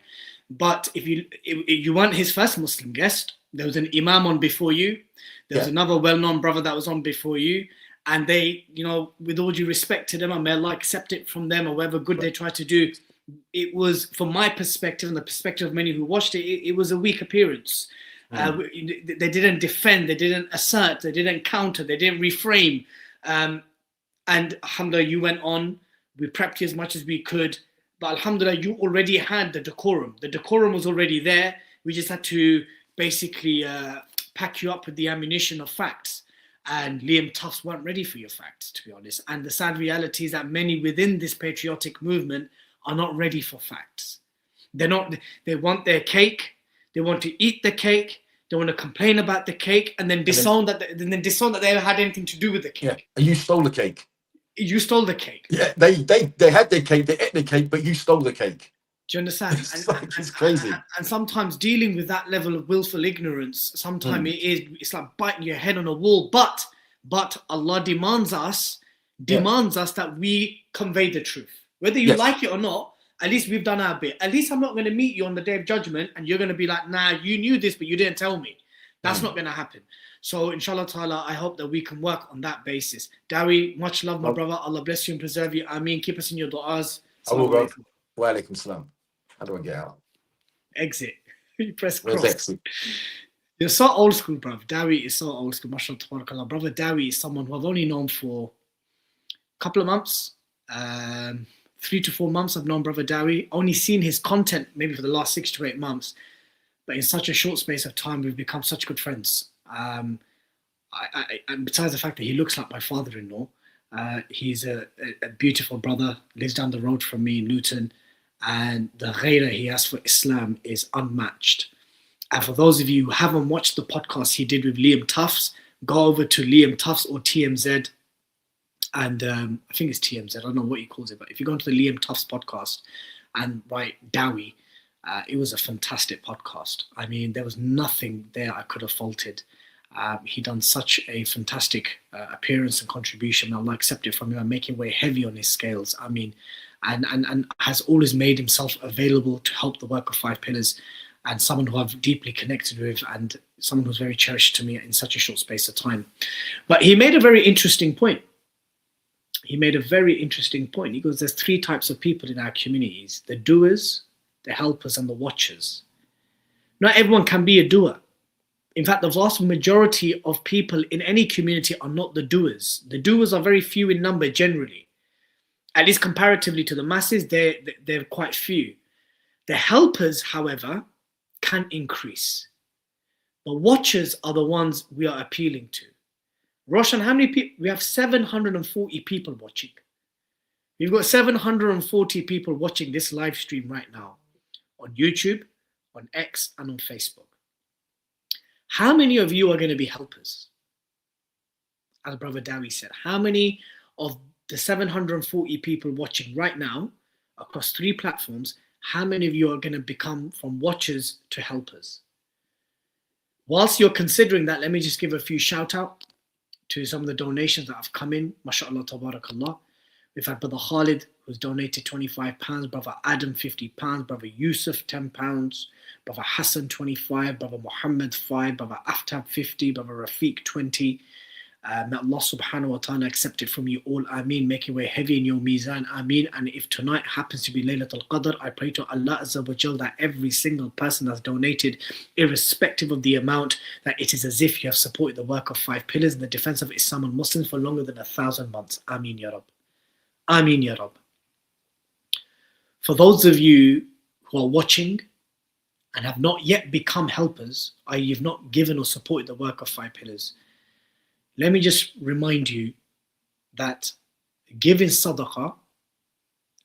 But if you weren't his first Muslim guest, there was an imam on before you. There was another well-known brother that was on before you. And they, with all due respect to them, and may Allah accept it from them, or whatever good they try to do, it was, from my perspective and the perspective of many who watched it, it was a weak appearance. They didn't defend, they didn't assert, they didn't counter, they didn't reframe. And alhamdulillah, you went on, we prepped you as much as we could, but alhamdulillah, you already had the decorum. The decorum was already there. We just had to basically pack you up with the ammunition of facts. And Liam Tufts weren't ready for your facts, to be honest. And the sad reality is that many within this patriotic movement are not ready for facts. They want their cake. They want to eat the cake. They want to complain about the cake, and then disown that they ever had anything to do with the cake. Yeah, and you stole the cake. You stole the cake. Yeah, they had their cake, they ate the cake, but you stole the cake. Do you understand? It's crazy. And sometimes dealing with that level of willful ignorance, sometimes it's like biting your head on a wall. But Allah demands us that we convey the truth. Whether you like it or not, at least we've done our bit. At least I'm not going to meet you on the day of judgment and you're going to be like, nah, you knew this, but you didn't tell me. That's not going to happen. So inshallah ta'ala, I hope that we can work on that basis. Dowie, much love, my brother. Allah bless you and preserve you. Ameen. Keep us in your du'as. I will, bro. Wa alaikum salam. How do I get out? Exit. You press cross. Where's exit? You're so old school, bruv. Dowie is so old school. MashaAllah, tabarakallah. Brother Dowie is someone who I've only known for a couple of months. 3 to 4 months I've known Brother Dowie. Only seen his content maybe for the last 6 to 8 months. But in such a short space of time, we've become such good friends. And besides the fact that he looks like my father-in-law, he's a beautiful brother, lives down the road from me in Luton. And the ghairah he has for Islam is unmatched. And for those of you who haven't watched the podcast he did with Liam Tufts, go over to Liam Tufts or TMZ, and I think it's TMZ, I don't know what he calls it, but if you go into the Liam Tufts podcast and write Dowie, it was a fantastic podcast. I mean, there was nothing there I could have faulted. He done such a fantastic appearance and contribution. Allah accept it from him and make him weigh heavy on his scales. I mean, and has always made himself available to help the work of Five Pillars, and someone who I've deeply connected with, and someone who's very cherished to me in such a short space of time. But he made a very interesting point. He goes, there's 3 types of people in our communities: the doers, the helpers, and the watchers. Not everyone can be a doer. In fact, the vast majority of people in any community are not the doers. The doers are very few in number generally. At least comparatively to the masses, they're quite few. The helpers, however, can increase. The watchers are the ones we are appealing to. Roshan, how many people? We have 740 people watching. We've got 740 people watching this live stream right now on YouTube, on X, and on Facebook. How many of you are going to be helpers? As Brother Dowie said, how many of the 740 people watching right now across 3 platforms, how many of you are going to become from watchers to helpers? Whilst you're considering that, let me just give a few shout out to some of the donations that have come in. MashaAllah, tabarakallah. We've had Brother Khalid, who's donated £25, Brother Adam, £50, Brother Yusuf, £10, Brother Hassan, 25, Brother Muhammad, 5, Brother Aftab, 50, Brother Rafiq, 20. May Allah subhanahu wa ta'ala accept it from you all. Ameen. Make your way heavy in your mizan. Ameen. And if tonight happens to be Laylat al-Qadr, I pray to Allah Azza wa Jal that every single person that's donated, irrespective of the amount, that it is as if you have supported the work of 5 pillars in the defense of Islam and Muslims for longer than 1,000 months. Ameen Ya Rab. Ameen Ya Rab. For those of you who are watching and have not yet become helpers, i.e. you've not given or supported the work of 5 pillars, let me just remind you that giving sadaqah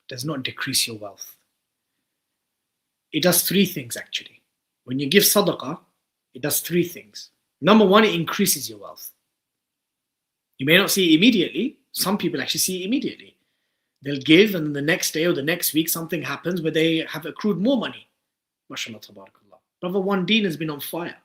does not decrease your wealth. It does 3 things actually. When you give sadaqah, it does 3 things. Number 1, it increases your wealth. You may not see it immediately. Some people actually see it immediately. They'll give and the next day or the next week something happens where they have accrued more money. MashaAllah, tabarakallah. Brother One Deen has been on fire.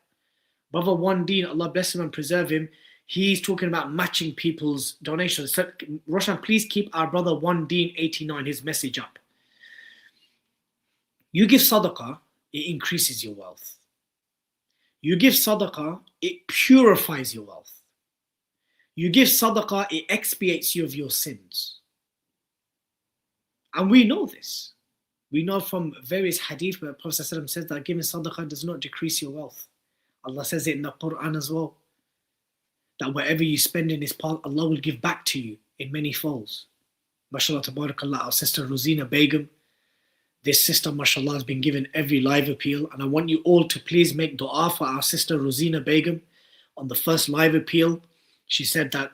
Brother One Deen, Allah bless him and preserve him, he's talking about matching people's donations. So, Roshan, please keep our brother One Deen 89, his message up. You give sadaqah, it increases your wealth. You give sadaqah, it purifies your wealth. You give sadaqah, it expiates you of your sins. And we know this. We know from various hadith where Prophet ﷺ says that giving sadaqah does not decrease your wealth. Allah says it in the Quran as well, that whatever you spend in His path, Allah will give back to you in many folds. MashaAllah, tabarakallah, our sister Rosina Begum, this sister, mashallah, has been given every live appeal, and I want you all to please make dua for our sister Rosina Begum. On the first live appeal, she said that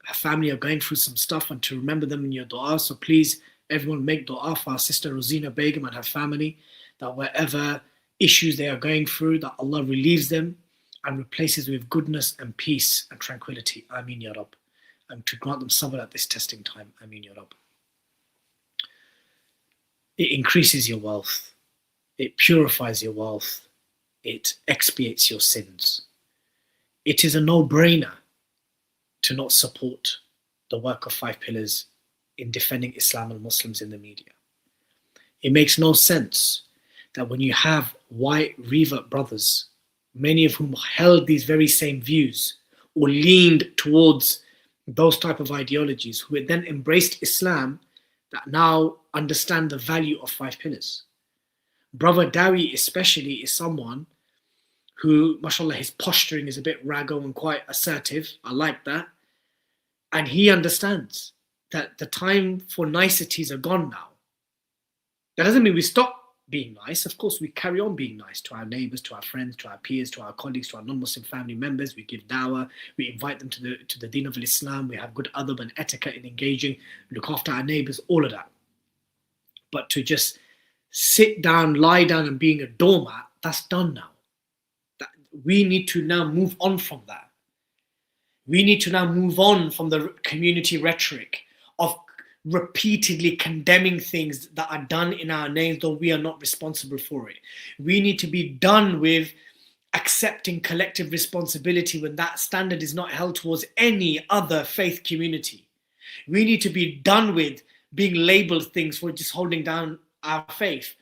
her family are going through some stuff and to remember them in your dua, so please everyone make dua for our sister Rosina Begum and her family, that wherever issues they are going through, that Allah relieves them and replaces with goodness and peace and tranquility. Ameen Ya Rab. And to grant them sabr at this testing time. Ameen Ya Rab. It increases your wealth. It purifies your wealth. It expiates your sins. It is a no-brainer to not support the work of 5 pillars in defending Islam and Muslims in the media. It makes no sense that when you have white revert brothers, many of whom held these very same views or leaned towards those type of ideologies, who had then embraced Islam, that now understand the value of 5 pillars. Brother Dowie especially is someone who, mashallah, his posturing is a bit raggo and quite assertive. I like that. And he understands that the time for niceties are gone now. That doesn't mean we stop being nice. Of course, we carry on being nice to our neighbors, to our friends, to our peers, to our colleagues, to our non-Muslim family members. We give dawah, we invite them to the deen of Islam, we have good adab and etiquette in engaging, look after our neighbors, all of that. But to just sit down, lie down and being a doormat, that's done now. We need to now move on from that. We need to now move on from the community rhetoric of repeatedly condemning things that are done in our names, though we are not responsible for it. We need to be done with accepting collective responsibility when that standard is not held towards any other faith community. We need to be done with being labeled things for just holding down our faith.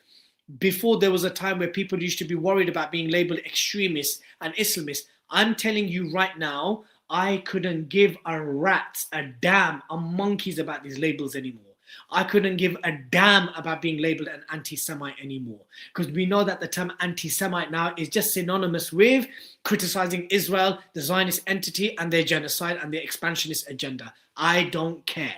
Before, there was a time where people used to be worried about being labeled extremists and Islamists. I'm telling you right now, I couldn't give a rat's, a damn, a monkey's about these labels anymore. I couldn't give a damn about being labeled an anti-Semite anymore. Because we know that the term anti-Semite now is just synonymous with criticizing Israel, the Zionist entity, and their genocide and their expansionist agenda. I don't care.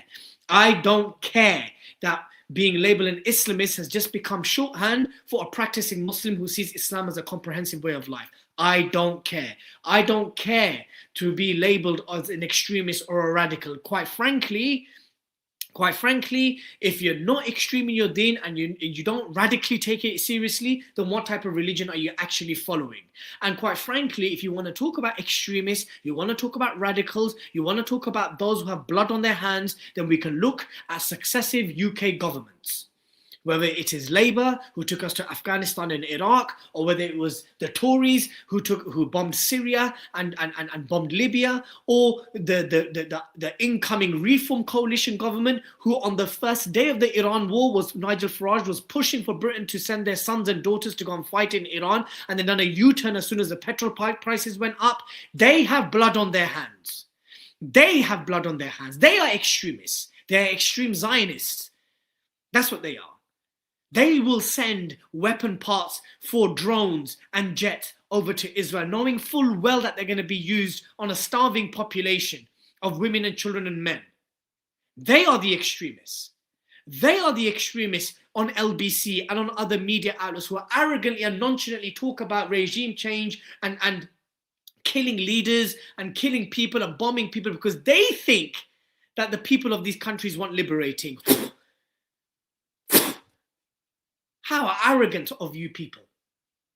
I don't care that being labeled an Islamist has just become shorthand for a practicing Muslim who sees Islam as a comprehensive way of life. I don't care. I don't care to be labeled as an extremist or a radical. Quite frankly, if you're not extreme in your deen and you don't radically take it seriously, then what type of religion are you actually following? And quite frankly, if you want to talk about extremists, you want to talk about radicals, you want to talk about those who have blood on their hands, then we can look at successive UK governments. Whether it is Labour, who took us to Afghanistan and Iraq, or whether it was the Tories who bombed Syria and bombed Libya, or the incoming Reform Coalition government, who on the first day of the Iran war Nigel Farage was pushing for Britain to send their sons and daughters to go and fight in Iran, and then done a U-turn as soon as the petrol prices went up. They have blood on their hands. They have blood on their hands. They are extremists. They are extreme Zionists. That's what they are. They will send weapon parts for drones and jets over to Israel, knowing full well that they're going to be used on a starving population of women and children and men. They are the extremists. They are the extremists on LBC and on other media outlets who arrogantly and nonchalantly talk about regime change and killing leaders and killing people and bombing people because they think that the people of these countries want liberating. How arrogant of you people.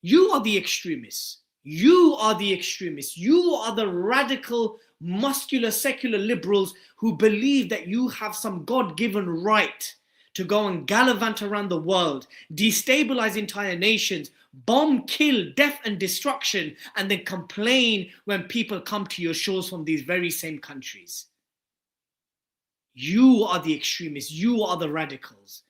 You are the extremists. You are the extremists. You are the radical, muscular, secular liberals who believe that you have some God-given right to go and gallivant around the world, destabilize entire nations, bomb, kill, death and destruction, and then complain when people come to your shores from these very same countries. You are the extremists. You are the radicals.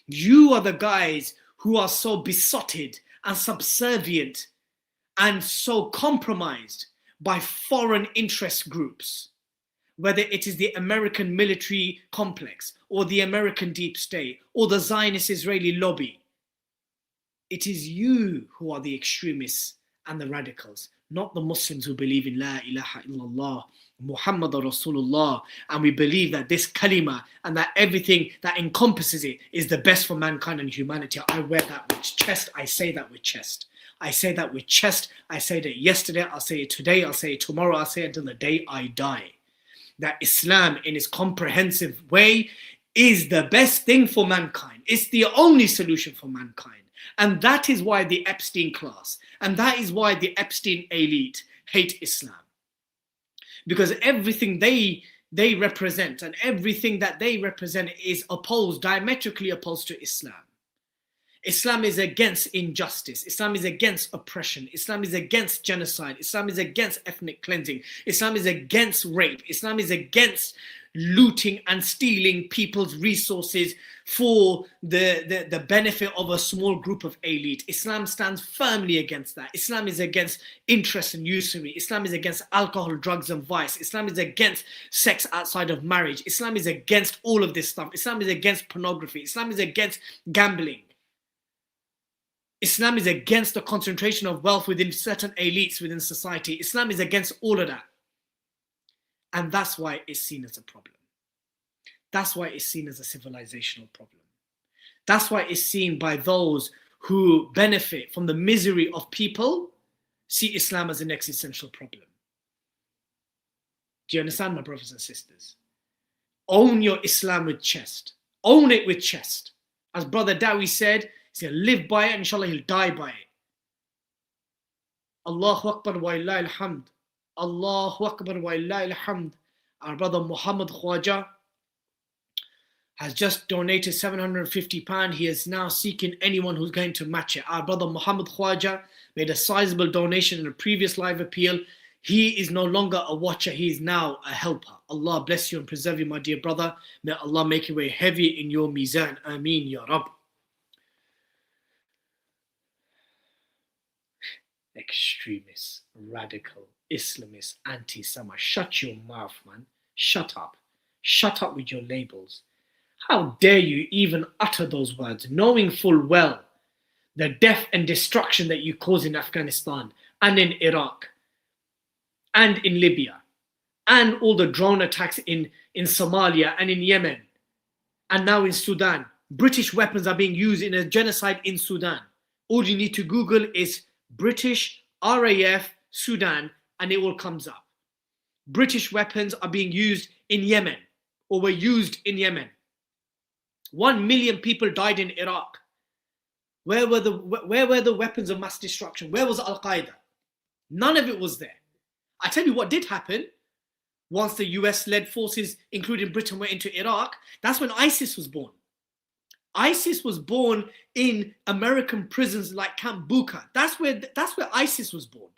You are the guys who are so besotted and subservient and so compromised by foreign interest groups, whether it is the American military complex or the American deep state or the Zionist Israeli lobby. It is you who are the extremists and the radicals, not the Muslims who believe in La ilaha illallah, Muhammad Rasulullah, and we believe that this kalima and that everything that encompasses it is the best for mankind and humanity. I wear that with chest. I say that with chest. I say that with chest. I said it yesterday. I'll say it today. I'll say it tomorrow. I'll say it until the day I die. That Islam in its comprehensive way is the best thing for mankind. It's the only solution for mankind. And that is why the Epstein class and that is why the Epstein elite hate Islam. Because everything they represent and everything that they represent is diametrically opposed to Islam. Islam is against injustice. Islam is against oppression. Islam is against genocide. Islam is against ethnic cleansing. Islam is against rape. Islam is against looting and stealing people's resources for the benefit of a small group of elite. Islam stands firmly against that. Islam is against interest and usury. Islam is against alcohol, drugs and vice. Islam is against sex outside of marriage. Islam is against all of this stuff. Islam is against pornography. Islam is against gambling. Islam is against the concentration of wealth within certain elites within society. Islam is against all of that. And that's why it's seen as a problem. That's why it's seen as a civilizational problem. That's why it's seen by those who benefit from the misery of people, see Islam as an existential problem. Do you understand, my brothers and sisters? Own your Islam with chest. Own it with chest. As Brother Dowie said, he's going to live by it and inshallah he'll die by it. Allahu Akbar wa illahi alhamd. Allahu Akbar wa illahi alhamd. Our brother Muhammad Khwaja has just donated £750. He is now seeking anyone who's going to match it. Our brother Muhammad Khwaja made a sizable donation in a previous live appeal. He is no longer a watcher. He is now a helper. Allah bless you and preserve you, my dear brother. May Allah make your way heavy in your mizan. Ameen, Ya Rabb. Extremists, radical, Islamists, anti-Semite. Shut your mouth, man. Shut up. Shut up with your labels. How dare you even utter those words, knowing full well the death and destruction that you cause in Afghanistan and in Iraq and in Libya and all the drone attacks in Somalia and in Yemen and now in Sudan. British weapons are being used in a genocide in Sudan. All you need to Google is British RAF Sudan and it all comes up. British weapons are being used in Yemen, or were used in Yemen. 1 million people died in Iraq. Where were the weapons of mass destruction? Where was al-Qadr? None of it was there. I tell you what did happen. Once the US-led forces, including Britain, went into Iraq, that's when ISIS was born. ISIS was born in American prisons like Camp Bucca. That's where ISIS was born.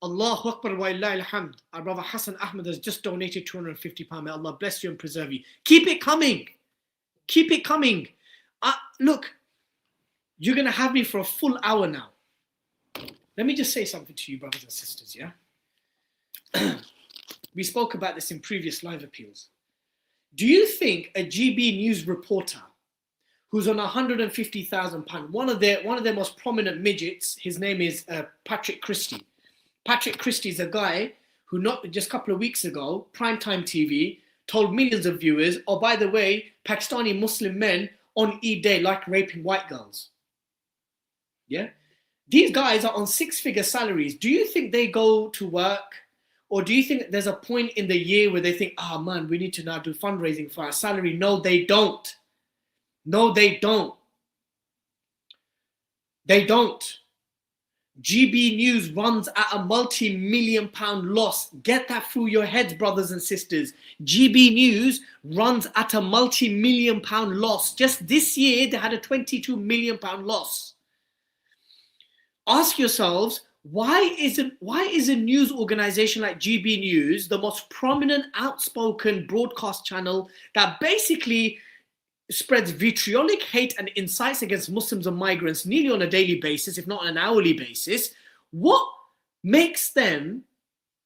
Allahu Akbar wa illahi alhamd. Our brother Hassan Ahmed has just donated £250. May Allah bless you and preserve you. Keep it coming. Keep it coming. Look, you're going to have me for a full hour now. Let me just say something to you, brothers and sisters, yeah? We spoke about this in previous live appeals. Do you think a GB News reporter who's on £150,000, one of their most prominent midgets, his name is Patrick Christie. Patrick Christie is a guy who not just a couple of weeks ago, primetime TV, told millions of viewers, oh, by the way, Pakistani Muslim men on Eid Day like raping white girls. Yeah? These guys are on 6-figure salaries. Do you think they go to work? Or do you think there's a point in the year where they think, oh man, we need to now do fundraising for our salary? No, they don't. No, they don't. They don't. GB News runs at a multi-million pound loss. Get that through your heads, brothers and sisters. GB News runs at a multi-million pound loss. Just this year, they had a 22 million pound loss. Ask yourselves, why is a news organization like GB News the most prominent, outspoken broadcast channel that basically spreads vitriolic hate and incites against Muslims and migrants nearly on a daily basis, if not on an hourly basis? What makes them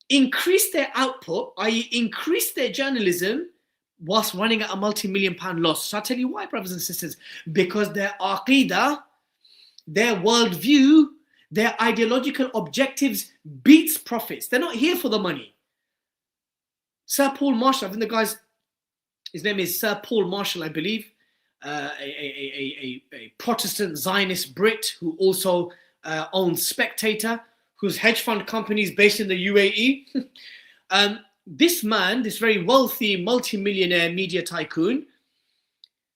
increase their output, i.e. increase their journalism, whilst running at a multi-million pound loss? So I'll tell you why, brothers and sisters. Because their aqidah, their worldview, their ideological objectives beats profits. They're not here for the money. Sir Paul Marshall, I think the guy's, his name is Sir Paul Marshall, I believe, a Protestant Zionist Brit who also owns Spectator, whose hedge fund company is based in the UAE. This man, this very wealthy multi-millionaire media tycoon,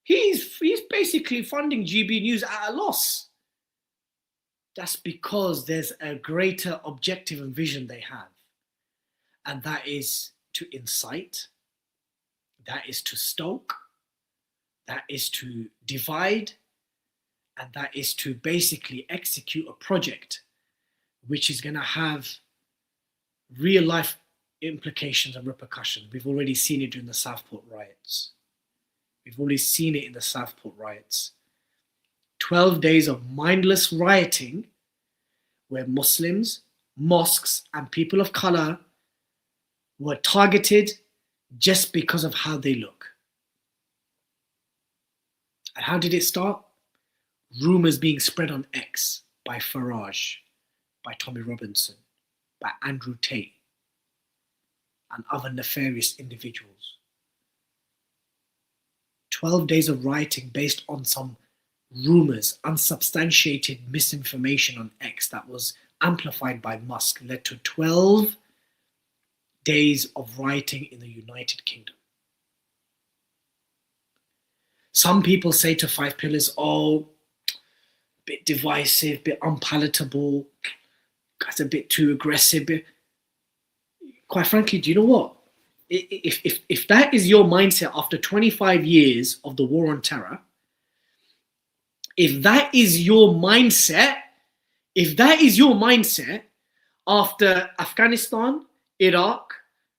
he's basically funding GB News at a loss. That's because there's a greater objective and vision they have. And that is to incite, that is to stoke, that is to divide, and that is to basically execute a project which is going to have real life implications and repercussions. We've already seen it during the Southport riots. We've already seen it in the Southport riots. 12 days of mindless rioting where Muslims, mosques, and people of color were targeted just because of how they look. And how did it start? Rumors being spread on X by Farage, by Tommy Robinson, by Andrew Tate, and other nefarious individuals. 12 days of rioting based on some rumors, unsubstantiated misinformation on X that was amplified by Musk led to 12 days of rioting in the United Kingdom. Some people say to Five Pillars, oh, bit divisive, bit unpalatable, guys a bit too aggressive. Quite frankly, do you know what? If that is your mindset after 25 years of the war on terror, if that is your mindset after Afghanistan, Iraq,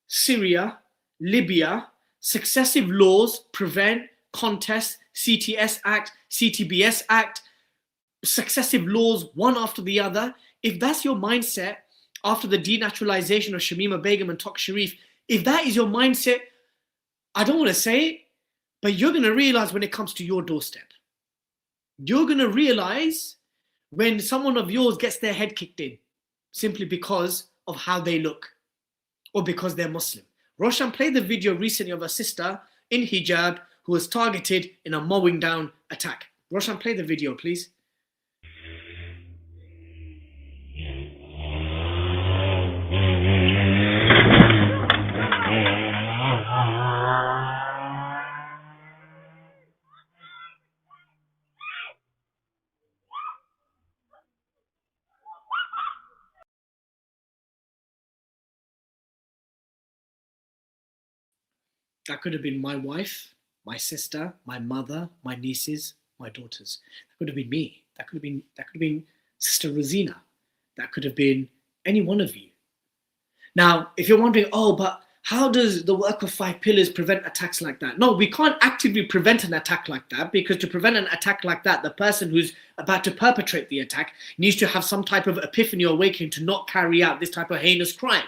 Syria, Libya, successive laws prevent, contest, CTS Act, CTBS Act, successive laws one after the other, if that's your mindset after the denaturalization of Shamima Begum and Tok Sharif, if that is your mindset, I don't want to say it, but you're going to realize when it comes to your doorstep. You're going to realize when someone of yours gets their head kicked in simply because of how they look or because they're Muslim. Roshan played the video recently of a sister in hijab who was targeted in a mowing down attack. Roshan, play the video, please. That could have been my wife, my sister, my mother, my nieces, my daughters. That could have been me. That could have been Sister Rosina. That could have been any one of you. Now, if you're wondering, oh, but how does the work of 5 pillars prevent attacks like that? No, we can't actively prevent an attack like that, because to prevent an attack like that, the person who's about to perpetrate the attack needs to have some type of epiphany or awakening to not carry out this type of heinous crime.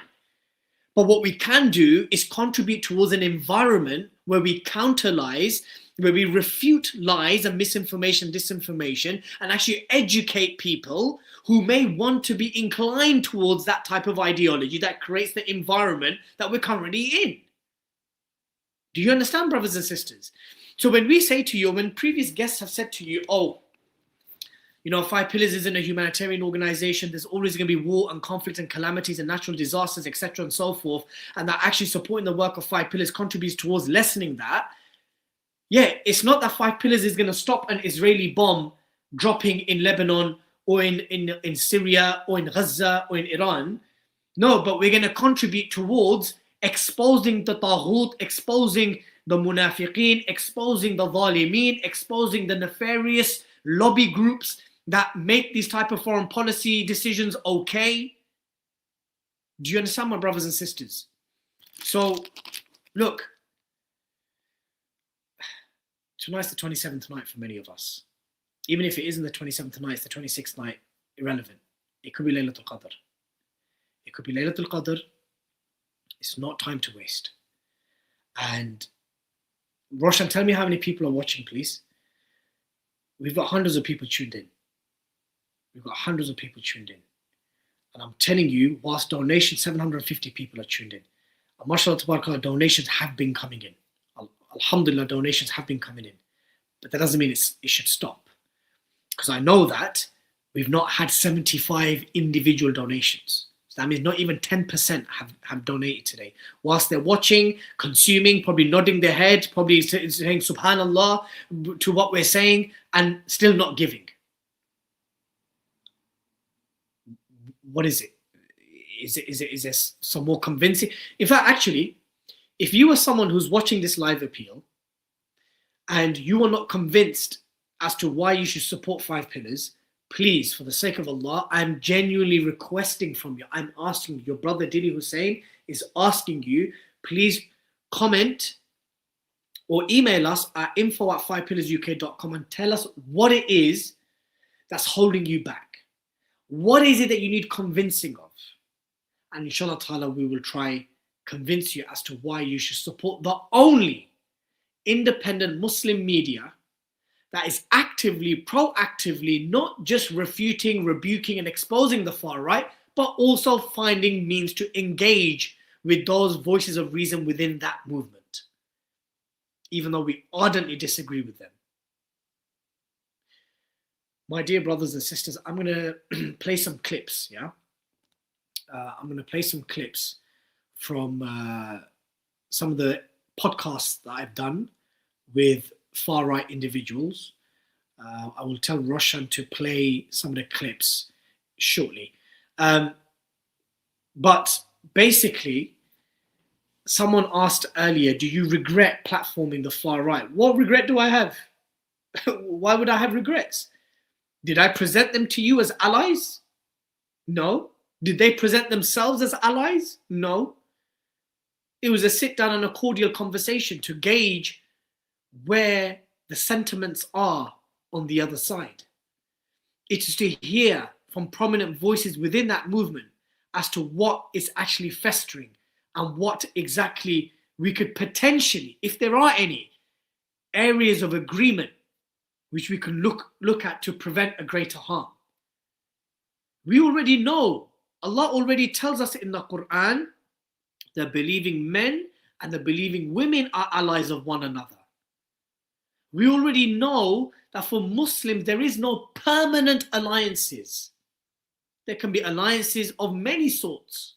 But what we can do is contribute towards an environment where we counter lies, where we refute lies and misinformation, disinformation, and actually educate people who may want to be inclined towards that type of ideology that creates the environment that we're currently in. Do you understand, brothers and sisters? So when we say to you, when previous guests have said to you, oh, 5 Pillars isn't a humanitarian organization, there's always going to be war and conflict and calamities and natural disasters, etc. and so forth, and that actually supporting the work of 5 Pillars contributes towards lessening that. Yeah, it's not that 5 Pillars is going to stop an Israeli bomb dropping in Lebanon or in Syria or in Gaza or in Iran. No, but we're going to contribute towards exposing the Taghut, exposing the Munafiqeen, exposing the Zalimeen, exposing the nefarious lobby groups that make these type of foreign policy decisions okay. Do you understand, my brothers and sisters? So, look, tonight's the 27th night for many of us. Even if it isn't the 27th night, it's the 26th night, irrelevant. It could be Laylat al-Qadr. It could be Laylat al-Qadr. It's not time to waste. And Roshan, tell me how many people are watching, please. We've got hundreds of people tuned in. We've got hundreds of people tuned in. And I'm telling you, whilst donations, 750 people are tuned in. And mashallah tabarakallah, donations have been coming in. Alhamdulillah, donations have been coming in. But that doesn't mean it should stop. Because I know that we've not had 75 individual donations. So that means not even 10% have donated today. Whilst they're watching, consuming, probably nodding their head, probably saying subhanallah to what we're saying, and still not giving. What is it? Is there some more convincing? In fact, actually, if you are someone who's watching this live appeal and you are not convinced as to why you should support 5 Pillars, please, for the sake of Allah, I'm genuinely requesting from you. I'm asking you, your brother Dili Hussein is asking you, please comment or email us at info@5pillarsuk.com and tell us what it is that's holding you back. What is it that you need convincing of? And inshallah ta'ala, we will try convince you as to why you should support the only independent Muslim media that is actively, proactively, not just refuting, rebuking, and exposing the far right, but also finding means to engage with those voices of reason within that movement, even though we ardently disagree with them. My dear brothers and sisters, I'm going to play some clips, yeah? I'm going to play some clips from some of the podcasts that I've done with far-right individuals. I will tell Roshan to play some of the clips shortly. But basically, someone asked earlier, do you regret platforming the far-right? What regret do I have? Why would I have regrets? Did I present them to you as allies? No. Did they present themselves as allies? No. It was a sit-down and a cordial conversation to gauge where the sentiments are on the other side. It is to hear from prominent voices within that movement as to what is actually festering and what exactly we could potentially, if there are any, areas of agreement which we can look at to prevent a greater harm. We already know, Allah already tells us in the Quran, the believing men and the believing women are allies of one another. We already know that for Muslims, there is no permanent alliances. There can be alliances of many sorts,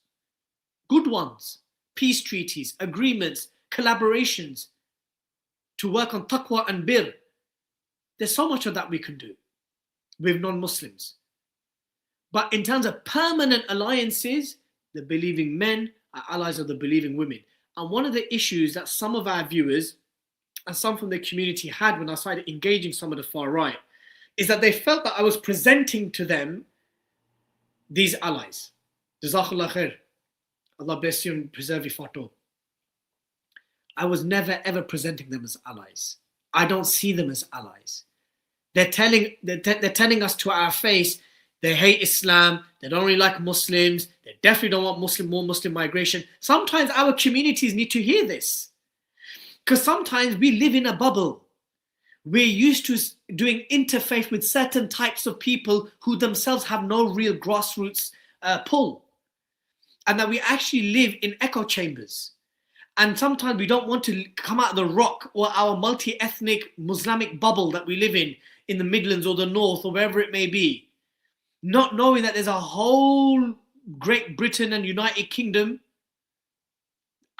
good ones, peace treaties, agreements, collaborations to work on taqwa and birr. There's so much of that we can do with non-Muslims. But in terms of permanent alliances, the believing men are allies of the believing women. And one of the issues that some of our viewers and some from the community had when I started engaging some of the far right is that they felt that I was presenting to them these allies. Jazakallah khair. Allah bless you and preserve you, Fato. I was never ever presenting them as allies. I don't see them as allies. They're telling us to our face they hate Islam, they don't really like Muslims, they definitely don't want more Muslim migration. Sometimes our communities need to hear this. Because sometimes we live in a bubble. We're used to doing interfaith with certain types of people who themselves have no real grassroots pull. And that we actually live in echo chambers. And sometimes we don't want to come out of the rock or our multi-ethnic Muslimic bubble that we live in the Midlands or the North or wherever it may be. Not knowing that there's a whole Great Britain and United Kingdom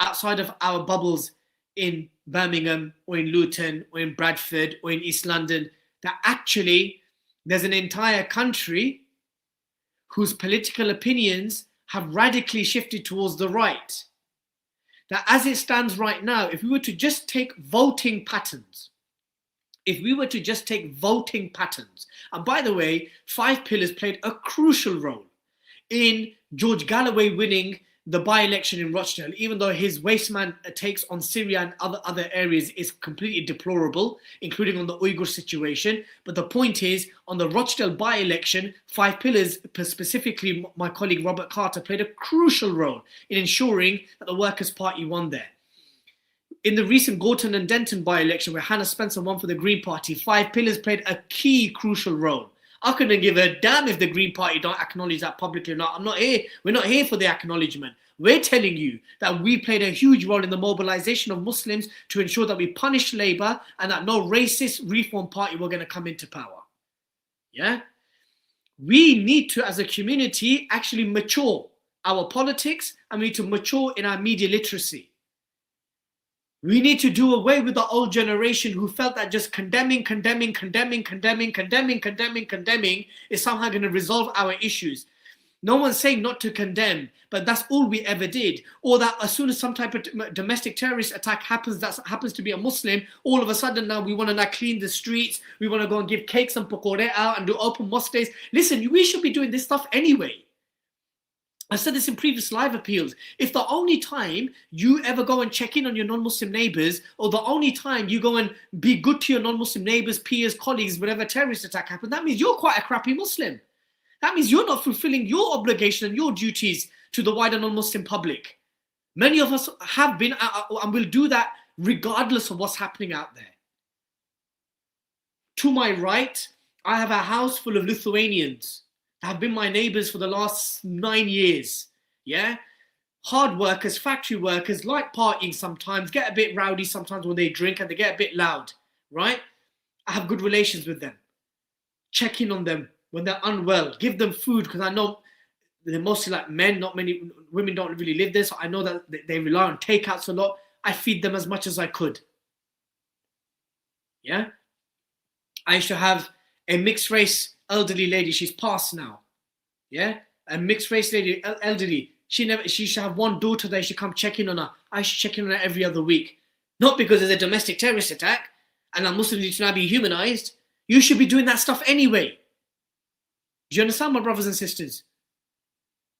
outside of our bubbles in Birmingham or in Luton or in Bradford or in East London, that actually there's an entire country whose political opinions have radically shifted towards the right. That as it stands right now, if we were to just take voting patterns, and by the way, 5 Pillars played a crucial role in George Galloway winning the by-election in Rochdale, even though his wasteman takes on Syria and other areas is completely deplorable, including on the Uyghur situation. But the point is, on the Rochdale by-election, 5 Pillars, specifically my colleague Robert Carter, played a crucial role in ensuring that the Workers' Party won there. In the recent Gorton and Denton by-election, where Hannah Spencer won for the Green Party, 5 Pillars played a key, crucial role. I couldn't give a damn if the Green Party don't acknowledge that publicly or not. I'm not here. We're not here for the acknowledgement. We're telling you that we played a huge role in the mobilization of Muslims to ensure that we punish Labour and that no racist reform party were going to come into power. Yeah? We need to, as a community, actually mature our politics, and we need to mature in our media literacy. We need to do away with the old generation who felt that just condemning is somehow going to resolve our issues. No one's saying not to condemn, but that's all we ever did. Or that as soon as some type of domestic terrorist attack happens, that happens to be a Muslim, all of a sudden now we want to clean the streets, we want to go and give cakes and pakore out and do open mosque days. Listen, we should be doing this stuff anyway. I said this in previous live appeals. If the only time you ever go and check in on your non-Muslim neighbors, or the only time you go and be good to your non-Muslim neighbors, peers, colleagues, whenever a terrorist attack happens, that means you're quite a crappy Muslim. That means you're not fulfilling your obligation and your duties to the wider non-Muslim public. Many of us have been and will do that regardless of what's happening out there. To my right, I have a house full of Lithuanians. Have been my neighbors for the last 9 years. Yeah? Hard workers, factory workers, like partying sometimes, get a bit rowdy sometimes when they drink and they get a bit loud. Right? I have good relations with them. Check in on them when they're unwell. Give them food, because I know they're mostly like men, not many women don't really live there, so I know that they rely on takeouts a lot. I feed them as much as I could. Yeah? I used to have a mixed race elderly lady, she's passed now. Yeah? A mixed race lady, elderly. She used to have one daughter that should come check in on her. I should check in on her every other week. Not because there's a domestic terrorist attack and that Muslims need to now be humanized. You should be doing that stuff anyway. Do you understand, my brothers and sisters?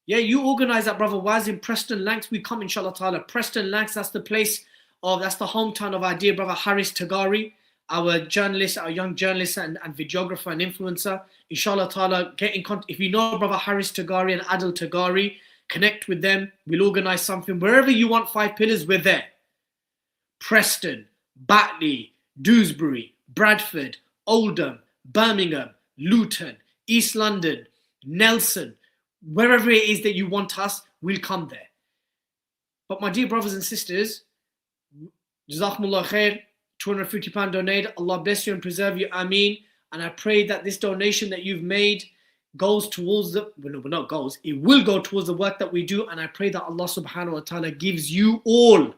Yeah, you organize that, brother Waz, in Preston Lancs. We come, inshallah ta'ala. Preston Lancs, that's the hometown of our dear brother Haris Tagari, our journalist, our young journalist and videographer and influencer. Inshallah ta'ala, get in contact. If you know brother Haris Tagari and Adil Tagari, connect with them. We'll organize something. Wherever you want 5 Pillars, we're there. Preston, Batley, Dewsbury, Bradford, Oldham, Birmingham, Luton, East London, Nelson, wherever it is that you want us, we'll come there. But my dear brothers and sisters, Jazakumullah khair, £250 donate. Allah bless you and preserve you. Ameen. And I pray that this donation that you've made goes towards it will go towards the work that we do. And I pray that Allah subhanahu wa ta'ala gives you all,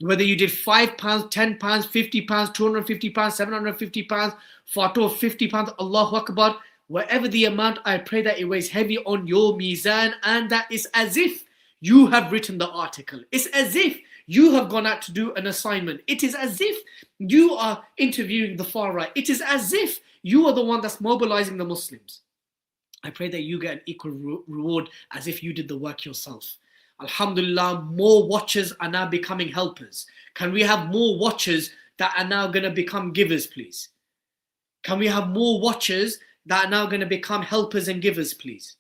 whether you did £5, £10, £50, £250, £750, Fato £50, Allahu Akbar, whatever the amount, I pray that it weighs heavy on your mizan and that is as if you have written the article. It's as if you have gone out to do an assignment. It is as if you are interviewing the far right. It is as if you are the one that's mobilizing the Muslims. I pray that you get an equal reward as if you did the work yourself. Alhamdulillah, more watchers are now becoming helpers. Can we have more watchers that are now going to become givers, please? Can we have more watchers that are now going to become helpers and givers, please?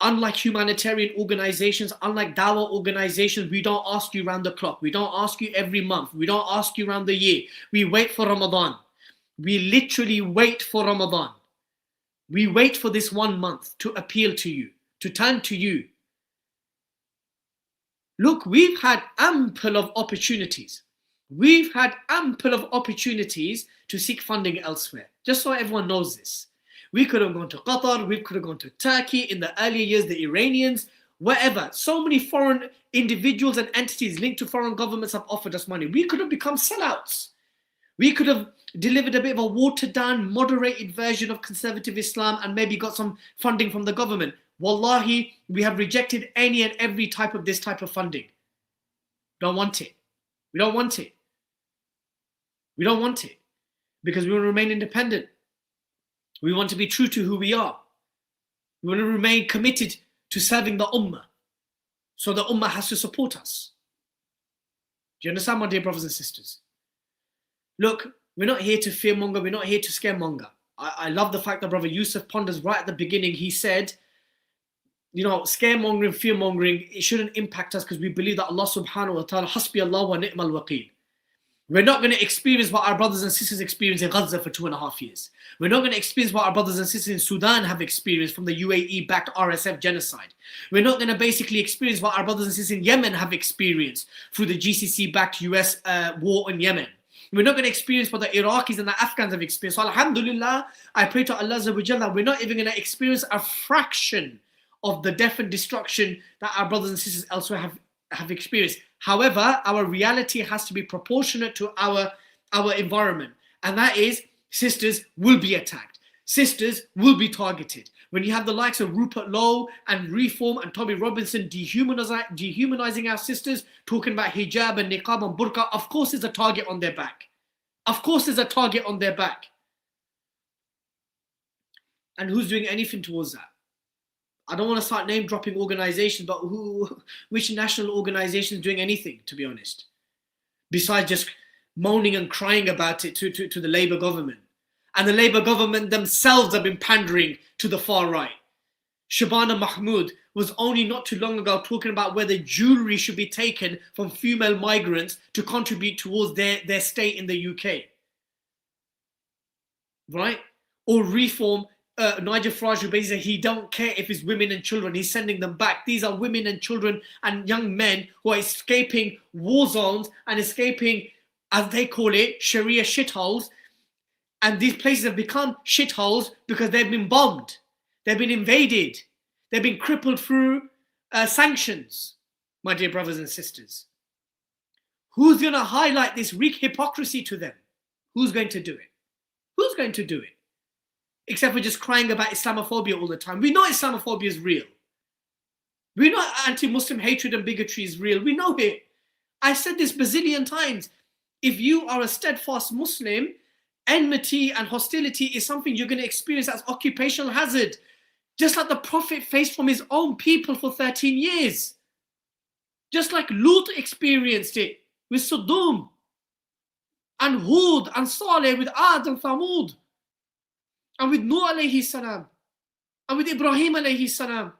Unlike humanitarian organizations, unlike dawah organizations, we don't ask you round the clock. We don't ask you every month. We don't ask you round the year. We wait for Ramadan. We literally wait for Ramadan. We wait for this 1 month to appeal to you, to turn to you. Look, we've had ample of opportunities. We've had ample of opportunities to seek funding elsewhere, just so everyone knows this. We could have gone to Qatar, we could have gone to Turkey, in the earlier years, the Iranians, wherever. So many foreign individuals and entities linked to foreign governments have offered us money. We could have become sellouts. We could have delivered a bit of a watered down, moderated version of conservative Islam and maybe got some funding from the government. Wallahi, we have rejected any and every type of this type of funding. Don't want it. We don't want it. We don't want it because we want to remain independent. We want to be true to who we are. We want to remain committed to serving the Ummah. So the Ummah has to support us. Do you understand, my dear brothers and sisters? Look, we're not here to fearmonger. We're not here to scaremonger. I love the fact that Brother Yusuf Ponders, right at the beginning, he said, you know, scaremongering, fearmongering, it shouldn't impact us because we believe that Allah subhanahu wa ta'ala, hasbi Allah wa ni'mal waqeel. We're not going to experience what our brothers and sisters experienced in Gaza for 2.5 years. We're not going to experience what our brothers and sisters in Sudan have experienced from the UAE-backed RSF genocide. We're not going to basically experience what our brothers and sisters in Yemen have experienced through the GCC-backed US war in Yemen. We're not going to experience what the Iraqis and the Afghans have experienced. So alhamdulillah, I pray to Allah that we're not even going to experience a fraction of the death and destruction that our brothers and sisters elsewhere have experienced. However, our reality has to be proportionate to our environment. And that is, sisters will be attacked. Sisters will be targeted. When you have the likes of Rupert Lowe and Reform and Tommy Robinson dehumanizing our sisters, talking about hijab and niqab and burqa, of course there's a target on their back. Of course there's a target on their back. And who's doing anything towards that? I don't want to start name dropping organizations, but which national organization is doing anything, to be honest? Besides just moaning and crying about it to the Labour government. And the Labour government themselves have been pandering to the far right. Shabana Mahmood was only not too long ago talking about whether jewellery should be taken from female migrants to contribute towards their stay in the UK. Right? Or Reform, Nigel Farage, who basically said he don't care if it's women and children, he's sending them back. These are women and children and young men who are escaping war zones and escaping, as they call it, Sharia shitholes. And these places have become shitholes because they've been bombed. They've been invaded. They've been crippled through sanctions, my dear brothers and sisters. Who's going to highlight this weak hypocrisy to them? Who's going to do it? Who's going to do it? Except for just crying about Islamophobia all the time. We know Islamophobia is real. We know anti-Muslim hatred and bigotry is real. We know it. I said this bazillion times. If you are a steadfast Muslim, enmity and hostility is something you're going to experience as occupational hazard. Just like the Prophet faced from his own people for 13 years. Just like Lut experienced it with Sodom. And Hud and Saleh with Ad and Thamud. And with Nuh alayhi salam. And with Ibrahim alayhi salam.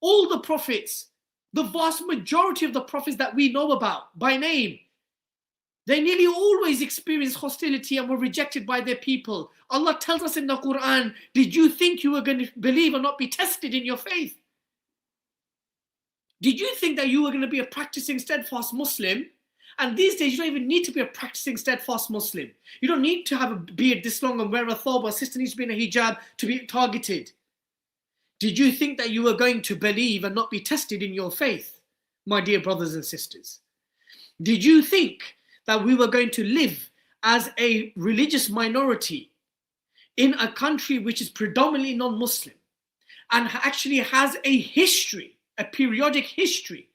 All the prophets, the vast majority of the prophets that we know about by name, they nearly always experienced hostility and were rejected by their people. Allah tells us in the Quran, did you think you were going to believe and not be tested in your faith? Did you think that you were going to be a practicing steadfast Muslim? And these days, you don't even need to be a practicing steadfast Muslim. You don't need to have a beard this long and wear a thobe. A sister needs to be in a hijab to be targeted. Did you think that you were going to believe and not be tested in your faith, my dear brothers and sisters? Did you think that we were going to live as a religious minority in a country which is predominantly non-Muslim and actually has a history a periodic history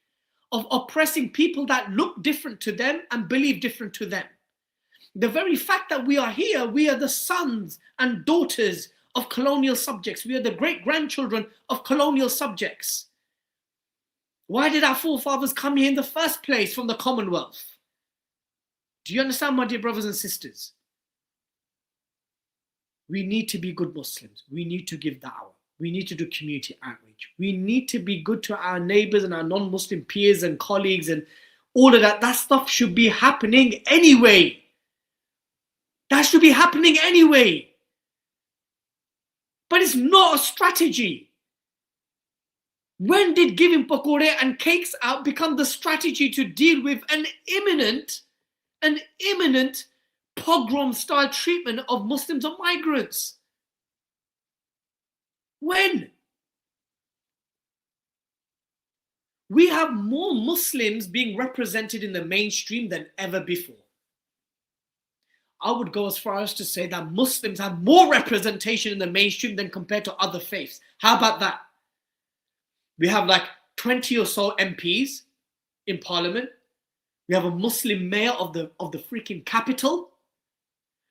of oppressing people that look different to them and believe different to them. The very fact that we are here, we are the sons and daughters of colonial subjects. We are the great-grandchildren of colonial subjects. Why did our forefathers come here in the first place from the Commonwealth? Do you understand, my dear brothers and sisters? We need to be good Muslims. We need to give da'wah. We need to do community outreach. We need to be good to our neighbors and our non-Muslim peers and colleagues and all of that. That stuff should be happening anyway. That should be happening anyway. But it's not a strategy. When did giving pakore and cakes out become the strategy to deal with an imminent pogrom-style treatment of Muslims and migrants? When? We have more Muslims being represented in the mainstream than ever before. I would go as far as to say that Muslims have more representation in the mainstream than compared to other faiths. How about that? We have like 20 or so MPs in Parliament. We have a Muslim mayor of the freaking capital.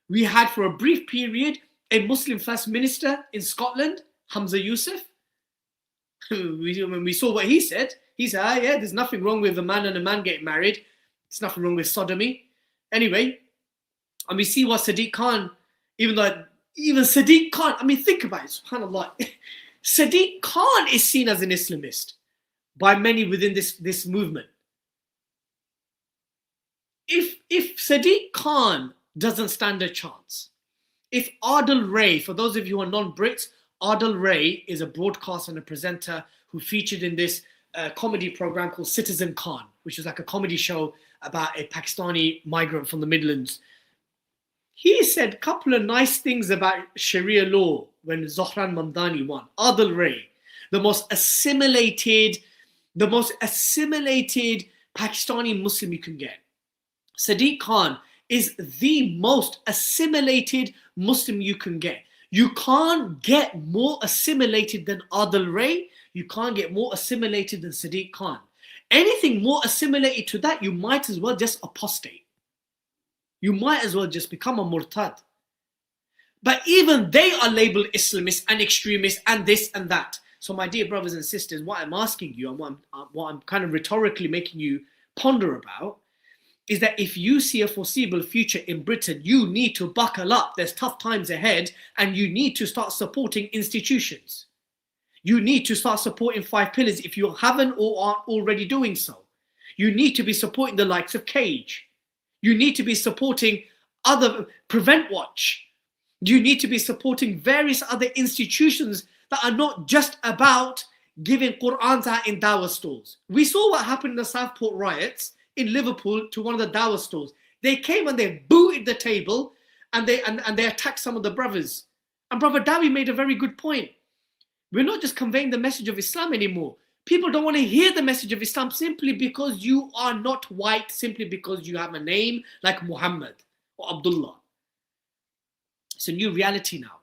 We had for a brief period a Muslim First Minister in Scotland, Hamza Yusuf. When we saw what he said, yeah, there's nothing wrong with a man and a man getting married. There's nothing wrong with sodomy. Anyway, and we see what Sadiq Khan, even Sadiq Khan, I mean, think about it, subhanAllah. Sadiq Khan is seen as an Islamist by many within this movement. If Sadiq Khan doesn't stand a chance, if Adil Ray, for those of you who are non-Brits, Adil Ray is a broadcaster and a presenter who featured in this comedy program called Citizen Khan, which is like a comedy show about a Pakistani migrant from the Midlands. He said a couple of nice things about Sharia law when Zohran Mamdani won. Adil Ray, the most assimilated Pakistani Muslim you can get. Sadiq Khan is the most assimilated Muslim you can get. You can't get more assimilated than Adil Ray. You can't get more assimilated than Sadiq Khan. Anything more assimilated to that, you might as well just apostate. You might as well just become a murtad. But even they are labeled Islamists and extremists and this and that. So my dear brothers and sisters, what I'm asking you and what I'm kind of rhetorically making you ponder about is that if you see a foreseeable future in Britain, you need to buckle up. There's tough times ahead and you need to start supporting institutions. You need to start supporting 5 pillars if you haven't or aren't already doing so. You need to be supporting the likes of Cage. You need to be supporting other Prevent Watch. You need to be supporting various other institutions that are not just about giving Qur'ans out in dawah stalls. We saw what happened in the Southport riots in Liverpool to one of the dawah stalls. They came and they booted the table and they attacked some of the brothers. And Brother Dowie made a very good point. We're not just conveying the message of Islam anymore. People don't want to hear the message of Islam simply because you are not white, simply because you have a name like Muhammad or Abdullah. It's a new reality now.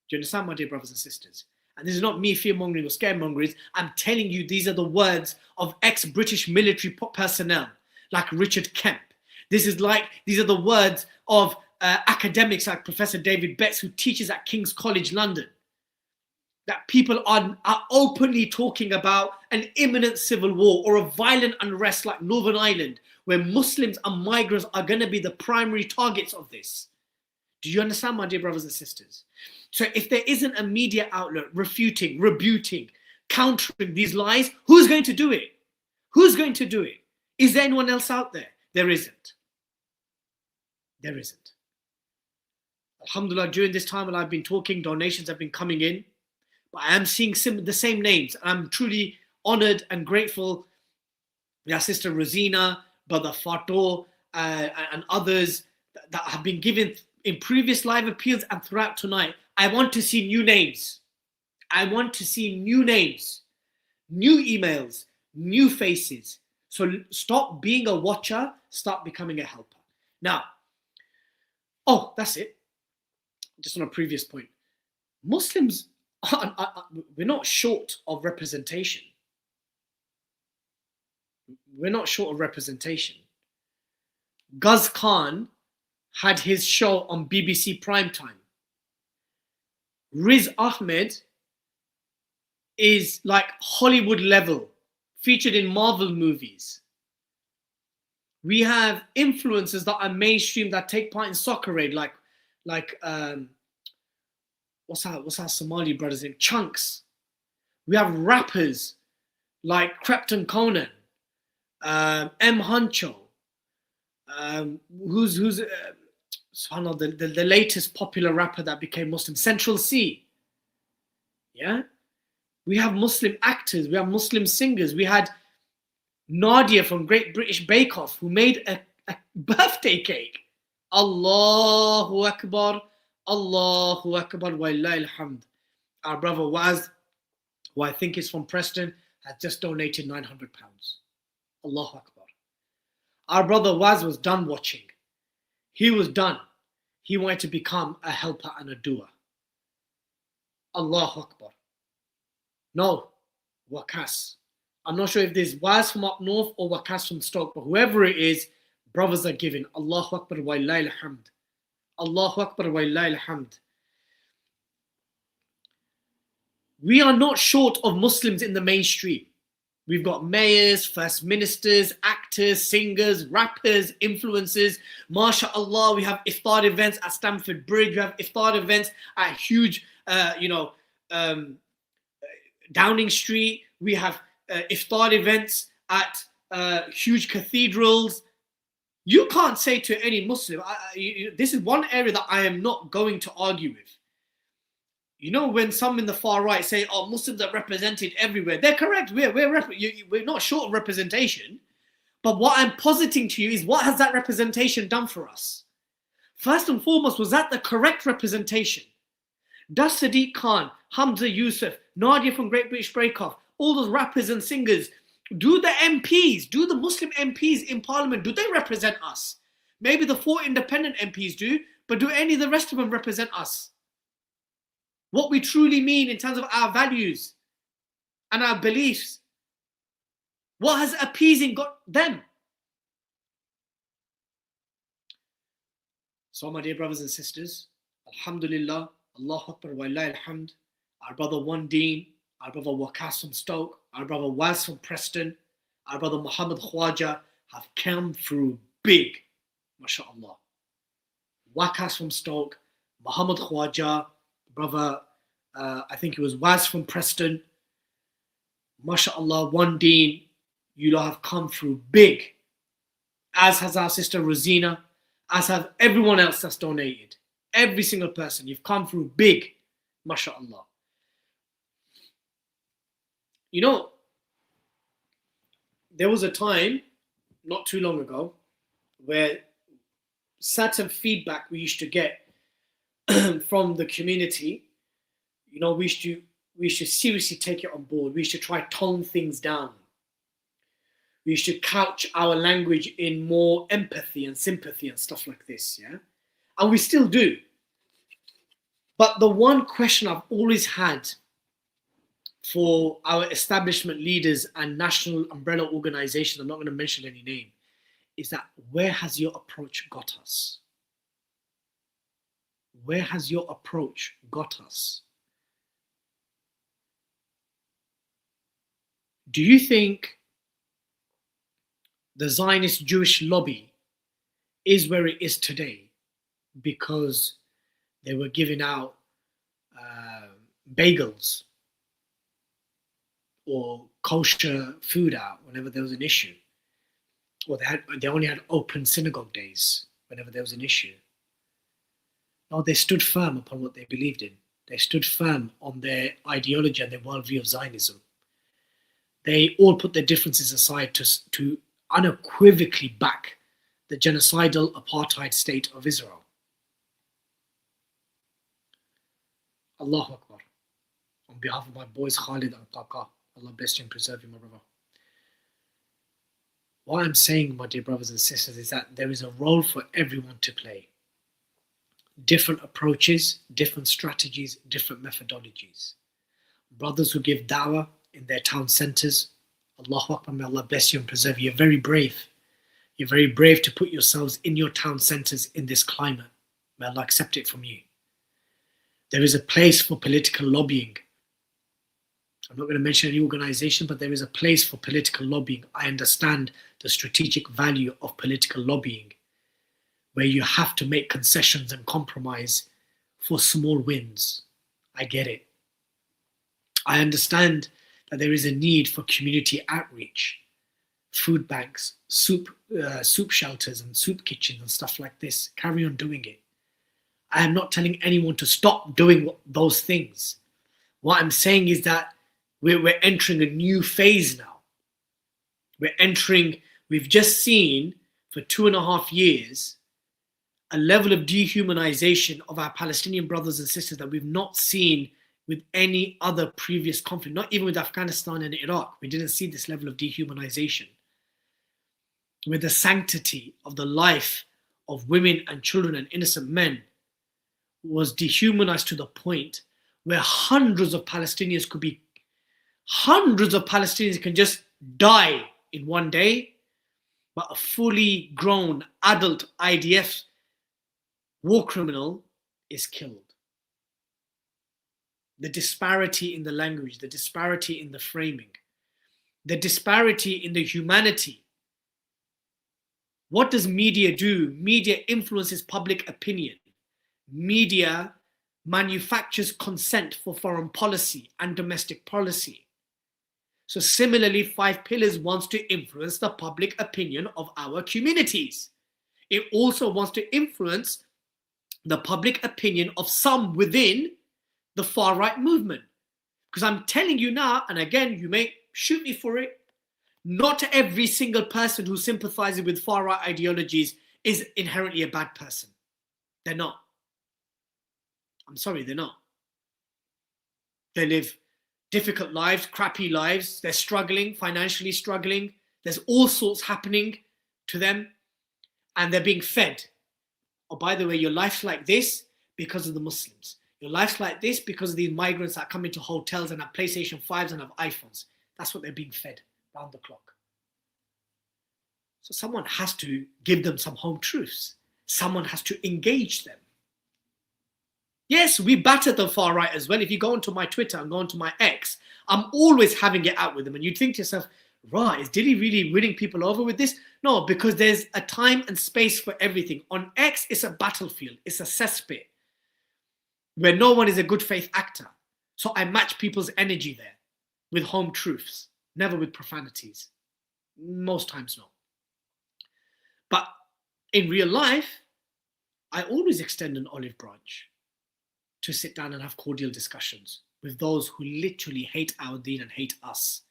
Do you understand, my dear brothers and sisters? And this is not me fear-mongering or scaremongering. I'm telling you, these are the words of ex-British military personnel like Richard Kemp. These are the words of academics like Professor David Betts, who teaches at King's College London. That people are openly talking about an imminent civil war or a violent unrest like Northern Ireland, where Muslims and migrants are going to be the primary targets of this. Do you understand, my dear brothers and sisters? So if there isn't a media outlet refuting, rebuting, countering these lies, who's going to do it? Who's going to do it? Is there anyone else out there? There isn't. There isn't. Alhamdulillah, during this time when I've been talking, donations have been coming in. But I am seeing the same names. I'm truly honored and grateful. Our sister Rosina, Brother Fato, and others that have been given in previous live appeals and throughout tonight. I want to see new names. I want to see new names, new emails, new faces. So stop being a watcher, start becoming a helper. Now, that's it. Just on a previous point. Muslims, we're not short of representation. we're not short of representation. Guz Khan had his show on BBC Primetime. Riz Ahmed is like Hollywood level, featured in Marvel movies. We have influencers that are mainstream that take part in Soccer Aid, like what's our Somali brother's name? Chunks. We have rappers like Crepton Conan, M Huncho, who's the latest popular rapper that became Muslim, Central C. Yeah, we have Muslim actors, we have Muslim singers. We had Nadia from Great British Bake Off, who made a birthday cake. Allahu Akbar, Allahu Akbar, Wallahi alhamd. Our brother Waz, who I think is from Preston, has just donated £900. Allahu Akbar. Our brother Waz was done watching. He was done. He wanted to become a helper and a doer. Allahu Akbar. No, Wakas. I'm not sure if there's Waz from up north or Wakas from Stoke, but whoever it is, brothers are giving. Allahu Akbar wa lillahi alhamd. Allahu Akbar wa lillahi alhamd. We are not short of Muslims in the mainstream. We've got mayors, first ministers, actors, singers, rappers, influencers. MashaAllah, we have iftar events at Stamford Bridge. We have iftar events at huge, Downing Street. We have iftar events at huge cathedrals. You can't say to any Muslim, this is one area that I am not going to argue with. You know, when some in the far right say, oh, Muslims are represented everywhere. They're correct. We're not short of representation. But what I'm positing to you is, what has that representation done for us? First and foremost, was that the correct representation? Does Sadiq Khan, Hamza Yusuf, Nadia from Great British Bake Off, all those rappers and singers, do the MPs, do the Muslim MPs in Parliament, do they represent us? Maybe the 4 independent MPs do, but do any of the rest of them represent us? What we truly mean in terms of our values and our beliefs. What has appeasing got them? So my dear brothers and sisters, Alhamdulillah, Allahu Akbar wa lillahi alhamd. Our brother Wandeen, our brother Wakas from Stoke, our brother Waz from Preston, our brother Muhammad Khwaja have come through big, mashallah. Wakas from Stoke, Muhammad Khwaja, brother, I think it was Waz from Preston, mashallah, Wandeen, you lot have come through big, as has our sister Rosina, as have everyone else that's donated. Every single person, you've come through big, mashallah. You know, there was a time, not too long ago, where certain feedback we used to get from the community, you know, we used to seriously take it on board. We used to try to tone things down. We used to couch our language in more empathy and sympathy and stuff like this, yeah? And we still do. But the one question I've always had for our establishment leaders and national umbrella organizations, I'm not going to mention any name, is that where has your approach got us? Where has your approach got us? Do you think the Zionist Jewish lobby is where it is today because they were giving out bagels or kosher food out whenever there was an issue? Or they only had open synagogue days whenever there was an issue? No, they stood firm upon what they believed in. They stood firm on their ideology and their worldview of Zionism. They all put their differences aside to unequivocally back the genocidal apartheid state of Israel. Allahu Akbar. On behalf of my boys Khalid and Qaqa, Allah bless you and preserve you, my brother. What I'm saying, my dear brothers and sisters, is that there is a role for everyone to play. Different approaches, different strategies, different methodologies. Brothers who give dawah in their town centres, Allahu Akbar, may Allah bless you and preserve you. You're very brave. You're very brave to put yourselves in your town centres in this climate. May Allah accept it from you. There is a place for political lobbying. I'm not going to mention any organisation, but there is a place for political lobbying. I understand the strategic value of political lobbying, where you have to make concessions and compromise for small wins. I get it. I understand that there is a need for community outreach, food banks, soup shelters and soup kitchens and stuff like this. Carry on doing it. I am not telling anyone to stop doing those things. What I'm saying is that we're entering a new phase now. We've just seen for 2.5 years a level of dehumanization of our Palestinian brothers and sisters that we've not seen with any other previous conflict, not even with Afghanistan and Iraq. We didn't see this level of dehumanization. Where the sanctity of the life of women and children and innocent men was dehumanized to the point where hundreds of Palestinians can just die in one day, but a fully grown adult IDF war criminal is killed. The disparity in the language, the disparity in the framing, the disparity in the humanity. What does media do? Media influences public opinion. Media manufactures consent for foreign policy and domestic policy. So similarly, 5 Pillars wants to influence the public opinion of our communities. It also wants to influence the public opinion of some within the far-right movement. Because I'm telling you now, and again, you may shoot me for it, not every single person who sympathizes with far-right ideologies is inherently a bad person. They're not. I'm sorry, they're not. They live difficult lives, crappy lives. They're struggling, financially struggling. There's all sorts happening to them, and they're being fed. Oh, by the way, your life's like this because of the Muslims. Your life's like this because of these migrants that come into hotels and have PlayStation 5s and have iPhones. That's what they're being fed round the clock. So someone has to give them some home truths. Someone has to engage them. Yes, we batter the far right as well. If you go onto my Twitter and go onto my X, I'm always having it out with them. And you'd think to yourself, right, is Dilly really winning people over with this? No, because there's a time and space for everything. On X, it's a battlefield. It's a cesspit where no one is a good faith actor. So I match people's energy there with home truths, never with profanities. Most times not. But in real life, I always extend an olive branch to sit down and have cordial discussions with those who literally hate our deen and hate us.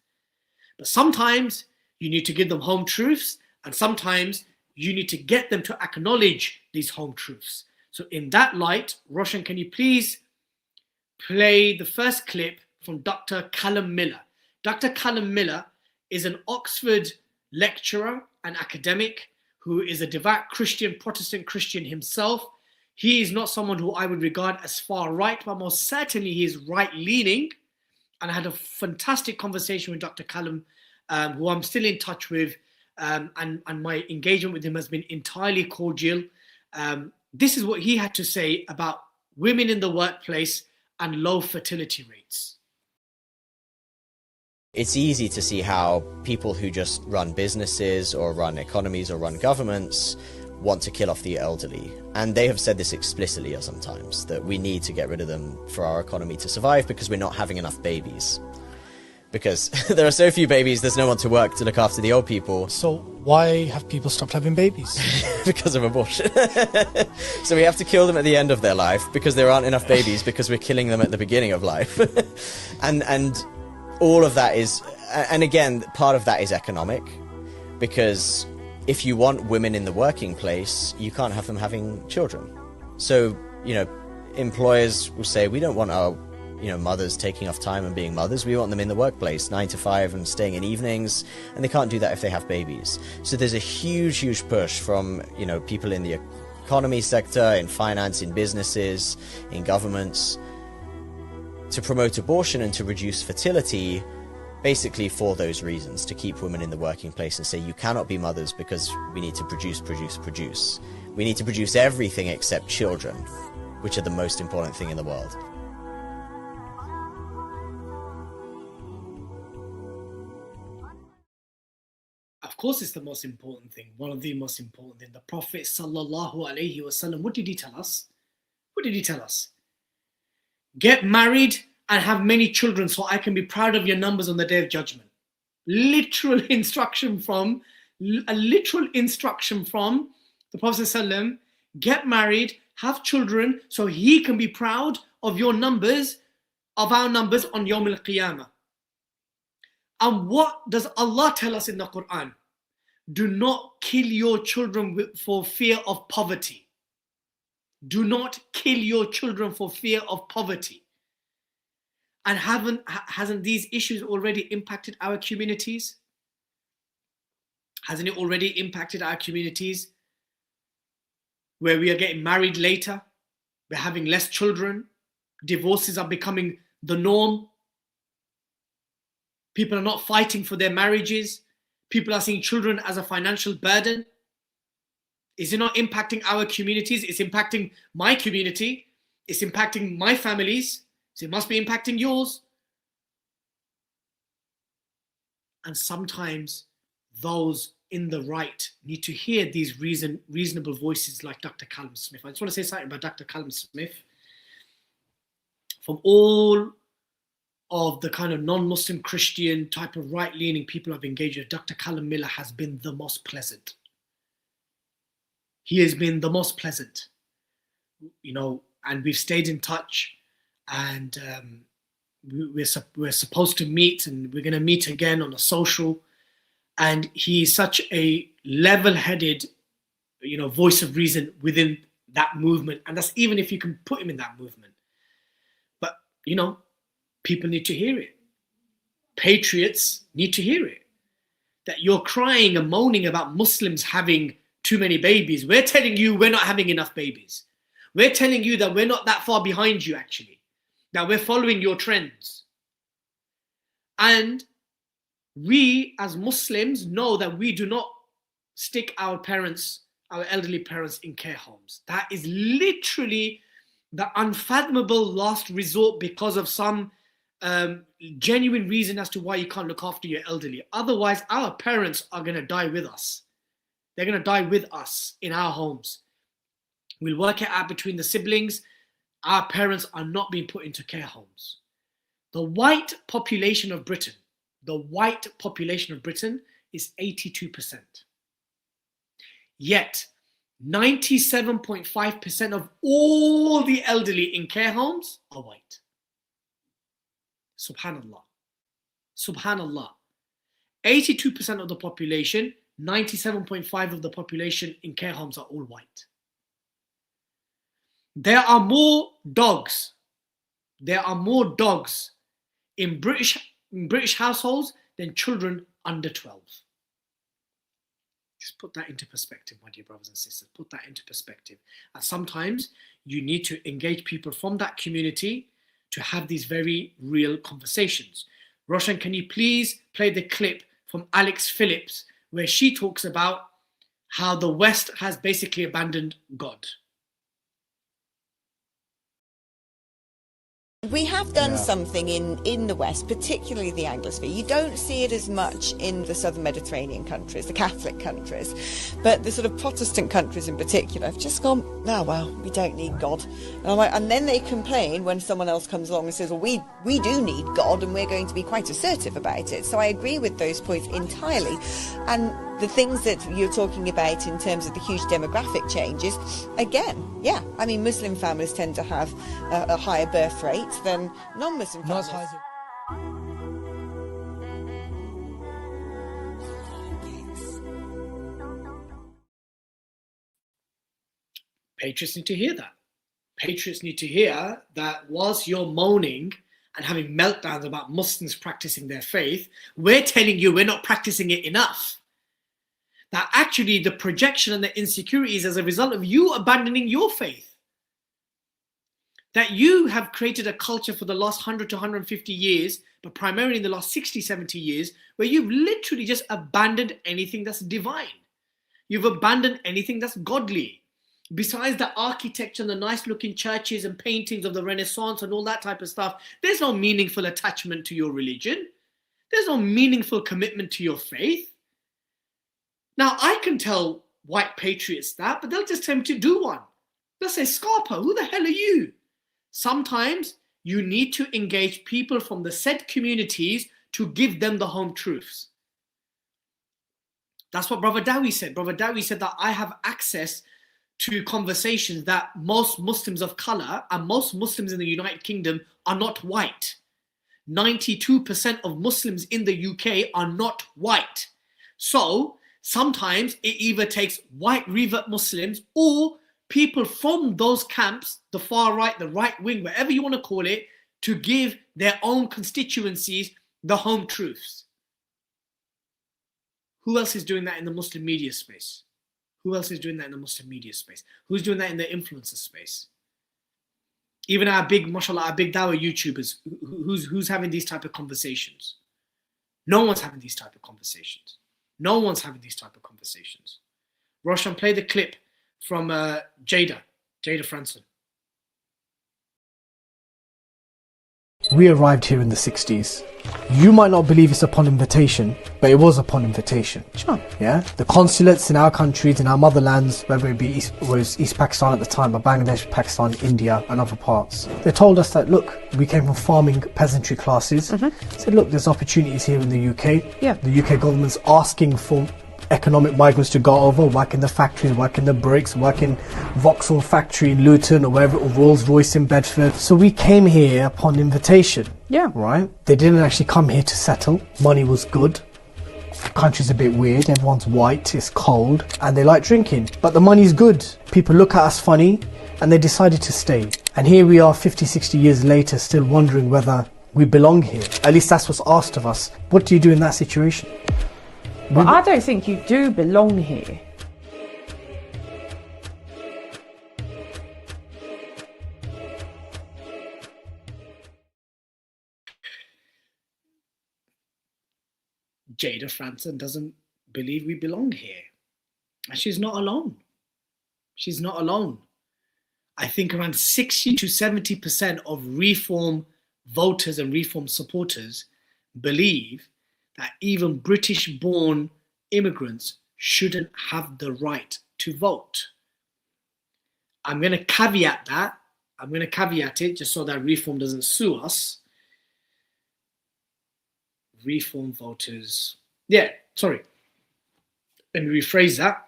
But sometimes you need to give them home truths, and sometimes you need to get them to acknowledge these home truths. So in that light, Roshan, can you please play the first clip from Dr. Callum Miller? Dr. Callum Miller is an Oxford lecturer and academic who is a devout Christian, Protestant Christian himself. He is not someone who I would regard as far right, but most certainly he is right-leaning. And I had a fantastic conversation with Dr. Callum, who I'm still in touch with, and my engagement with him has been entirely cordial. This is what he had to say about women in the workplace and low fertility rates. It's easy to see how people who just run businesses or run economies or run governments want to kill off the elderly. And they have said this explicitly sometimes, that we need to get rid of them for our economy to survive because we're not having enough babies. Because there are so few babies, there's no one to work to look after the old people. So why have people stopped having babies? Because of abortion. So we have to kill them at the end of their life because there aren't enough babies because we're killing them at the beginning of life. and all of that is, and again, part of that is economic, because if you want women in the working place, you can't have them having children. So, employers will say, we don't want our, mothers taking off time and being mothers. We want them in the workplace, 9 to 5 and staying in evenings. And they can't do that if they have babies. So there's a huge, huge push from, people in the economy sector, in finance, in businesses, in governments, to promote abortion and to reduce fertility basically for those reasons, to keep women in the working place and say you cannot be mothers because we need to produce. We need to produce everything except children, which are the most important thing in the world. Of course it's the most important thing, one of the most important things. The Prophet sallallahu alaihi wasallam, what did he tell us? What did he tell us? Get married and have many children so I can be proud of your numbers on the Day of Judgment. Literal instruction from the Prophet ﷺ, get married, have children so he can be proud of your numbers, of our numbers on Yawm al-Qiyamah. And what does Allah tell us in the Quran? Do not kill your children for fear of poverty. Do not kill your children for fear of poverty. And hasn't these issues already impacted our communities? Hasn't it already impacted our communities where we are getting married later, we're having less children, divorces are becoming the norm, people are not fighting for their marriages, people are seeing children as a financial burden? Is it not impacting our communities? It's impacting my community, it's impacting my families, so it must be impacting yours. And sometimes those in the right need to hear these reasonable voices like Dr. Callum Smith. I just want to say something about Dr. Callum Smith. From all of the kind of non-Muslim Christian type of right-leaning people I've engaged with, Dr. Callum Miller has been the most pleasant. He has been the most pleasant, you know, and we've stayed in touch, and we're supposed to meet, and we're going to meet again on a social. And he's such a level-headed, you know, voice of reason within that movement. And that's even if you can put him in that movement. But, you know, people need to hear it. Patriots need to hear it. That you're crying and moaning about Muslims having too many babies. We're telling you we're not having enough babies. We're telling you that we're not that far behind you, actually. That we're following your trends. And we as Muslims know that we do not stick our parents, our elderly parents, in care homes. That is literally the unfathomable last resort because of some genuine reason as to why you can't look after your elderly. Otherwise, our parents are going to die with us. They're going to die with us in our homes. We'll work it out between the siblings. Our parents are not being put into care homes. The white population of Britain is 82%. Yet, 97.5% of all the elderly in care homes are white. Subhanallah. Subhanallah. 82% of the population, 97.5% of the population in care homes are all white. There are more dogs. In British households than children under 12. Just put that into perspective, my dear brothers and sisters. Put that into perspective. And sometimes you need to engage people from that community to have these very real conversations. Roshan, can you please play the clip from Alex Phillips where she talks about how the West has basically abandoned God? We have done something in the West, particularly the Anglosphere. You don't see it as much in the southern Mediterranean countries, the Catholic countries, but the sort of Protestant countries in particular have just gone, oh, well, we don't need God. And then they complain when someone else comes along and says, well, we do need God, and we're going to be quite assertive about it. So I agree with those points entirely. And the things that you're talking about in terms of the huge demographic changes, again, yeah, I mean, Muslim families tend to have a higher birth rate than non-Muslim families. Patriots need to hear that. Patriots need to hear that whilst you're moaning and having meltdowns about Muslims practicing their faith, we're telling you we're not practicing it enough. That actually the projection and the insecurities as a result of you abandoning your faith. that you have created a culture for the last 100 to 150 years, but primarily in the last 60, 70 years, where you've literally just abandoned anything that's divine. You've abandoned anything that's godly. Besides the architecture and the nice looking churches and paintings of the Renaissance and all that type of stuff, there's no meaningful attachment to your religion. There's no meaningful commitment to your faith. Now, I can tell white patriots that, but they'll just tell me to do one. They'll say, Scarpa, who the hell are you? Sometimes you need to engage people from the said communities to give them the home truths. That's what Brother Dowie said. Brother Dowie said that I have access to conversations that most Muslims of color and most Muslims in the United Kingdom are not white. 92% of Muslims in the UK are not white. So sometimes it either takes white revert Muslims or people from those camps, the far right, the right wing, whatever you want to call it, to give their own constituencies the home truths. Who else is doing that in the Muslim media space? Who else is doing that in the Muslim media space? Who's doing that in the influencer space? Even our big, mashallah, our big dawah YouTubers, who's having these type of conversations? No one's having these type of conversations. No one's having these type of conversations. Roshan, play the clip from Jada Franson. We arrived here in the 60s. You might not believe it's upon invitation, but it was upon invitation. Sure. Yeah? The consulates in our countries, in our motherlands, whether it be East Pakistan at the time, or Bangladesh, Pakistan, India, and other parts, they told us that, look, we came from farming peasantry classes. Said, look, there's opportunities here in the UK. Yeah. The UK government's asking for economic migrants to go over, work in the factories, work in the bricks, work in Vauxhall factory in Luton or wherever, or Rolls-Royce in Bedford. So we came here upon invitation. Yeah. Right? They didn't actually come here to settle. Money was good. The country's a bit weird. Everyone's white, it's cold, and they like drinking. But the money's good. People look at us funny, and they decided to stay. And here we are 50, 60 years later, still wondering whether we belong here. At least that's what's asked of us. What do you do in that situation? Well, I don't think you do belong here. Jada Franson doesn't believe we belong here. And she's not alone. She's not alone. I think around 60 to 70% of reform voters and reform supporters believe that even British-born immigrants shouldn't have the right to vote. I'm going to caveat that. I'm going to caveat it just so that reform doesn't sue us. Reform voters. Let me rephrase that.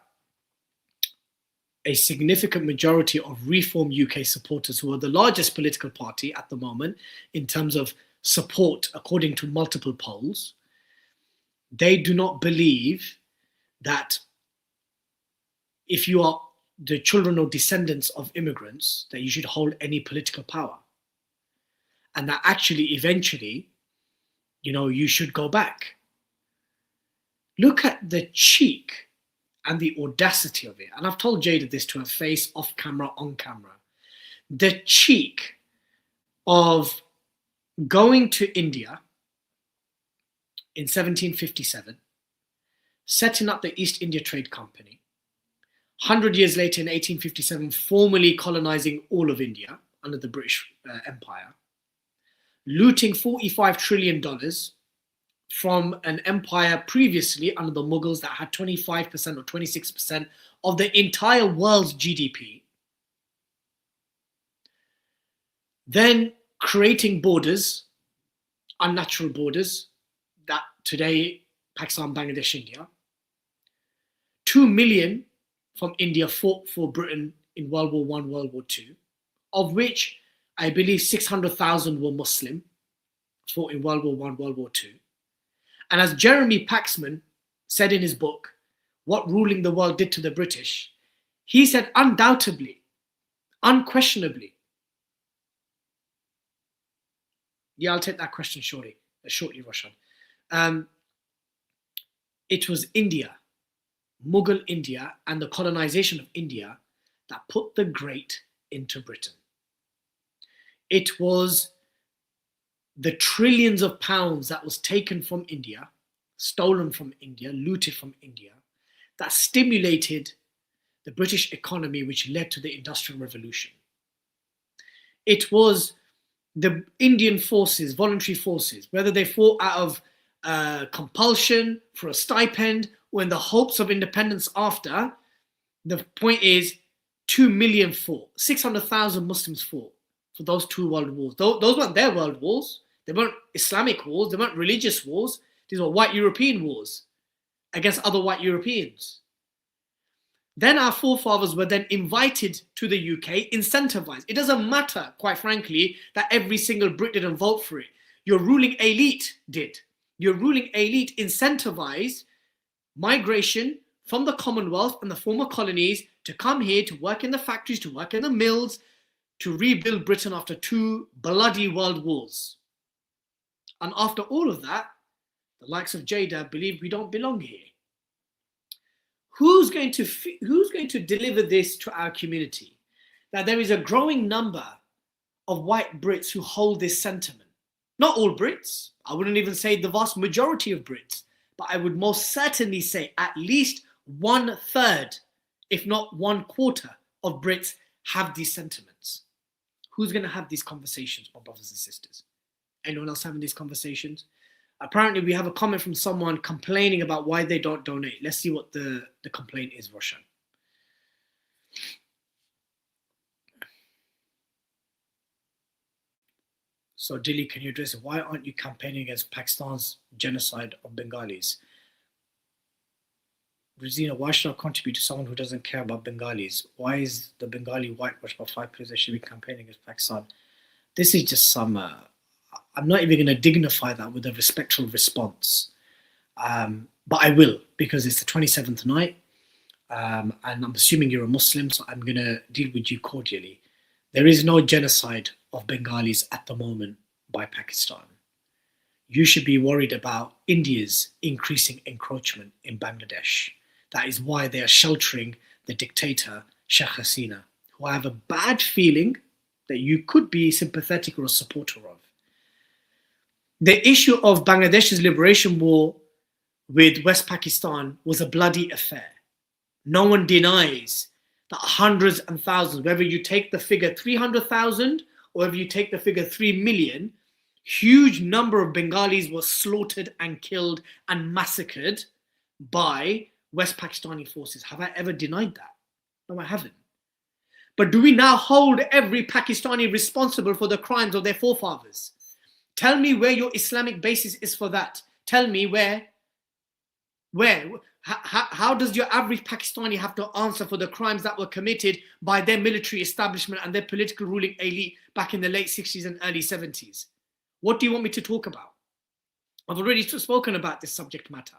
A significant majority of Reform UK supporters, who are the largest political party at the moment in terms of support, according to multiple polls, they do not believe that if you are the children or descendants of immigrants, that you should hold any political power. And that actually, eventually, you should go back. Look at the cheek and the audacity of it. And I've told Jada this to her face, off camera, on camera. The cheek of going to India in 1757, setting up the East India Trade Company, 100 years later in 1857, formally colonizing all of India under the British Empire, looting $45 trillion from an empire previously under the Mughals that had 25% or 26% of the entire world's GDP, then creating borders, unnatural borders, that today Pakistan, Bangladesh, India. 2 million from India fought for Britain in World War I, World War II, of which I believe 600,000 were Muslim, fought in World War I, World War II. And as Jeremy Paxman said in his book, What Ruling the World Did to the British, he said undoubtedly, unquestionably. Yeah, I'll take that question shortly, Roshan. It was India, Mughal India, and the colonization of India that put the great into Britain. It was the trillions of pounds that was taken from India, stolen from India, looted from India, that stimulated the British economy, which led to the Industrial Revolution. It was the Indian forces, voluntary forces, whether they fought out of compulsion, for a stipend, or in the hopes of independence after. The point is, 2 million fought, 600,000 Muslims fought for those two world wars. Those weren't their world wars. They weren't Islamic wars. They weren't religious wars. These were white European wars against other white Europeans. Then our forefathers were then invited to the UK, incentivized. It doesn't matter, quite frankly, that every single Brit didn't vote for it. Your ruling elite did. Your ruling elite incentivized migration from the Commonwealth and the former colonies to come here, to work in the factories, to work in the mills, to rebuild Britain after 2 bloody world wars. And after all of that, the likes of Jada believe we don't belong here. Who's going to deliver this to our community? That there is a growing number of white Brits who hold this sentiment. Not all Brits. I wouldn't even say the vast majority of Brits, but I would most certainly say at least 1/3, if not 1/4 of Brits have these sentiments. Who's going to have these conversations, my brothers and sisters? Anyone else having these conversations? Apparently, we have a comment from someone complaining about why they don't donate. Let's see what the complaint is, Roshan. So, Dilly, can you address it? Why aren't you campaigning against Pakistan's genocide of Bengalis? Rizina, why should I contribute to someone who doesn't care about Bengalis? Why is the Bengali whitewashed by 5 pillars? They should be campaigning against Pakistan. This is just some... I'm not even going to dignify that with a respectful response. But I will, because it's the 27th night. And I'm assuming you're a Muslim, so I'm going to deal with you cordially. There is no genocide of Bengalis at the moment by Pakistan. You should be worried about India's increasing encroachment in Bangladesh. That is why they are sheltering the dictator, Sheikh Hasina, who I have a bad feeling that you could be sympathetic or a supporter of. The issue of Bangladesh's liberation war with West Pakistan was a bloody affair. No one denies that hundreds and thousands, whether you take the figure 300,000 or whether you take the figure 3 million, huge number of Bengalis were slaughtered and killed and massacred by West Pakistani forces. Have I ever denied that? No, I haven't. But do we now hold every Pakistani responsible for the crimes of their forefathers? Tell me where your Islamic basis is for that. Tell me where. How does your average Pakistani have to answer for the crimes that were committed by their military establishment and their political ruling elite back in the late 60s and early 70s? What do you want me to talk about? I've already spoken about this subject matter.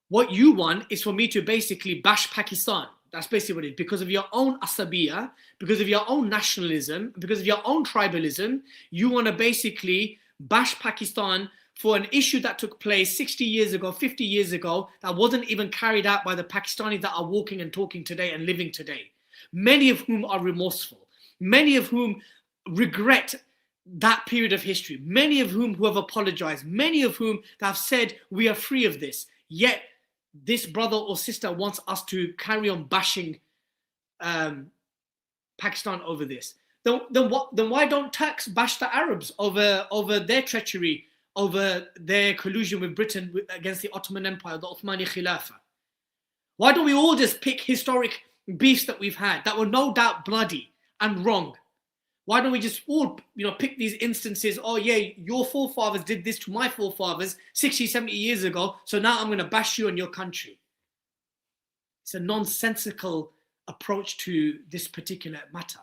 What you want is for me to basically bash Pakistan. That's basically what it is. Because of your own asabiya, because of your own nationalism, because of your own tribalism, you want to basically bash Pakistan for an issue that took place 60 years ago, 50 years ago, that wasn't even carried out by the Pakistanis that are walking and talking today and living today. Many of whom are remorseful. Many of whom regret that period of history. Many of whom who have apologized. Many of whom have said, we are free of this. Yet, this brother or sister wants us to carry on bashing Pakistan over this. Then why don't Turks bash the Arabs over their treachery, over their collusion with Britain against the Ottoman Empire, the Uthmani Khilafah? Why don't we all just pick historic beefs that we've had that were no doubt bloody and wrong? Why don't we just all, pick these instances? Oh yeah, your forefathers did this to my forefathers 60, 70 years ago, so now I'm going to bash you and your country. It's a nonsensical approach to this particular matter.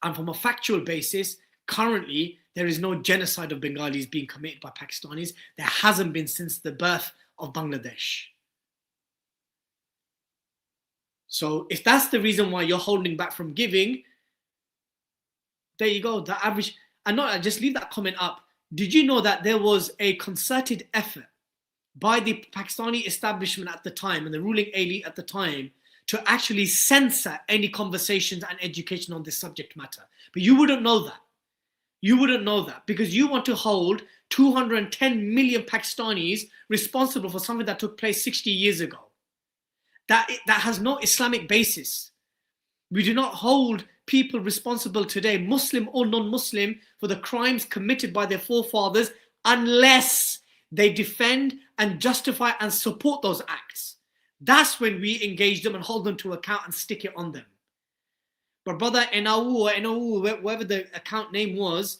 And from a factual basis, currently, there is no genocide of Bengalis being committed by Pakistanis. There hasn't been since the birth of Bangladesh. So if that's the reason why you're holding back from giving, there you go, the average. And not just leave that comment up. Did you know that there was a concerted effort by the Pakistani establishment at the time and the ruling elite at the time to actually censor any conversations and education on this subject matter. But you wouldn't know that. You wouldn't know that because you want to hold 210 million Pakistanis responsible for something that took place 60 years ago. That has no Islamic basis. We do not hold people responsible today, Muslim or non-Muslim, for the crimes committed by their forefathers unless they defend and justify and support those acts. That's when we engage them and hold them to account and stick it on them. But brother, NAU, whatever the account name was,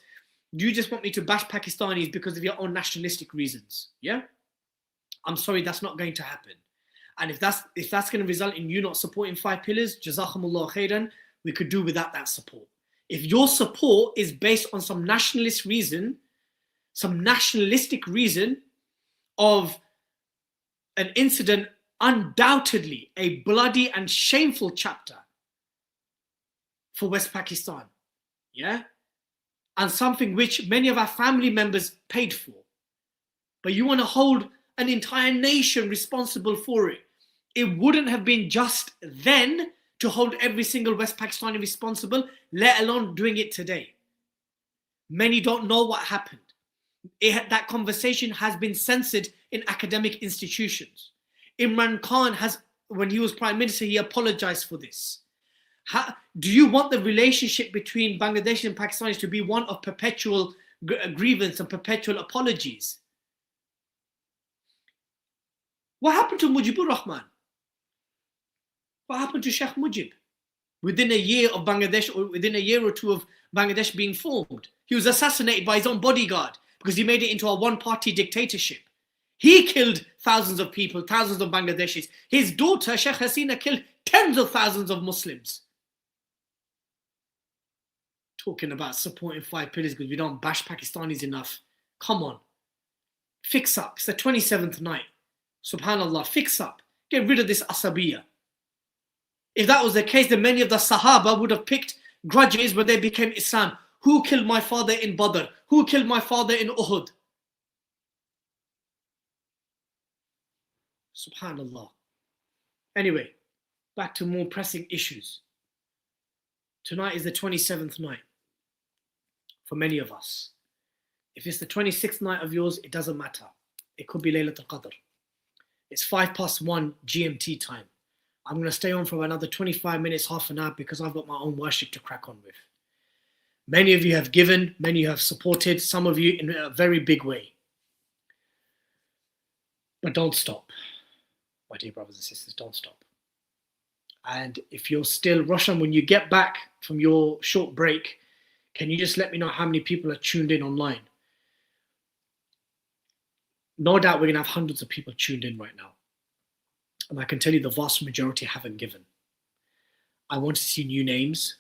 you just want me to bash Pakistanis because of your own nationalistic reasons. Yeah? I'm sorry, that's not going to happen. And if that's going to result in you not supporting 5 pillars, Jazakumullah khairan, we could do without that support. If your support is based on some nationalist reason, some nationalistic reason of an incident, undoubtedly a bloody and shameful chapter for West Pakistan, yeah? And something which many of our family members paid for. But you want to hold an entire nation responsible for it. It wouldn't have been just then to hold every single West Pakistani responsible, let alone doing it today. Many don't know what happened. That conversation has been censored in academic institutions. Imran Khan has, when he was Prime Minister, he apologized for this. Do you want the relationship between Bangladesh and Pakistanis to be one of perpetual grievance and perpetual apologies? What happened to Mujibur Rahman? What happened to Sheikh Mujib? Within a year of Bangladesh, or within a year or two of Bangladesh being formed, he was assassinated by his own bodyguard because he made it into a one-party dictatorship. He killed thousands of people, thousands of Bangladeshis. His daughter, Sheikh Hasina, killed tens of thousands of Muslims. Talking about supporting 5 pillars because we don't bash Pakistanis enough. Come on. Fix up. It's the 27th night. Subhanallah, fix up. Get rid of this asabiya. If that was the case, then many of the Sahaba would have picked grudges when they became Islam. Who killed my father in Badr? Who killed my father in Uhud? Subhanallah. Anyway, back to more pressing issues. Tonight is the 27th night for many of us. If it's the 26th night of yours, it doesn't matter. It could be Laylat al-Qadr. It's 1:05 GMT time. I'm going to stay on for another 25 minutes, half an hour, because I've got my own worship to crack on with. Many of you have given, many of you have supported, some of you in a very big way. But don't stop. My dear brothers and sisters, don't stop. And if you're still, Roshan, when you get back from your short break, can you just let me know how many people are tuned in online? No doubt we're going to have hundreds of people tuned in right now. And I can tell you the vast majority haven't given. I want to see new names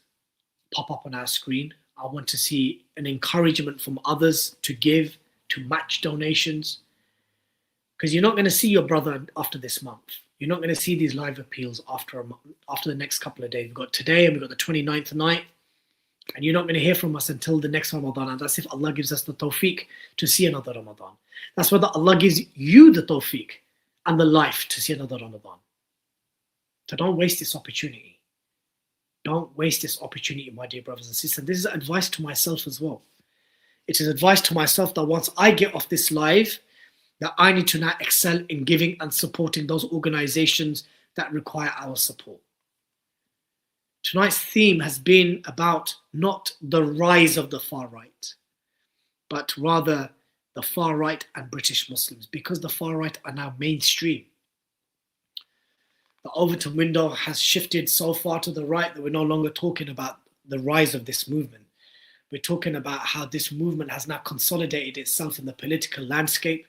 pop up on our screen. I want to see an encouragement from others to give, to match donations. Because you're not going to see your brother after this month. You're not going to see these live appeals after the next couple of days. We've got today and we've got the 29th night. And you're not going to hear from us until the next Ramadan. And that's if Allah gives us the tawfiq to see another Ramadan. That's whether Allah gives you the tawfiq and the life to see another Ramadan. So don't waste this opportunity. Don't waste this opportunity, my dear brothers and sisters. This is advice to myself as well. It is advice to myself that once I get off this live, that I need to now excel in giving and supporting those organizations that require our support. Tonight's theme has been about not the rise of the far right, but rather the far right and British Muslims, because the far right are now mainstream. The Overton window has shifted so far to the right that we're no longer talking about the rise of this movement. We're talking about how this movement has now consolidated itself in the political landscape,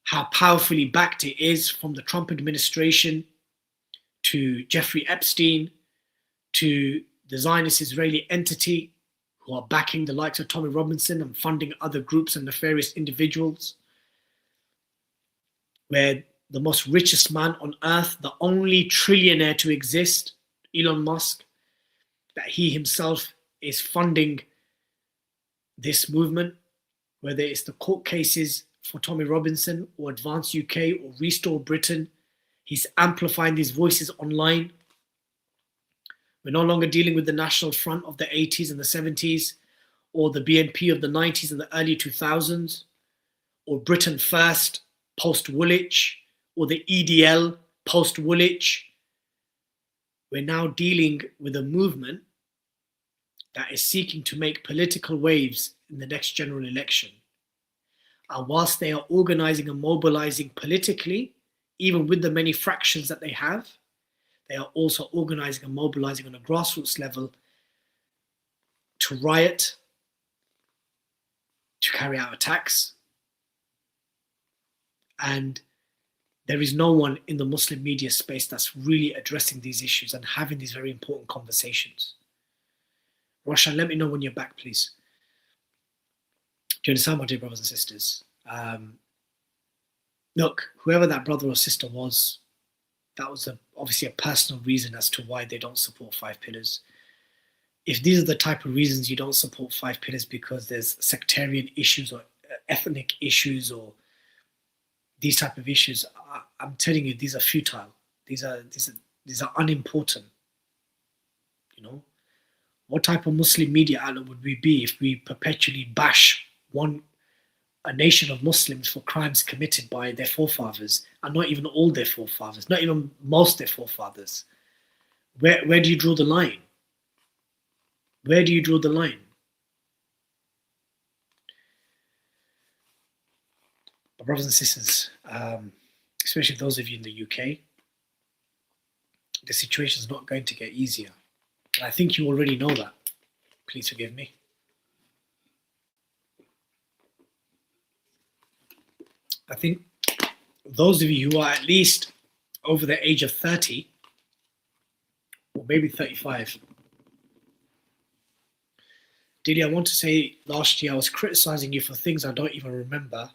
how powerfully backed it is from the Trump administration to Jeffrey Epstein to the Zionist Israeli entity who are backing the likes of Tommy Robinson and funding other groups and nefarious individuals, where the most richest man on earth, the only trillionaire to exist, Elon Musk, that he himself is funding this movement, whether it's the court cases for Tommy Robinson or Advance UK or Restore Britain, He's amplifying these voices online. We're no longer dealing with the National Front of the 80s and the 70s, or the BNP of the 90s and the early 2000s, or Britain First post-Woolwich, or the EDL post-Woolwich. We're now dealing with a movement that is seeking to make political waves in the next general election. And whilst they are organizing and mobilizing politically, even with the many fractions that they have, they are also organizing and mobilizing on a grassroots level to riot, to carry out attacks. And there is no one in the Muslim media space that's really addressing these issues and having these very important conversations. Roshan, let me know when you're back, please. Do you understand, my dear brothers and sisters? Look, whoever that brother or sister was, that was obviously a personal reason as to why they don't support 5 pillars. If these are the type of reasons you don't support 5 pillars because there's sectarian issues or ethnic issues or these type of issues, I'm telling you, these are futile. These are unimportant. You know, what type of Muslim media outlet would we be if we perpetually bash a nation of Muslims for crimes committed by their forefathers, and not even all their forefathers, not even most their forefathers? Where do you draw the line? Where do you draw the line? My brothers and sisters, especially those of you in the UK, the situation is not going to get easier. And I think you already know that. Please forgive me. I think those of you who are at least over the age of 30, or maybe 35, Dilly, I want to say last year I was criticizing you for things I don't even remember.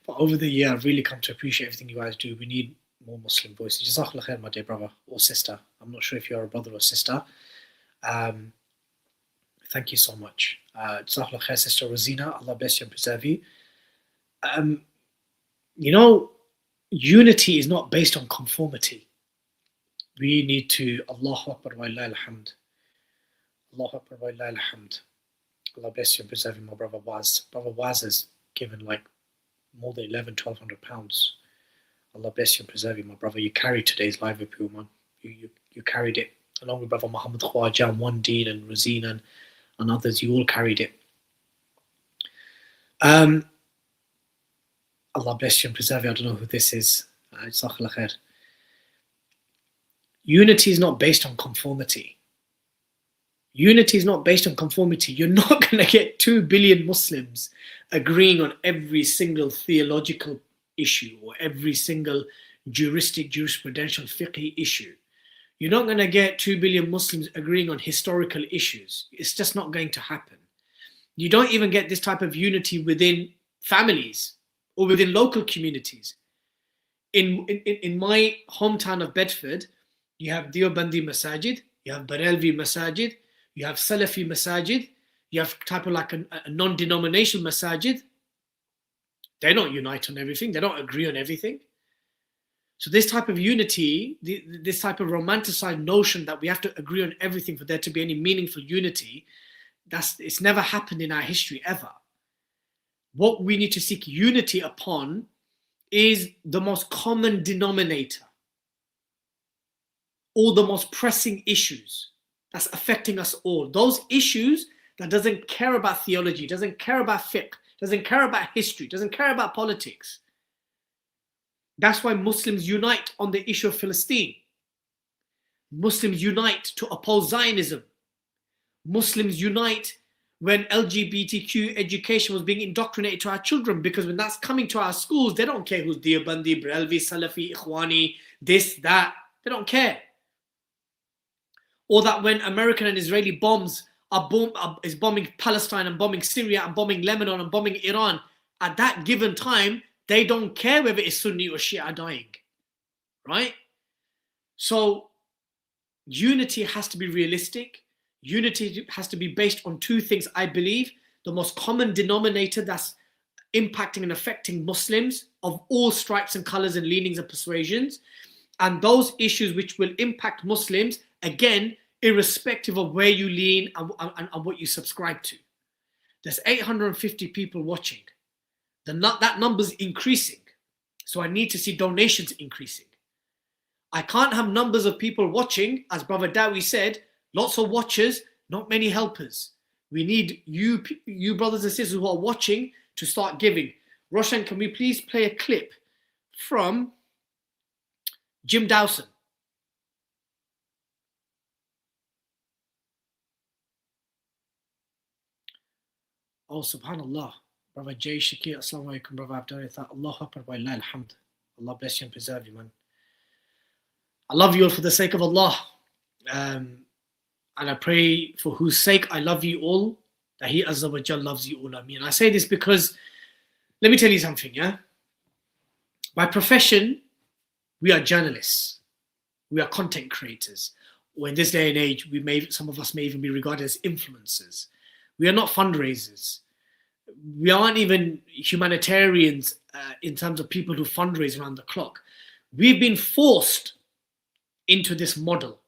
But over the year, I've really come to appreciate everything you guys do. We need more Muslim voices. Jazakallah khair, my dear brother or sister. I'm not sure if you're a brother or sister. Thank you so much. Jazakallah khair, Sister Rosina. Allah bless you and preserve you. You know, unity is not based on conformity. We need to, Allahu Akbar wa lillahi alhamd. Allahu Akbar wa lillahi alhamd. Allah bless you and preserve you, my brother Waz. Brother Waz has given like more than £1,100. Allah bless you and preserve you, my brother. You carried today's live appeal, man. You carried it along with Brother Muhammad Khwaja, One Deen and Rosina and others. You all carried it. Allah bless you and preserve you. I don't know who this is. Unity is not based on conformity. Unity is not based on conformity. You're not going to get 2 billion Muslims agreeing on every single theological issue or every single jurisprudential fiqh issue. You're not going to get 2 billion Muslims agreeing on historical issues. It's just not going to happen. You don't even get this type of unity within families or within local communities. In my hometown of Bedford, you have Deobandi Masajid, you have Barelvi Masajid, you have Salafi Masajid, you have type of like a non-denominational Masajid. They don't unite on everything. They don't agree on everything. So this type of unity, this type of romanticized notion that we have to agree on everything for there to be any meaningful unity, it's never happened in our history ever. What we need to seek unity upon is the most common denominator, or the most pressing issues that's affecting us all. Those issues that doesn't care about theology, doesn't care about fiqh, doesn't care about history, doesn't care about politics. That's why Muslims unite on the issue of Palestine. Muslims unite to oppose Zionism. Muslims unite when LGBTQ education was being indoctrinated to our children, because when that's coming to our schools, they don't care who's Deobandi, Barelvi, Salafi, Ikhwani, this, that. They don't care. Or that when American and Israeli bombs is bombing Palestine and bombing Syria and bombing Lebanon and bombing Iran, at that given time, they don't care whether it's Sunni or Shia dying, right? So unity has to be realistic. Unity has to be based on 2 things, I believe. The most common denominator that's impacting and affecting Muslims of all stripes and colors and leanings and persuasions. and those issues which will impact Muslims, again, irrespective of where you lean and what you subscribe to. There's 850 people watching. That number's increasing. So I need to see donations increasing. I can't have numbers of people watching, as Brother Dowie said, lots of watchers, not many helpers. We need you brothers and sisters who are watching to start giving. Roshan, can we please play a clip from Jim Dawson? Oh, subhanallah. Brother Jay Shakir, assalamu alaikum, Brother Abdul. Allahu Akbar wa illah alhamd. Allah bless you and preserve you, man. I love you all for the sake of Allah. And I pray for whose sake I love you all, that He Azza wa Jal loves you all. Ameen. I say this because, let me tell you something, yeah? By profession, we are journalists. We are content creators. Or in this day and age, some of us may even be regarded as influencers. We are not fundraisers. We aren't even humanitarians in terms of people who fundraise around the clock. We've been forced into this model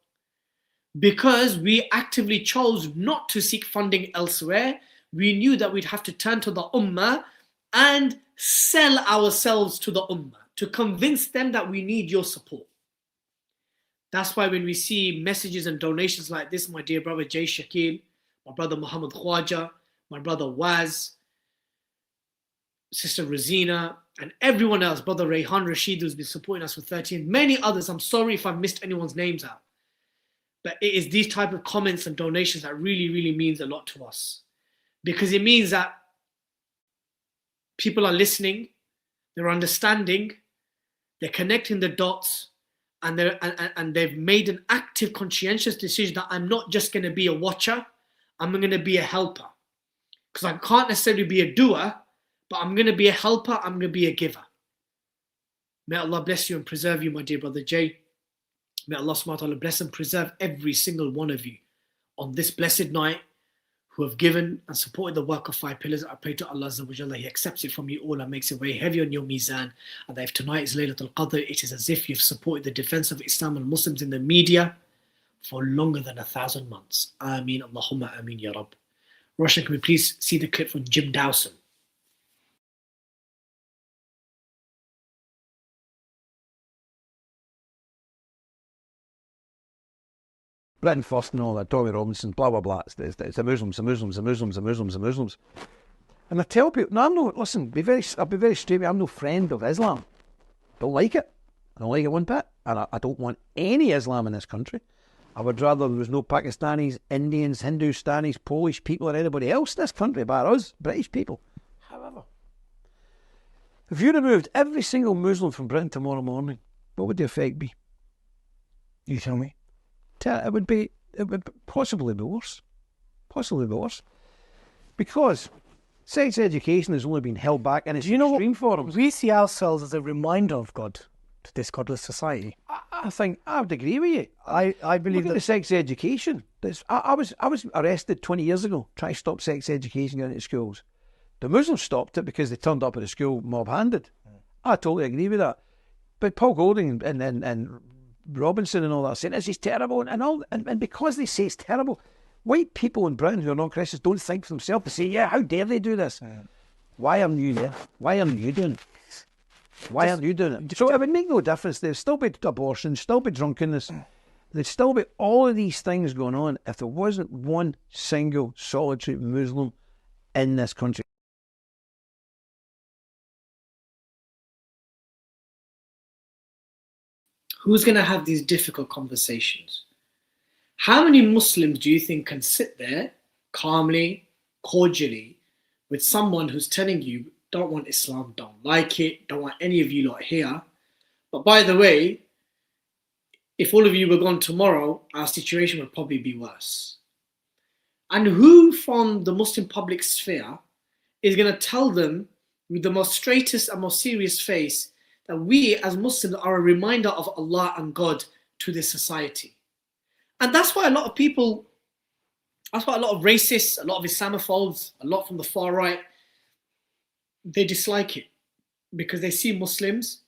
because we actively chose not to seek funding elsewhere. We knew that we'd have to turn to the Ummah and sell ourselves to the Ummah to convince them that we need your support. That's why when we see messages and donations like this, my dear brother Jay Shakil, my brother Muhammad Khwaja, my brother Waz, Sister Razina, and everyone else, Brother Rayhan Rashid, who's been supporting us for 13, many others. I'm sorry if I've missed anyone's names out. But it is these type of comments and donations that really, really means a lot to us. Because it means that people are listening, they're understanding, they're connecting the dots, and they've made an active, conscientious decision that I'm not just going to be a watcher, I'm going to be a helper. Because I can't necessarily be a doer, but I'm going to be a helper, I'm going to be a giver. May Allah bless you and preserve you, my dear brother Jay. May Allah subhanahu wa ta'ala bless and preserve every single one of you on this blessed night who have given and supported the work of 5 pillars. I pray to Allah Azza wa Jalla, He accepts it from you all and makes it very heavy on your mizan. And that if tonight is Laylat al-Qadr, it is as if you've supported the defense of Islam and Muslims in the media for longer than 1,000 months. Ameen, Allahumma ameen, Ya Rabb. Roshan, can we please see the clip from Jim Dawson? Britain first and all that, Tommy Robinson, blah, blah, blah. It's the Muslims, the Muslims, the Muslims, the Muslims, the Muslims. And I tell people, no, I'm no, listen, I'll be very straight, I'm no friend of Islam. Don't like it. I don't like it one bit. And I don't want any Islam in this country. I would rather there was no Pakistanis, Indians, Hindustanis, Polish people or anybody else in this country, but us, British people. However, if you removed every single Muslim from Britain tomorrow morning, what would the effect be? You tell me. It would possibly be worse. Possibly be worse. Because sex education has only been held back in its extreme forms. We see ourselves as a reminder of God to this godless society. I think I would agree with you. I believe Look at the sex education. I was arrested 20 years ago trying to stop sex education going into schools. The Muslims stopped it because they turned up at the school mob-handed. I totally agree with that. But Paul Golding and Robinson and all that saying this is terrible and because they say it's terrible, white people in Britain who are not Christians don't think for themselves to say, yeah, how dare they do this? Why aren't you there? Why aren't you doing it? Why aren't you doing it? So it would make no difference. There'd still be abortion, still be drunkenness, there'd still be all of these things going on if there wasn't one single solitary Muslim in this country. Who's going to have these difficult conversations? How many Muslims do you think can sit there calmly, cordially, with someone who's telling you, don't want Islam, don't like it, don't want any of you lot here. But by the way, if all of you were gone tomorrow, our situation would probably be worse. And who from the Muslim public sphere is going to tell them with the most straightest and most serious face that we as Muslims are a reminder of Allah and God to this society? And that's why a lot of people, that's why a lot of racists, a lot of Islamophobes, a lot from the far right, they dislike it because they see Muslims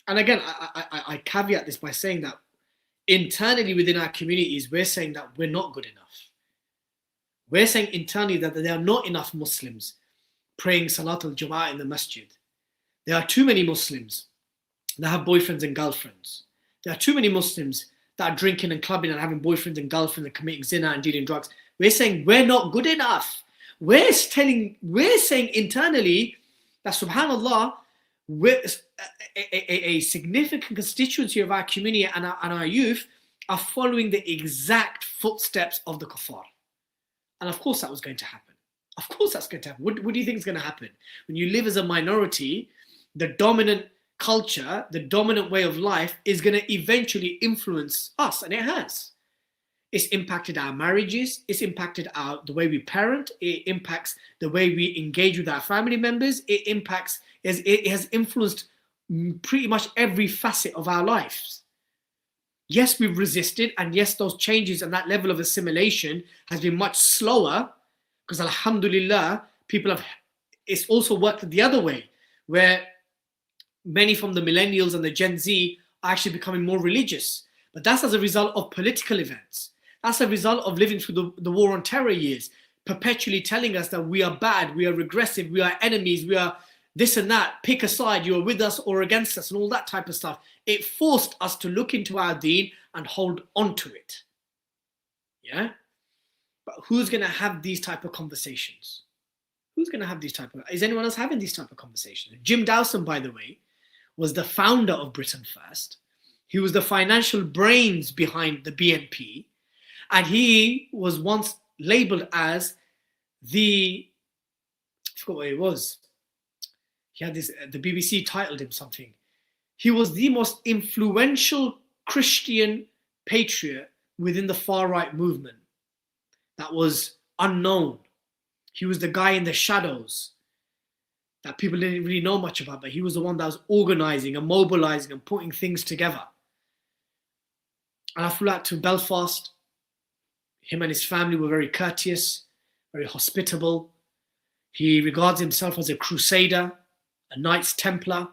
and again, I caveat this by saying that internally within our communities, we're saying that we're not good enough. We're saying internally that there are not enough Muslims praying Salat al-Jum'ah in the masjid. There are too many Muslims that have boyfriends and girlfriends. There are too many Muslims that are drinking and clubbing and having boyfriends and girlfriends and committing zina and dealing drugs. We're saying we're not good enough. We're saying internally that, subhanAllah, we're, a significant constituency of our community and our youth are following the exact footsteps of the kuffar. And of course that was going to happen. Of course that's going to happen. What do you think is going to happen? When you live as a minority, the dominant culture, the dominant way of life is going to eventually influence us, and it has. It's impacted our marriages, it's impacted the way we parent, it impacts the way we engage with our family members, it has influenced pretty much every facet of our lives. Yes, we've resisted, and yes, those changes and that level of assimilation has been much slower, because alhamdulillah, it's also worked the other way, where many from the millennials and the Gen Z are actually becoming more religious. But that's as a result of political events. That's a result of living through the war on terror years, perpetually telling us that we are bad, we are regressive, we are enemies, we are this and that, pick a side, you are with us or against us, and all that type of stuff. It forced us to look into our deen and hold on to it. Yeah? But who's going to have these type of conversations? Who's going to have these type of... Is anyone else having these type of conversations? Jim Dawson, by the way, was the founder of Britain First. He was the financial brains behind the BNP. And he was once labeled as I forgot what it was. He had this, the BBC titled him something. He was the most influential Christian patriot within the far-right movement that was unknown. He was the guy in the shadows that people didn't really know much about, but he was the one that was organizing and mobilizing and putting things together. And I flew out to Belfast. Him and his family were very courteous, very hospitable. He regards himself as a crusader, a Knights Templar.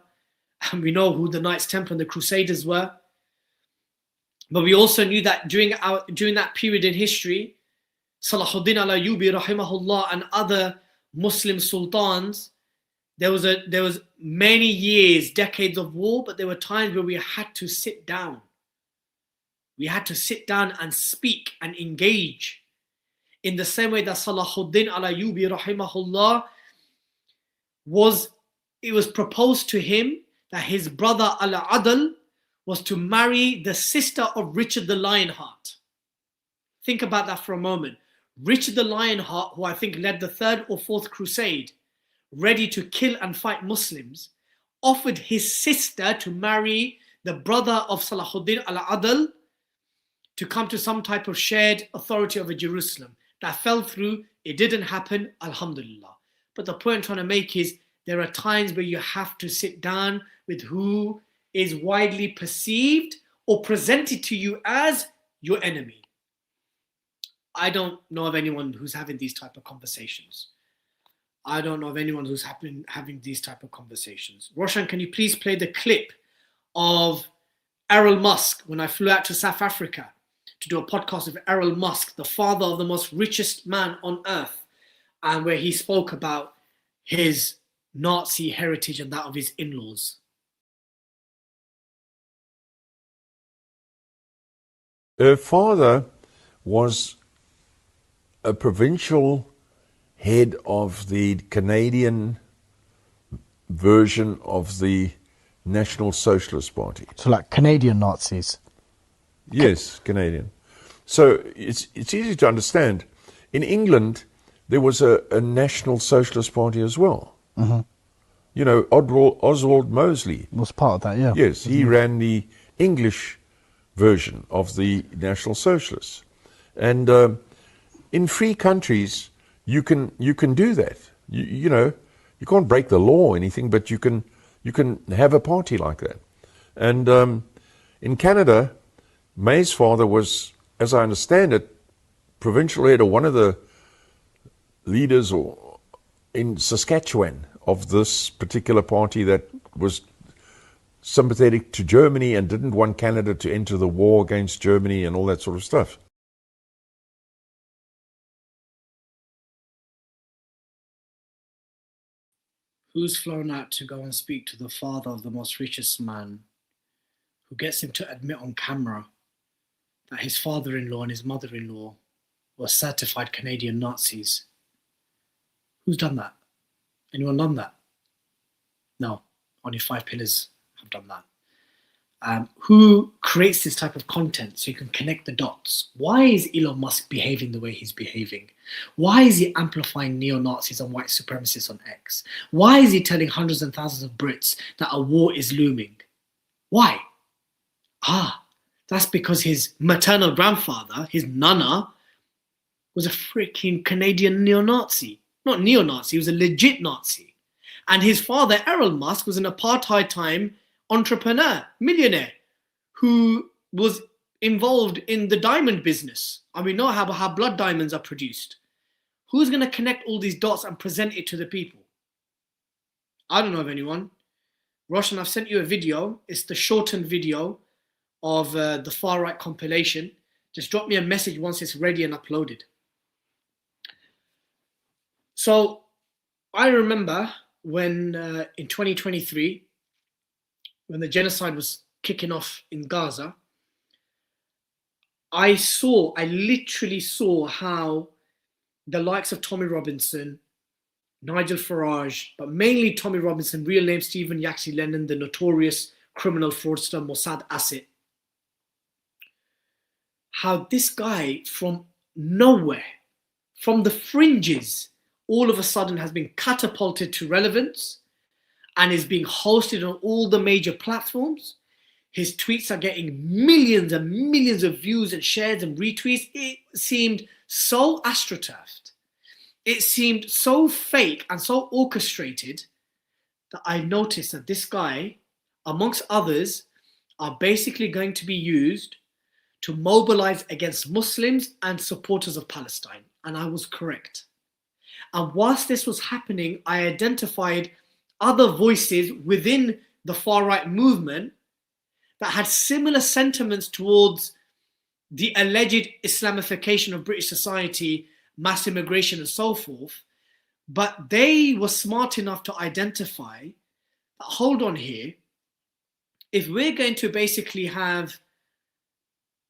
And we know who the Knights Templar and the Crusaders were. But we also knew that during that period in history, Salahuddin al-Ayyubi rahimahullah and other Muslim sultans, there was many years, decades of war, but there were times where we had to sit down. We had to sit down and speak and engage. In the same way that Salahuddin al-Ayyubi rahimahullah it was proposed to him that his brother al-Adl was to marry the sister of Richard the Lionheart. Think about that for a moment. Richard the Lionheart, who I think led the 3rd or 4th crusade, ready to kill and fight Muslims, offered his sister to marry the brother of Salahuddin al-Adl to come to some type of shared authority over Jerusalem. That fell through. It didn't happen, alhamdulillah. But the point I'm trying to make is there are times where you have to sit down with who is widely perceived or presented to you as your enemy. I don't know of anyone who's having these type of conversations. I don't know of anyone who's having these type of conversations. Roshan, can you please play the clip of Errol Musk when I flew out to South Africa to do a podcast with Errol Musk, the father of the most richest man on earth, and where he spoke about his Nazi heritage and that of his in-laws. Her father was a provincial head of the Canadian version of the National Socialist Party. So like Canadian Nazis? Yes, Canadian. So it's easy to understand. In England, there was a National Socialist Party as well. Mm-hmm. You know, Oswald Mosley was part of that, yeah. Yes, he ran the English version of the National Socialists. And in free countries, you can do that. You know, you can't break the law or anything, but you can have a party like that. And in Canada, May's father was, as I understand it, provincial head or one of the leaders in Saskatchewan of this particular party that was sympathetic to Germany and didn't want Canada to enter the war against Germany and all that sort of stuff. Who's flown out to go and speak to the father of the most richest man, who gets him to admit on camera that his father-in-law and his mother-in-law were certified Canadian Nazis? Who's done that? Anyone done that? No, only 5 pillars have done that. Who creates this type of content so you can connect the dots? Why is Elon Musk behaving the way he's behaving? Why is he amplifying neo-Nazis and white supremacists on X? Why is he telling hundreds and thousands of Brits that a war is looming? Why? That's because his maternal grandfather, his nana, was a freaking Canadian neo-Nazi. Not neo-Nazi, he was a legit Nazi. And his father, Errol Musk, was an apartheid time entrepreneur, millionaire, who was involved in the diamond business. And we know how blood diamonds are produced. Who's going to connect all these dots and present it to the people? I don't know of anyone. Roshan, I've sent you a video. It's the shortened video of the far right compilation. Just drop me a message once it's ready and uploaded. So I remember when in 2023, when the genocide was kicking off in Gaza, I literally saw how the likes of Tommy Robinson, Nigel Farage, but mainly Tommy Robinson, real name Stephen Yaxley Lennon, the notorious criminal fraudster Mossad Asset, how this guy from nowhere, from the fringes, all of a sudden has been catapulted to relevance and is being hosted on all the major platforms. His tweets are getting millions and millions of views and shares and retweets. It seemed so astroturfed. It seemed so fake and so orchestrated that I noticed that this guy, amongst others, are basically going to be used to mobilize against Muslims and supporters of Palestine. And I was correct. And whilst this was happening, I identified other voices within the far-right movement that had similar sentiments towards the alleged Islamification of British society, mass immigration and so forth, but they were smart enough to identify that, hold on here, if we're going to basically have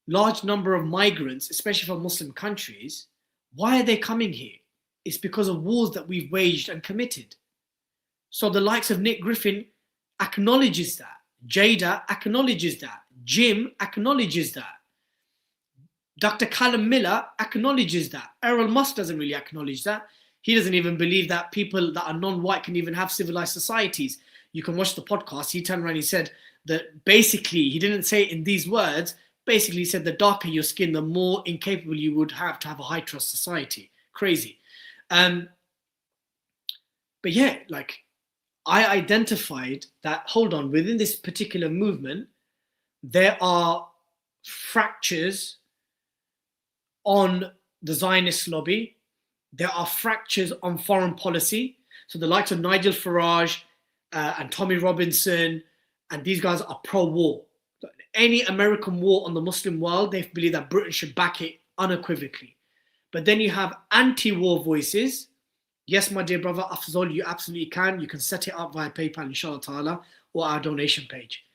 large number of migrants, especially from Muslim countries, why are they coming here? It's because of wars that we've waged and committed. So the likes of Nick Griffin acknowledges that. Jada acknowledges that. Jim acknowledges that. Dr. Callum Miller acknowledges that. Errol Musk doesn't really acknowledge that. He doesn't even believe that people that are non-white can even have civilized societies. You can watch the podcast. He turned around and he said that basically, he didn't say it in these words, basically he said the darker your skin, the more incapable you would have to have a high trust society. Crazy. But yeah, like, I identified that, hold on, within this particular movement, there are fractures on the Zionist lobby. There are fractures on foreign policy. So the likes of Nigel Farage and Tommy Robinson, and these guys are pro-war. Any American war on the Muslim world, they believe that Britain should back it unequivocally. But then you have anti-war voices. Yes, my dear brother Afzal, you absolutely can. You can set it up via PayPal, inshallah ta'ala, or our donation page.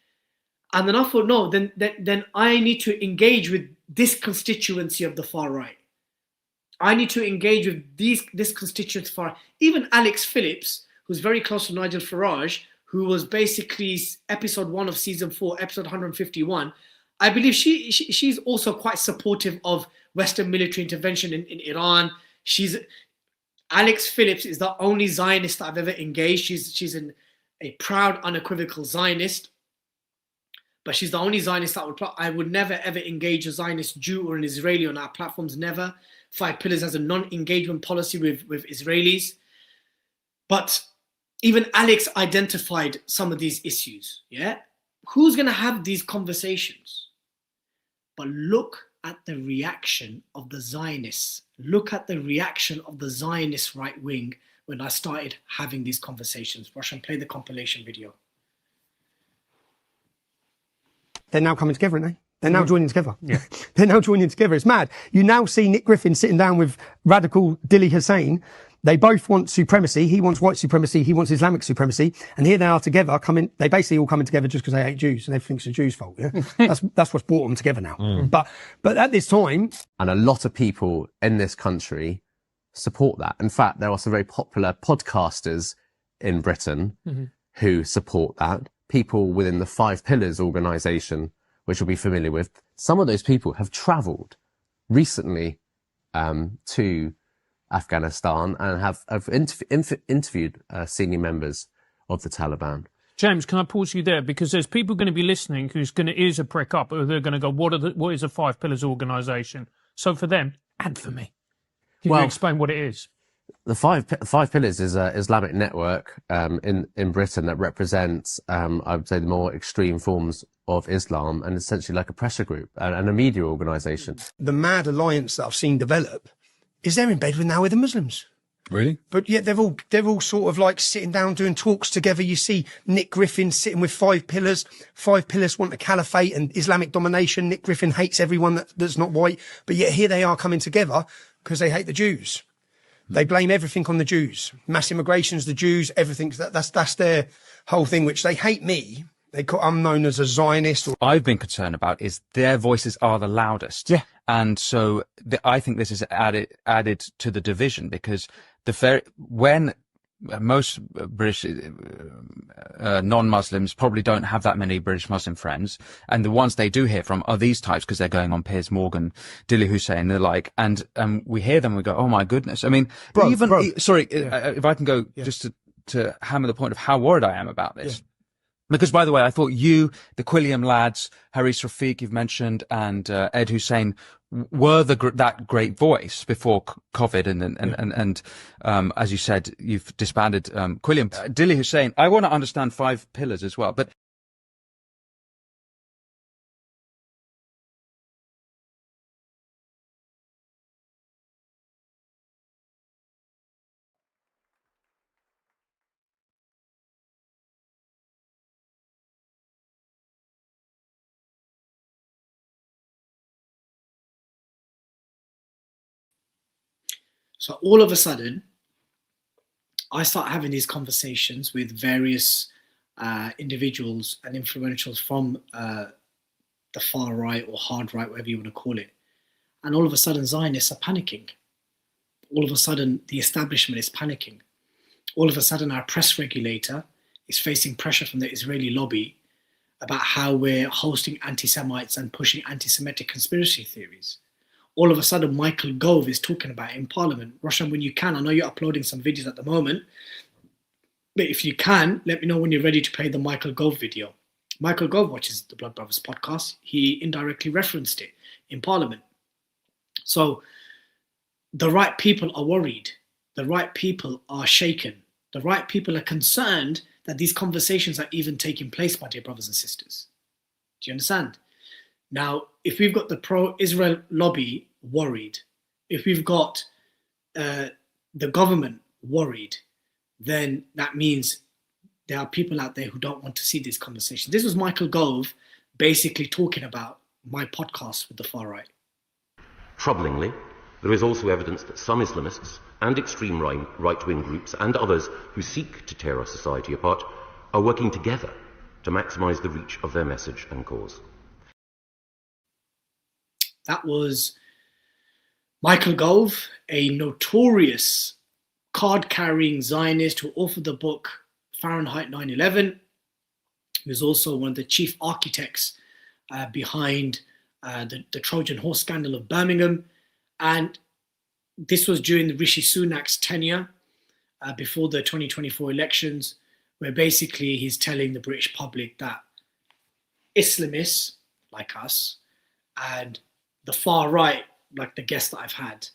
And then I thought, no, then I need to engage with this constituency of the far right. I need to engage with this constituency far right. Even Alex Phillips, who's very close to Nigel Farage, who was basically episode 1 of season 4, episode 151. I believe she's also quite supportive of Western military intervention in Iran. Alex Phillips is the only Zionist that I've ever engaged. She's a proud, unequivocal Zionist, but she's the only Zionist that I would never ever engage a Zionist Jew or an Israeli on our platforms. Never. 5 Pillars has a non-engagement policy with Israelis. But even Alex identified some of these issues. Yeah, who's going to have these conversations? But look at the reaction of the Zionists. Look at the reaction of the Zionist right wing when I started having these conversations. Russian, play the compilation video. they're now coming together, aren't they? They're now joining together. Yeah. They're now joining together. It's mad. You now see Nick Griffin sitting down with radical Dilly Hussein. They both want supremacy. He wants white supremacy. He wants Islamic supremacy. And here they are together they basically all coming together just because they hate Jews and everything's the Jews' fault. Yeah. That's what's brought them together now. But at this time. And a lot of people in this country support that. In fact, there are some very popular podcasters in Britain who support that. People within the Five Pillars organisation, which you'll be familiar with. Some of those people have travelled recently to Afghanistan and have interviewed senior members of the Taliban. James, can I pause you there? Because there's people going to be listening whose ears are prick up, or they're going to go, what is a Five Pillars organisation? So for them, and for me, can you explain what it is? The Five Pillars is an Islamic network in Britain that represents, I would say, the more extreme forms of Islam, and essentially like a pressure group and a media organisation. The mad alliance that I've seen develop is they're in bed with the Muslims. Really? But yet they're all sort of like sitting down doing talks together. You see Nick Griffin sitting with Five Pillars. Five Pillars want a caliphate and Islamic domination. Nick Griffin hates everyone that's not white. But yet here they are coming together because they hate the Jews. They blame everything on the Jews. Mass immigration's the Jews. Everything's that's their whole thing, which they hate me. I'm known as a Zionist. I've been concerned about is their voices are the loudest. Yeah. And so I think this is added to the division, because when most British non-Muslims probably don't have that many British Muslim friends, and the ones they do hear from are these types because they're going on Piers Morgan, Dilly Hussein, they're like, and we hear them, we go, oh my goodness. I mean, if I can go just to hammer the point of how worried I am about this. Yeah. Because, by the way, I thought you, the Quilliam lads, Haris Rafiq you've mentioned, and Ed Hussein were that great voice before COVID, and as you said, you've disbanded Quilliam. Dilly Hussein, I want to understand Five Pillars as well, but so all of a sudden, I start having these conversations with various individuals and influentials from the far right or hard right, whatever you want to call it. And all of a sudden, Zionists are panicking. All of a sudden, the establishment is panicking. All of a sudden, our press regulator is facing pressure from the Israeli lobby about how we're hosting anti-Semites and pushing anti-Semitic conspiracy theories. All of a sudden, Michael Gove is talking about it in Parliament. Roshan, when you can, I know you're uploading some videos at the moment, but if you can, let me know when you're ready to play the Michael Gove video. Michael Gove watches the Blood Brothers podcast. He indirectly referenced it in Parliament. So the right people are worried. The right people are shaken. The right people are concerned that these conversations are even taking place, my dear brothers and sisters. Do you understand? Now, if we've got the pro-Israel lobby worried, if we've got the government worried, then that means there are people out there who don't want to see these conversations. This was Michael Gove basically talking about my podcast with the far right. Troublingly, there is also evidence that some Islamists and extreme right-wing groups and others who seek to tear our society apart are working together to maximise the reach of their message and cause. That was Michael Gove, a notorious card-carrying Zionist who authored the book Fahrenheit 9/11. He was also one of the chief architects behind the Trojan horse scandal of Birmingham. And this was during Rishi Sunak's tenure before the 2024 elections, where basically he's telling the British public that Islamists like us and the far right, like the guests that I've had,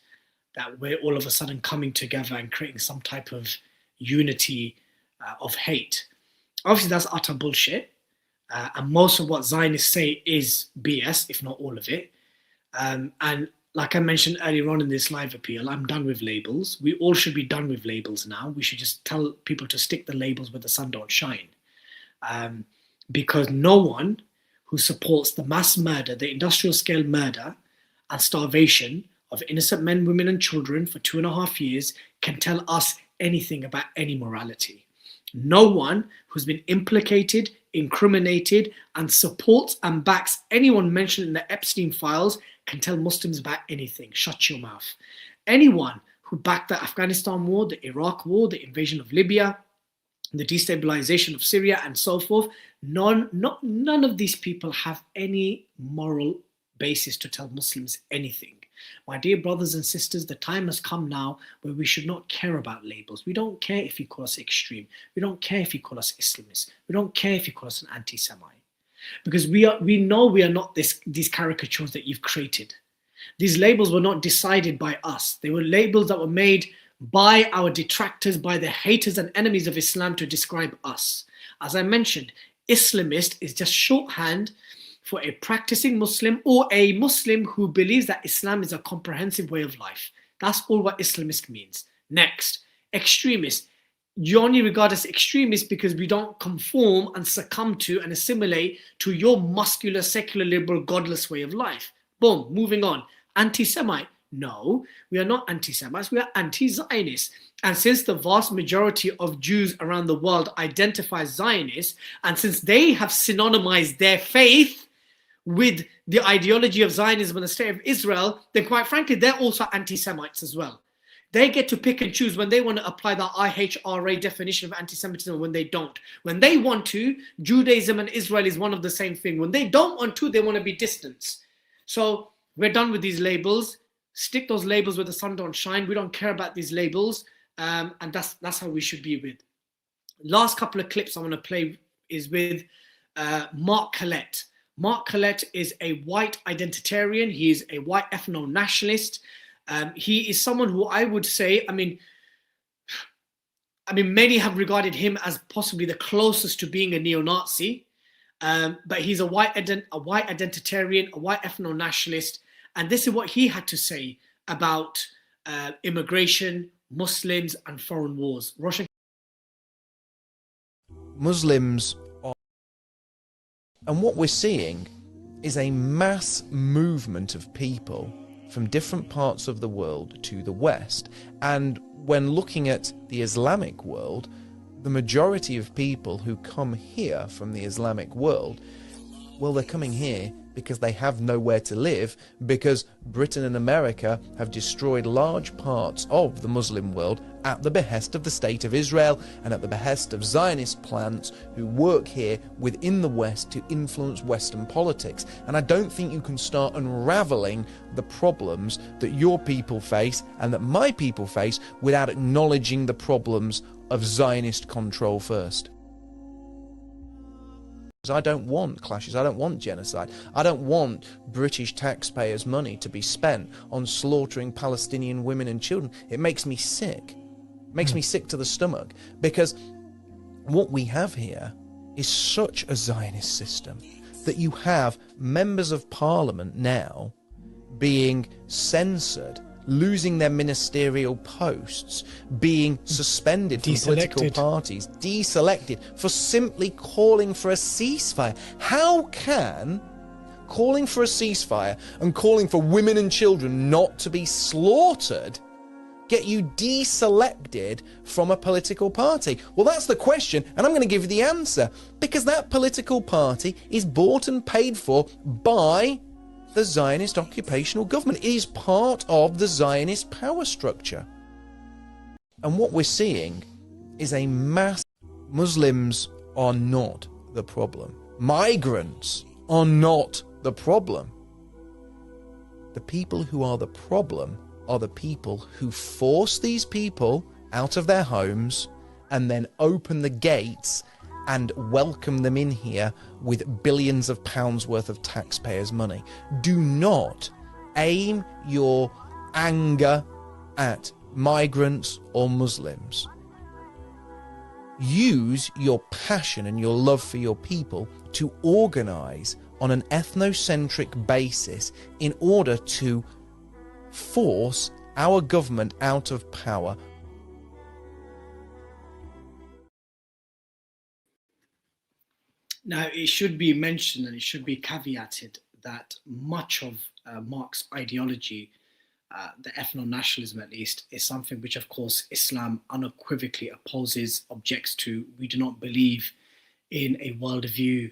that we're all of a sudden coming together and creating some type of unity of hate. Obviously, that's utter bullshit. And most of what Zionists say is BS, if not all of it. And like I mentioned earlier on in this live appeal, I'm done with labels. We all should be done with labels now. We should just tell people to stick the labels where the sun don't shine. Because no one who supports the mass murder, the industrial scale murder and starvation of innocent men, women and children for 2.5 years can tell us anything about any morality. No one who's been implicated, incriminated and supports and backs anyone mentioned in the Epstein files can tell Muslims about anything. Shut your mouth. Anyone who backed the Afghanistan war, the Iraq war, the invasion of Libya, the destabilization of Syria and so forth, none of these people have any moral basis to tell Muslims anything. My dear brothers and sisters, the time has come now where we should not care about labels. We don't care if you call us extreme. We don't care if you call us Islamists. We don't care if you call us an anti-Semite. Because we know we are not these caricatures that you've created. These labels were not decided by us. They were labels that were made by our detractors, by the haters and enemies of Islam to describe us. As I mentioned, Islamist is just shorthand for a practicing Muslim or a Muslim who believes that Islam is a comprehensive way of life. That's all what Islamist means. Next, extremist. You only regard us extremists because we don't conform and succumb to and assimilate to your muscular, secular, liberal, godless way of life. Boom, moving on. Anti-Semite. No, we are not anti-Semites, we are anti-Zionists. And since the vast majority of Jews around the world identify Zionists, and since they have synonymized their faith with the ideology of Zionism and the state of Israel, then quite frankly, they're also anti-Semites as well. They get to pick and choose when they want to apply the IHRA definition of anti-Semitism and when they don't. When they want to, Judaism and Israel is one of the same thing. When they don't want to, they want to be distant. So we're done with these labels. Stick those labels where the sun don't shine. We don't care about these labels. And that's how we should be with. Last couple of clips I want to play is with Mark Collette. Mark Collette is a white identitarian. He is a white ethno-nationalist. He is someone who I would say, I mean, many have regarded him as possibly the closest to being a neo-Nazi. But he's a white identitarian, a white ethno-nationalist. And this is what he had to say about immigration, Muslims, and foreign wars. Roshan. Muslims are, and what we're seeing is a mass movement of people from different parts of the world to the West. And when looking at the Islamic world, the majority of people who come here from the Islamic world, well, they're coming here because they have nowhere to live, because Britain and America have destroyed large parts of the Muslim world at the behest of the State of Israel and at the behest of Zionist plants who work here within the West to influence Western politics. And I don't think you can start unraveling the problems that your people face and that my people face without acknowledging the problems of Zionist control first. I don't want clashes, I don't want genocide, I don't want British taxpayers' money to be spent on slaughtering Palestinian women and children. It makes me sick. It makes me sick to the stomach, because what we have here is such a Zionist system that you have members of parliament now being censored, losing their ministerial posts, being suspended from political parties, deselected for simply calling for a ceasefire. How can calling for a ceasefire and calling for women and children not to be slaughtered get you deselected from a political party? Well, that's the question, and I'm going to give you the answer. Because that political party is bought and paid for by the Zionist occupational government. It is part of the Zionist power structure. And what we're seeing is a mass... Muslims are not the problem. Migrants are not the problem. The people who are the problem are the people who force these people out of their homes and then open the gates and welcome them in here with billions of pounds worth of taxpayers' money. Do not aim your anger at migrants or Muslims. Use your passion and your love for your people to organise on an ethnocentric basis in order to force our government out of power. Now, it should be mentioned and it should be caveated that much of Marx's ideology, the ethno-nationalism at least, is something which, of course, Islam unequivocally opposes, objects to. We do not believe in a worldview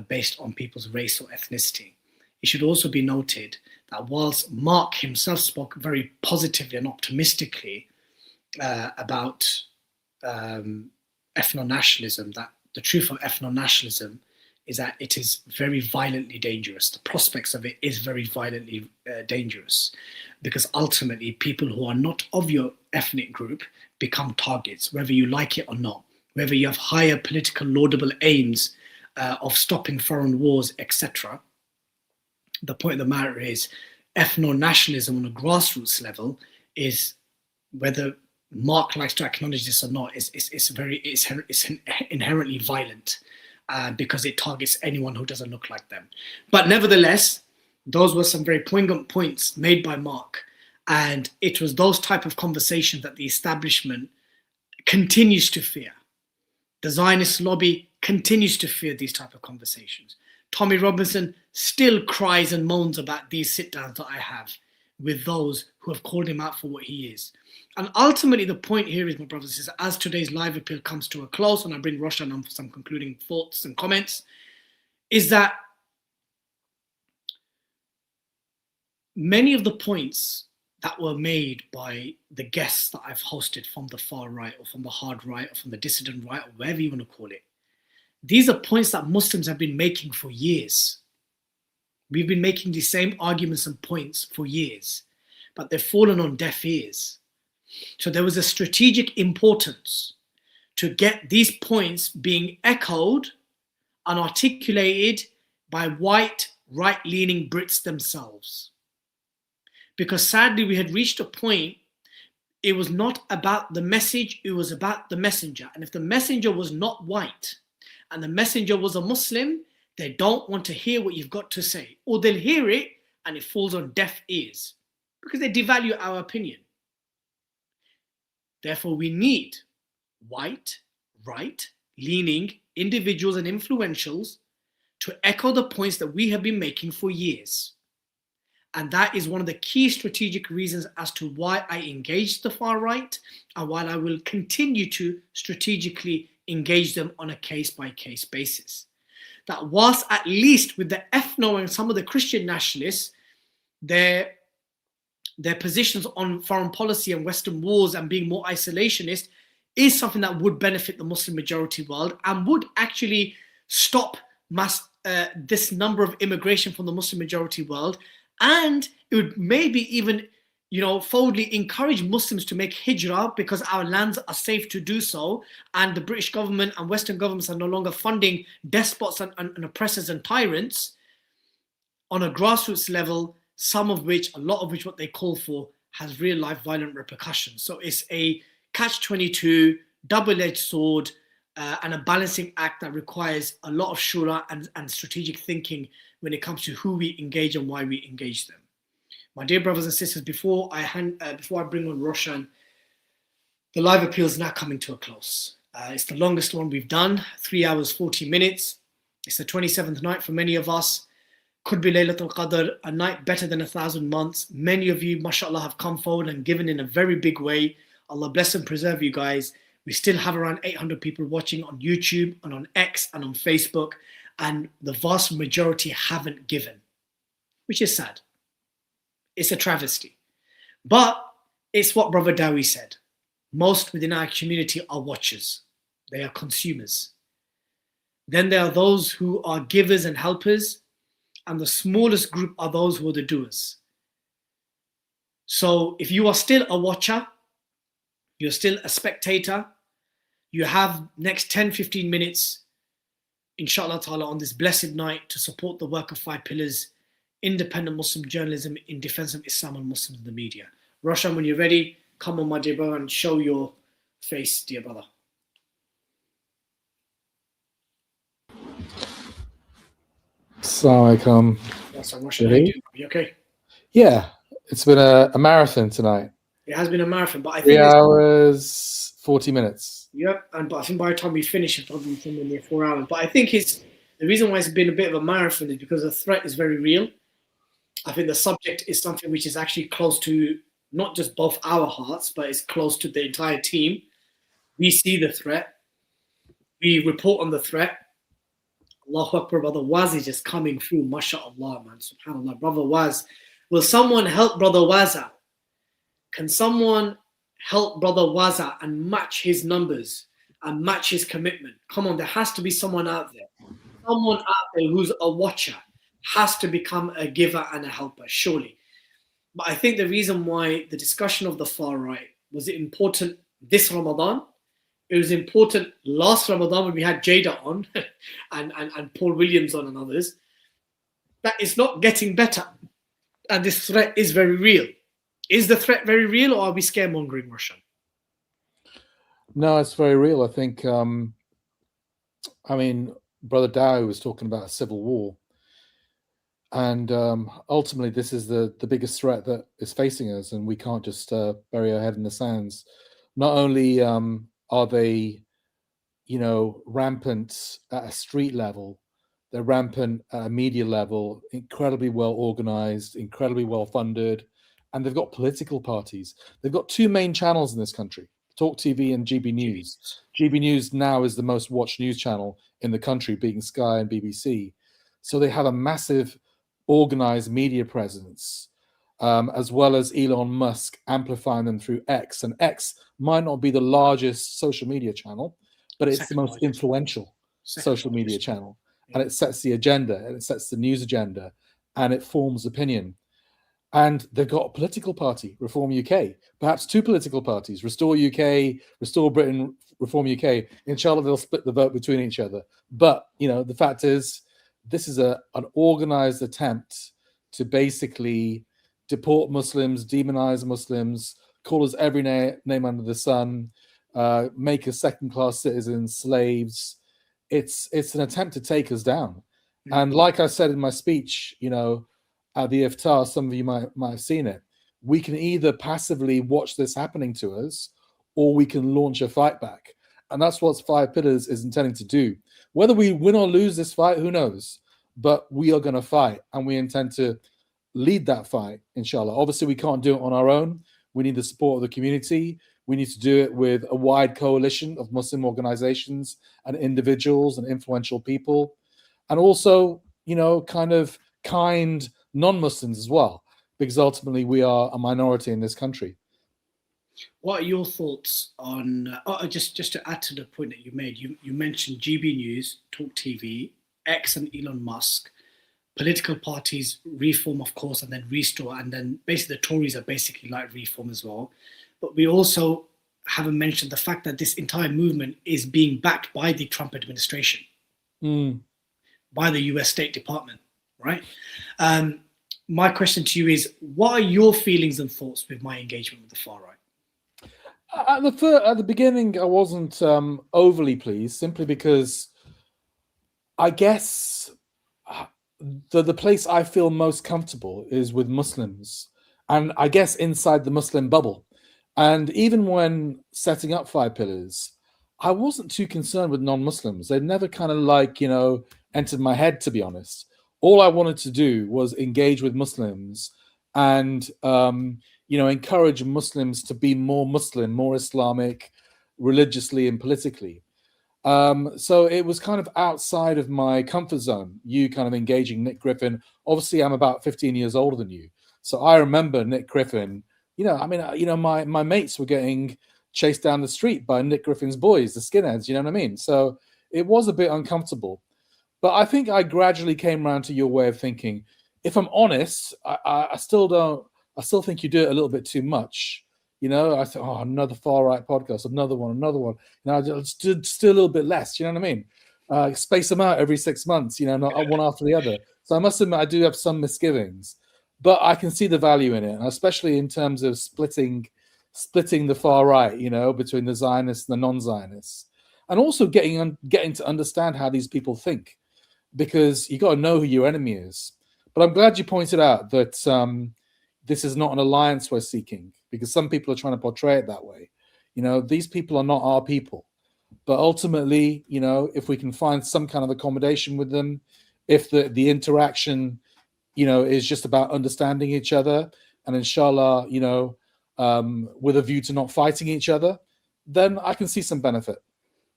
based on people's race or ethnicity. It should also be noted that whilst Marx himself spoke very positively and optimistically about ethno-nationalism, that the truth of ethno-nationalism is that it is very violently dangerous. The prospects of it is very violently dangerous, because ultimately people who are not of your ethnic group become targets, whether you like it or not, whether you have higher political laudable aims of stopping foreign wars, etc. The point of the matter is ethno-nationalism on a grassroots level is, whether Mark likes to acknowledge this or not, it's inherently violent because it targets anyone who doesn't look like them. But nevertheless, those were some very poignant points made by Mark, and it was those type of conversations that the establishment continues to fear. The Zionist lobby continues to fear these type of conversations. Tommy Robinson still cries and moans about these sit-downs that I have with those who have called him out for what he is. And ultimately, the point here is, my brothers and sisters, as today's live appeal comes to a close, and I bring Roshan on for some concluding thoughts and comments, is that many of the points that were made by the guests that I've hosted from the far right or from the hard right or from the dissident right or whatever you want to call it, these are points that Muslims have been making for years. We've been making the same arguments and points for years, but they've fallen on deaf ears. So there was a strategic importance to get these points being echoed and articulated by white, right-leaning Brits themselves. Because sadly, we had reached a point, it was not about the message, it was about the messenger. And if the messenger was not white and the messenger was a Muslim, they don't want to hear what you've got to say. Or they'll hear it and it falls on deaf ears because they devalue our opinion. Therefore, we need white, right-leaning individuals and influentials to echo the points that we have been making for years. And that is one of the key strategic reasons as to why I engaged the far right and why I will continue to strategically engage them on a case-by-case basis. That whilst at least with the ethno and some of the Christian nationalists, their positions on foreign policy and Western wars and being more isolationist is something that would benefit the Muslim majority world and would actually stop this number of immigration from the Muslim majority world. And it would maybe even, forwardly encourage Muslims to make hijrah because our lands are safe to do so. And the British government and Western governments are no longer funding despots and oppressors and tyrants on a grassroots level, a lot of which what they call for has real life violent repercussions. So it's a catch-22, double-edged sword, and a balancing act that requires a lot of shura and strategic thinking when it comes to who we engage and why we engage them. My dear brothers and sisters, before I bring on Roshan, the live appeal is now coming to a close. It's the longest one we've done, 3 hours, 40 minutes. It's the 27th night for many of us. Could be Laylat al-Qadr, a night better than 1,000 months. Many of you, mashallah, have come forward and given in a very big way. Allah bless and preserve you guys. We still have around 800 people watching on YouTube and on X and on Facebook, and the vast majority haven't given, which is sad. It's a travesty. But it's what Brother Dowie said. Most within our community are watchers. They are consumers. Then there are those who are givers and helpers, and the smallest group are those who are the doers. So if you are still a watcher, you're still a spectator, you have next 10, 15 minutes, inshallah ta'ala, on this blessed night to support the work of 5 Pillars, independent Muslim journalism in defense of Islam and Muslims in the media. Roshan, when you're ready, come on, my dear brother, and show your face, dear brother. Assalamu alaikum. Yes, I'm Roshan. How you doing? Are you okay? Yeah, it's been a marathon tonight. It has been a marathon, but I think 3 hours, 40 minutes. Yep, but I think by the time we finish, it's probably somewhere near 4 hours. But I think it's The reason why it's been a bit of a marathon is because the threat is very real. I think the subject is something which is actually close to not just both our hearts, but it's close to the entire team. We see the threat. We report on the threat. Allahu Akbar, Brother Waz is just coming through. MashaAllah, man. SubhanAllah. Brother Waz. Will someone help Brother Waz out? Can someone help Brother Waz out and match his numbers and match his commitment? Come on, there has to be someone out there. Someone out there who's a watcher has to become a giver and a helper, surely. But I think the reason why the discussion of the far right was important this Ramadan, it was important last Ramadan when we had Jada on and Paul Williams on and others, that it's not getting better. And this threat is very real. Is the threat very real, or are we scaremongering, Russia? No, it's very real. I think, I mean, Brother Dowie was talking about a civil war. And ultimately, this is the biggest threat that is facing us, and we can't just bury our head in the sands. Not only are they, rampant at a street level, they're rampant at a media level, incredibly well organized, incredibly well funded, and they've got political parties. They've got two main channels in this country, Talk TV and GB News. GB News now is the most watched news channel in the country, beating Sky and BBC. So they have a massive organized media presence, as well as Elon Musk amplifying them through X. And X might not be the largest social media channel, but it's the most influential social media channel. And it sets the agenda, and it sets the news agenda, and it forms opinion. And they've got a political party, Reform UK, perhaps two political parties, Restore UK, Restore Britain, Reform UK. Inshallah, they'll split the vote between each other. But, the fact is, this is an organized attempt to basically deport Muslims, demonize Muslims, call us every name under the sun, make us second-class citizens, slaves. It's an attempt to take us down. And like I said in my speech, at the iftar, some of you might have seen it. We can either passively watch this happening to us, or we can launch a fight back. And that's what Five Pillars is intending to do. Whether we win or lose this fight, who knows? But we are going to fight, and we intend to lead that fight, inshallah. Obviously, we can't do it on our own. We need the support of the community. We need to do it with a wide coalition of Muslim organizations and individuals and influential people. And also, kind non-Muslims as well, because ultimately we are a minority in this country. What are your thoughts on, just to add to the point that you made, you mentioned GB News, Talk TV, X and Elon Musk, political parties, Reform, of course, and then Restore, and then basically the Tories are basically like Reform as well. But we also haven't mentioned the fact that this entire movement is being backed by the Trump administration, by the US State Department, right? My question to you is, what are your feelings and thoughts with my engagement with the far right? At the beginning, I wasn't overly pleased, simply because I guess the place I feel most comfortable is with Muslims, and I guess inside the Muslim bubble. And even when setting up Five Pillars, I wasn't too concerned with non-Muslims. They never kind of entered my head, to be honest. All I wanted to do was engage with Muslims and, encourage Muslims to be more Muslim, more Islamic, religiously and politically. So it was kind of outside of my comfort zone, you kind of engaging Nick Griffin. Obviously, I'm about 15 years older than you. So I remember Nick Griffin, my mates were getting chased down the street by Nick Griffin's boys, the skinheads, you know what I mean? So it was a bit uncomfortable. But I think I gradually came around to your way of thinking. If I'm honest, I still think you do it a little bit too much. I thought, another far right podcast, another one. I just do a little bit less. You know what I mean? Space them out every 6 months. Not one after the other. So I must admit, I do have some misgivings, but I can see the value in it, and especially in terms of splitting the far right. Between the Zionists and the non-Zionists, and also getting to understand how these people think, because you got to know who your enemy is. But I'm glad you pointed out that this is not an alliance we're seeking, because some people are trying to portray it that way. These people are not our people. But ultimately, you know, if we can find some kind of accommodation with them, if the interaction, you know, is just about understanding each other, and inshallah, you know, with a view to not fighting each other, then I can see some benefit.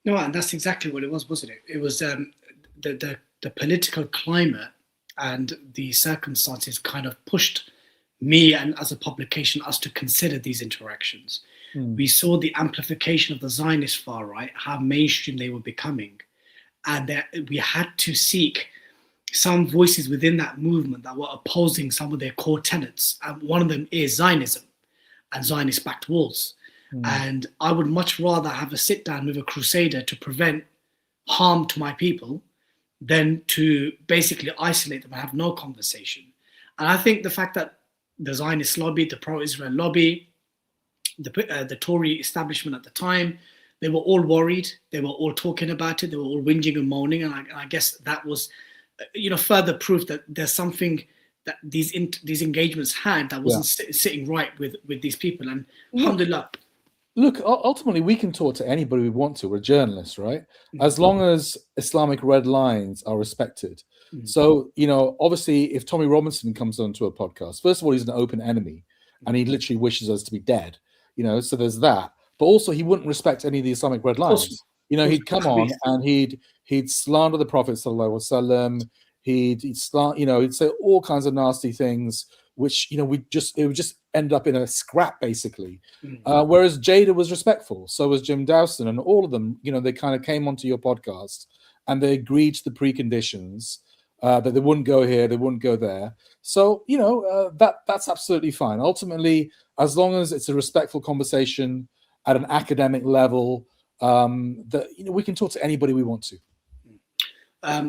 No, and that's exactly what it was, wasn't it? It was the political climate and the circumstances kind of pushed me and as a publication us to consider these interactions. We saw the amplification of the Zionist far right, how mainstream they were becoming, and that we had to seek some voices within that movement that were opposing some of their core tenets. And one of them is Zionism and Zionist-backed wars. And I would much rather have a sit down with a crusader to prevent harm to my people than to basically isolate them and have no conversation. And I think the fact that the Zionist lobby, the pro-Israel lobby, the Tory establishment at the time, they were all worried. They were all talking about it. They were all whinging and moaning. And I guess that was, you know, further proof that there's something that these engagements had that wasn't sitting right with these people. And alhamdulillah. Look, ultimately, we can talk to anybody we want to. We're journalists, right? As long as Islamic red lines are respected. So, you know, obviously, if Tommy Robinson comes onto a podcast, first of all, he's an open enemy, and he literally wishes us to be dead. You know, so there's that. But also, he wouldn't respect any of the Islamic red lines. You know, he'd come on and he'd slander the Prophet sallallahu alaihi wasallam. He'd slander, you know, he'd say all kinds of nasty things, which, you know, it would just end up in a scrap, basically. Whereas Jada was respectful, so was Jim Dowson, and all of them, you know, they kind of came onto your podcast and they agreed to the preconditions that they wouldn't go here, they wouldn't go there. So, you know, that's absolutely fine. Ultimately, as long as it's a respectful conversation at an academic level, that, you know, we can talk to anybody we want to.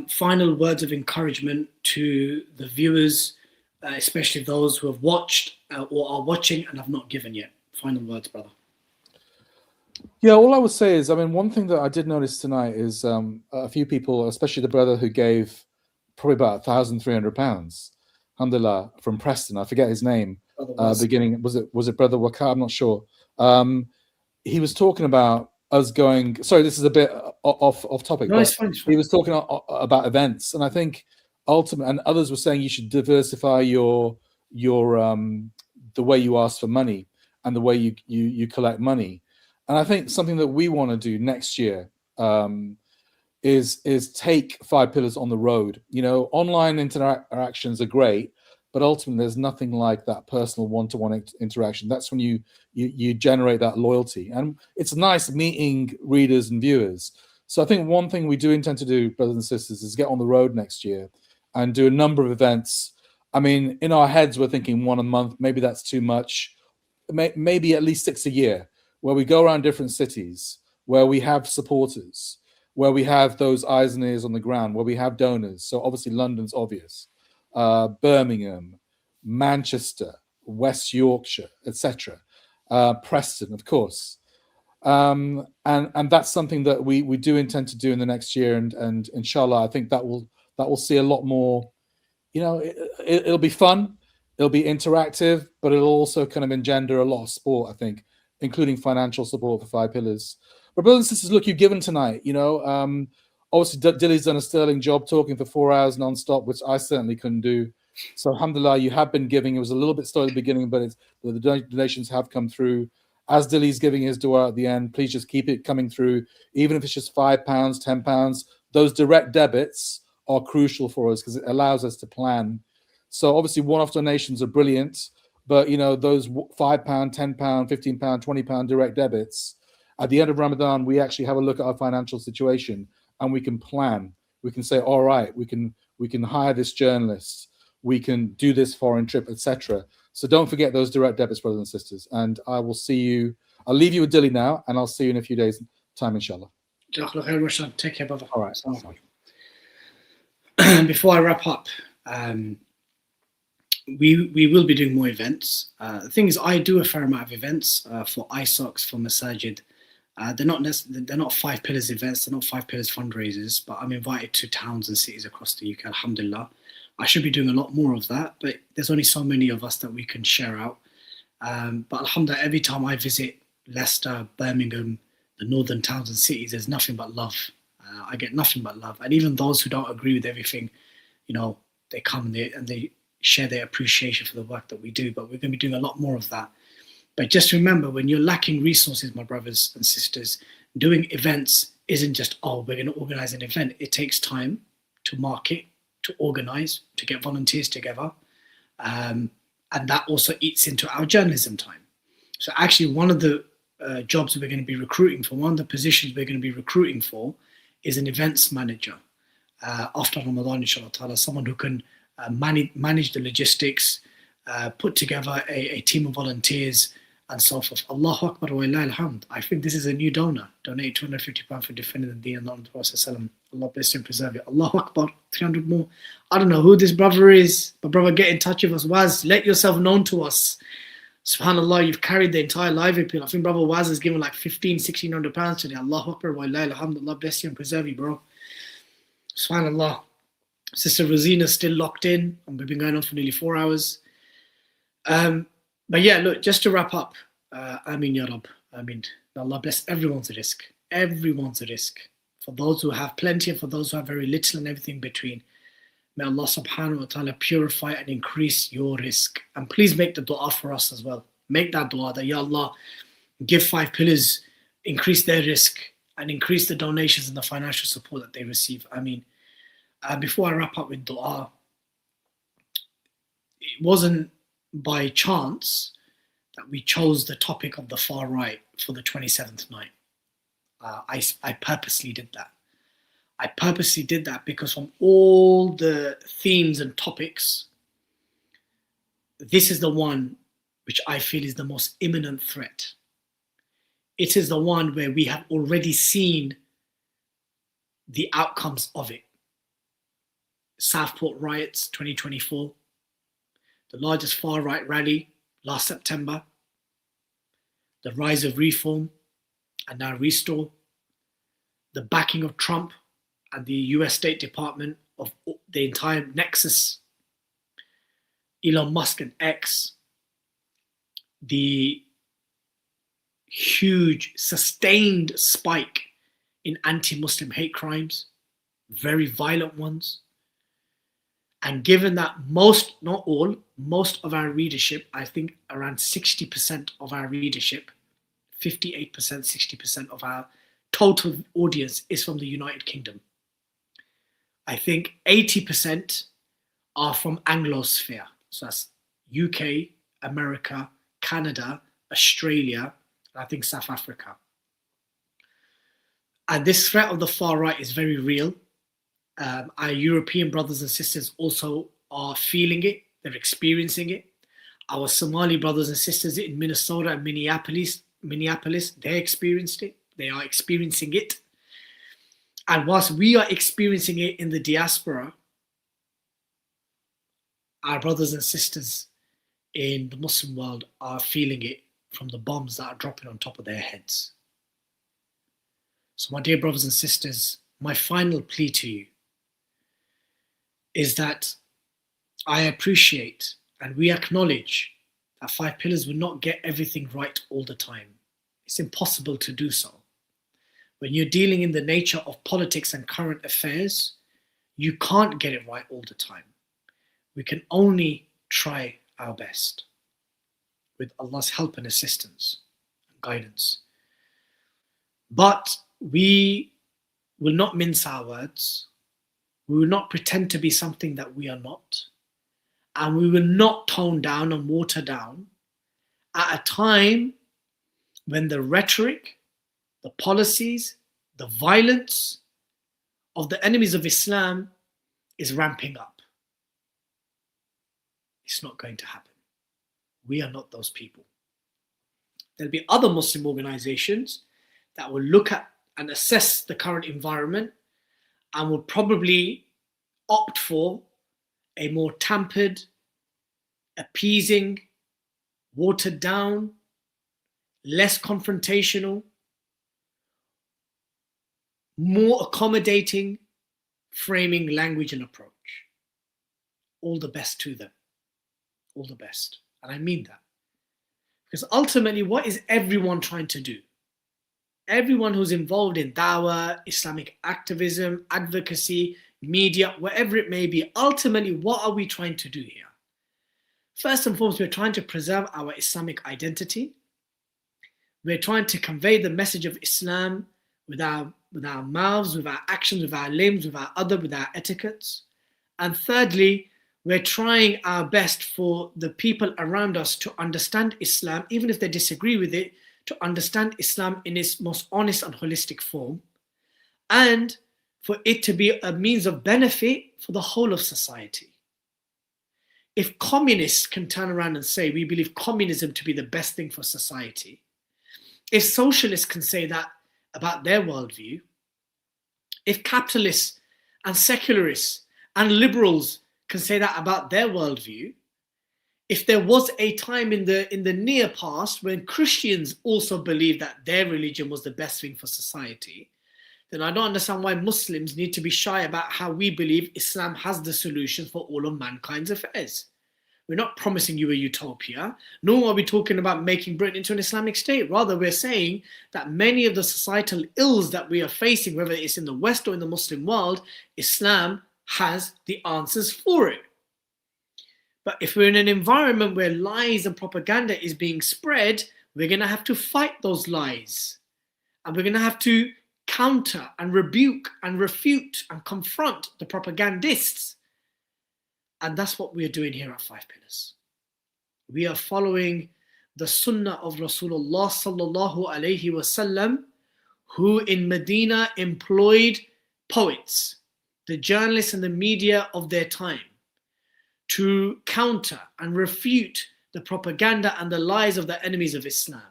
Final words of encouragement to the viewers, especially those who have watched or are watching and have not given yet. Final words, brother. Yeah, all I would say is, I mean, one thing that I did notice tonight is a few people, especially the brother who gave probably about £1,300, alhamdulillah, from Preston. I forget his name. Beginning, was it Brother Wakar? I'm not sure. He was talking about us going. Sorry, this is a bit off topic. No, it's fine. He was talking about events, and I think ultimately, and others were saying you should diversify your the way you ask for money and the way you collect money. And I think something that we want to do next year is take 5 Pillars on the road. You know, online interactions are great, but ultimately there's nothing like that personal one-to-one interaction. That's when you generate that loyalty, and it's nice meeting readers and viewers. So I think one thing we do intend to do, brothers and sisters, is get on the road next year and do a number of events. I mean, in our heads, we're thinking 1 a month. Maybe that's too much. Maybe at least 6 a year, where we go around different cities, where we have supporters, where we have those eyes and ears on the ground, where we have donors. So obviously London's obvious, Birmingham, Manchester, West Yorkshire, etc., Preston, of course. And that's something that we do intend to do in the next year, and inshallah, I think that will see a lot more. You know, it'll be fun, it'll be interactive, but it'll also kind of engender a lot of sport, I think, including financial support for 5 Pillars. But brothers and sisters, look, you've given tonight. You know, obviously Dilly's done a sterling job talking for 4 hours non-stop, which I certainly couldn't do. So alhamdulillah, you have been giving. It was a little bit slow at the beginning, but the donations have come through. As Dilly's giving his dua at the end, please just keep it coming through, even if it's just £5, £10. Those direct debits are crucial for us because it allows us to plan. So obviously one-off donations are brilliant, but you know, those £5, £10, £15, £20 direct debits, at the end of Ramadan, we actually have a look at our financial situation and we can plan. We can say, all right, we can hire this journalist, we can do this foreign trip, etc. So don't forget those direct debits, brothers and sisters. And I will see you. I'll leave you with Dilly now, and I'll see you in a few days' time, inshallah. Take care, brother. All right. Before I wrap up, we will be doing more events. The thing is, I do a fair amount of events for ISOCs, for Masajid. They're not 5 Pillars events, they're not 5 Pillars fundraisers, but I'm invited to towns and cities across the UK, alhamdulillah. I should be doing a lot more of that, but there's only so many of us that we can share out. But alhamdulillah, every time I visit Leicester, Birmingham, the northern towns and cities, there's nothing but love. I get nothing but love. And even those who don't agree with everything, you know, they come and they share their appreciation for the work that we do. But we're going to be doing a lot more of that. But just remember, when you're lacking resources, my brothers and sisters, doing events isn't just, oh, we're going to organize an event. It takes time to market, to organize, to get volunteers together. And that also eats into our journalism time. So actually, one of the jobs we're going to be recruiting for, one of the positions we're going to be recruiting for is an events manager. After Ramadan, inshallah ta'ala, someone who can manage the logistics, put together a team of volunteers, and so forth. Allahu Akbar wa illah alhamd. I think this is a new donor. Donate £250 for defending the deen of the Prophet. Allah bless you and preserve you. Allahu Akbar, 300 more. I don't know who this brother is, but brother, get in touch with us. Waz, let yourself known to us. SubhanAllah, you've carried the entire live appeal. I think brother Waz has given like £1,600 today. Allahu Akbar wa illah alhamd. Allah bless you and preserve you, bro. SubhanAllah. Sister Rosina's still locked in, and we've been going on for nearly 4 hours. But yeah, look, just to wrap up, Ameen Ya Rab, Ameen. Allah bless everyone's risk. Everyone's risk. For those who have plenty and for those who have very little and everything between. May Allah subhanahu wa ta'ala purify and increase your risk. And please make the dua for us as well. Make that dua that, Ya Allah, give 5 pillars, increase their risk, and increase the donations and the financial support that they receive. I mean, before I wrap up with dua, it wasn't by chance that we chose the topic of the far right for the 27th night. I purposely did that. I purposely did that because from all the themes and topics, this is the one which I feel is the most imminent threat. It is the one where we have already seen the outcomes of it. Southport riots 2024, the largest far-right rally last September, the rise of Reform and now Restore, the backing of Trump and the US State Department of the entire nexus, Elon Musk and X, the huge sustained spike in anti-Muslim hate crimes, very violent ones. And given that most, not all, most of our readership, I think around 60% of our readership, 58%, 60% of our total audience is from the United Kingdom. I think 80% are from Anglosphere. So that's UK, America, Canada, Australia, and I think South Africa. And this threat of the far right is very real. Our European brothers and sisters also are feeling it. They're experiencing it. Our Somali brothers and sisters in Minnesota and Minneapolis, they experienced it. They are experiencing it. And whilst we are experiencing it in the diaspora, our brothers and sisters in the Muslim world are feeling it from the bombs that are dropping on top of their heads. So my dear brothers and sisters, my final plea to you is that I appreciate and we acknowledge that 5 pillars will not get everything right all the time. It's impossible to do so. When you're dealing in the nature of politics and current affairs, you can't get it right all the time. We can only try our best with Allah's help and assistance and guidance. But we will not mince our words. We will not pretend to be something that we are not. And we will not tone down and water down at a time when the rhetoric, the policies, the violence of the enemies of Islam is ramping up. It's not going to happen. We are not those people. There'll be other Muslim organizations that will look at and assess the current environment and will probably opt for a more tempered, appeasing, watered down, less confrontational, more accommodating framing, language and approach. All the best to them. All the best. And I mean that. Because ultimately, what is everyone trying to do? everyone who's involved in dawah, Islamic activism, advocacy, media, whatever it may be, ultimately, what are we trying to do here? First and foremost, we're trying to preserve our Islamic identity. We're trying to convey the message of Islam with our mouths, with our actions, with our limbs, with our adab, with our etiquettes. And thirdly, we're trying our best for the people around us to understand Islam, even if they disagree with it, to understand Islam in its most honest and holistic form, and for it to be a means of benefit for the whole of society. If communists can turn around and say, we believe communism to be the best thing for society, if socialists can say that about their worldview, if capitalists and secularists and liberals can say that about their worldview, if there was a time in the near past when Christians also believed that their religion was the best thing for society, then I don't understand why Muslims need to be shy about how we believe Islam has the solution for all of mankind's affairs. We're not promising you a utopia, nor are we talking about making Britain into an Islamic state. Rather, we're saying that many of the societal ills that we are facing, whether it's in the West or in the Muslim world, Islam has the answers for it. But if we're in an environment where lies and propaganda is being spread, we're going to have to fight those lies. And we're going to have to counter and rebuke and refute and confront the propagandists. And that's what we're doing here at Five Pillars. We are following the sunnah of Rasulullah sallallahu alayhi wasallam, who in Medina employed poets, the journalists and the media of their time, to counter and refute the propaganda and the lies of the enemies of Islam.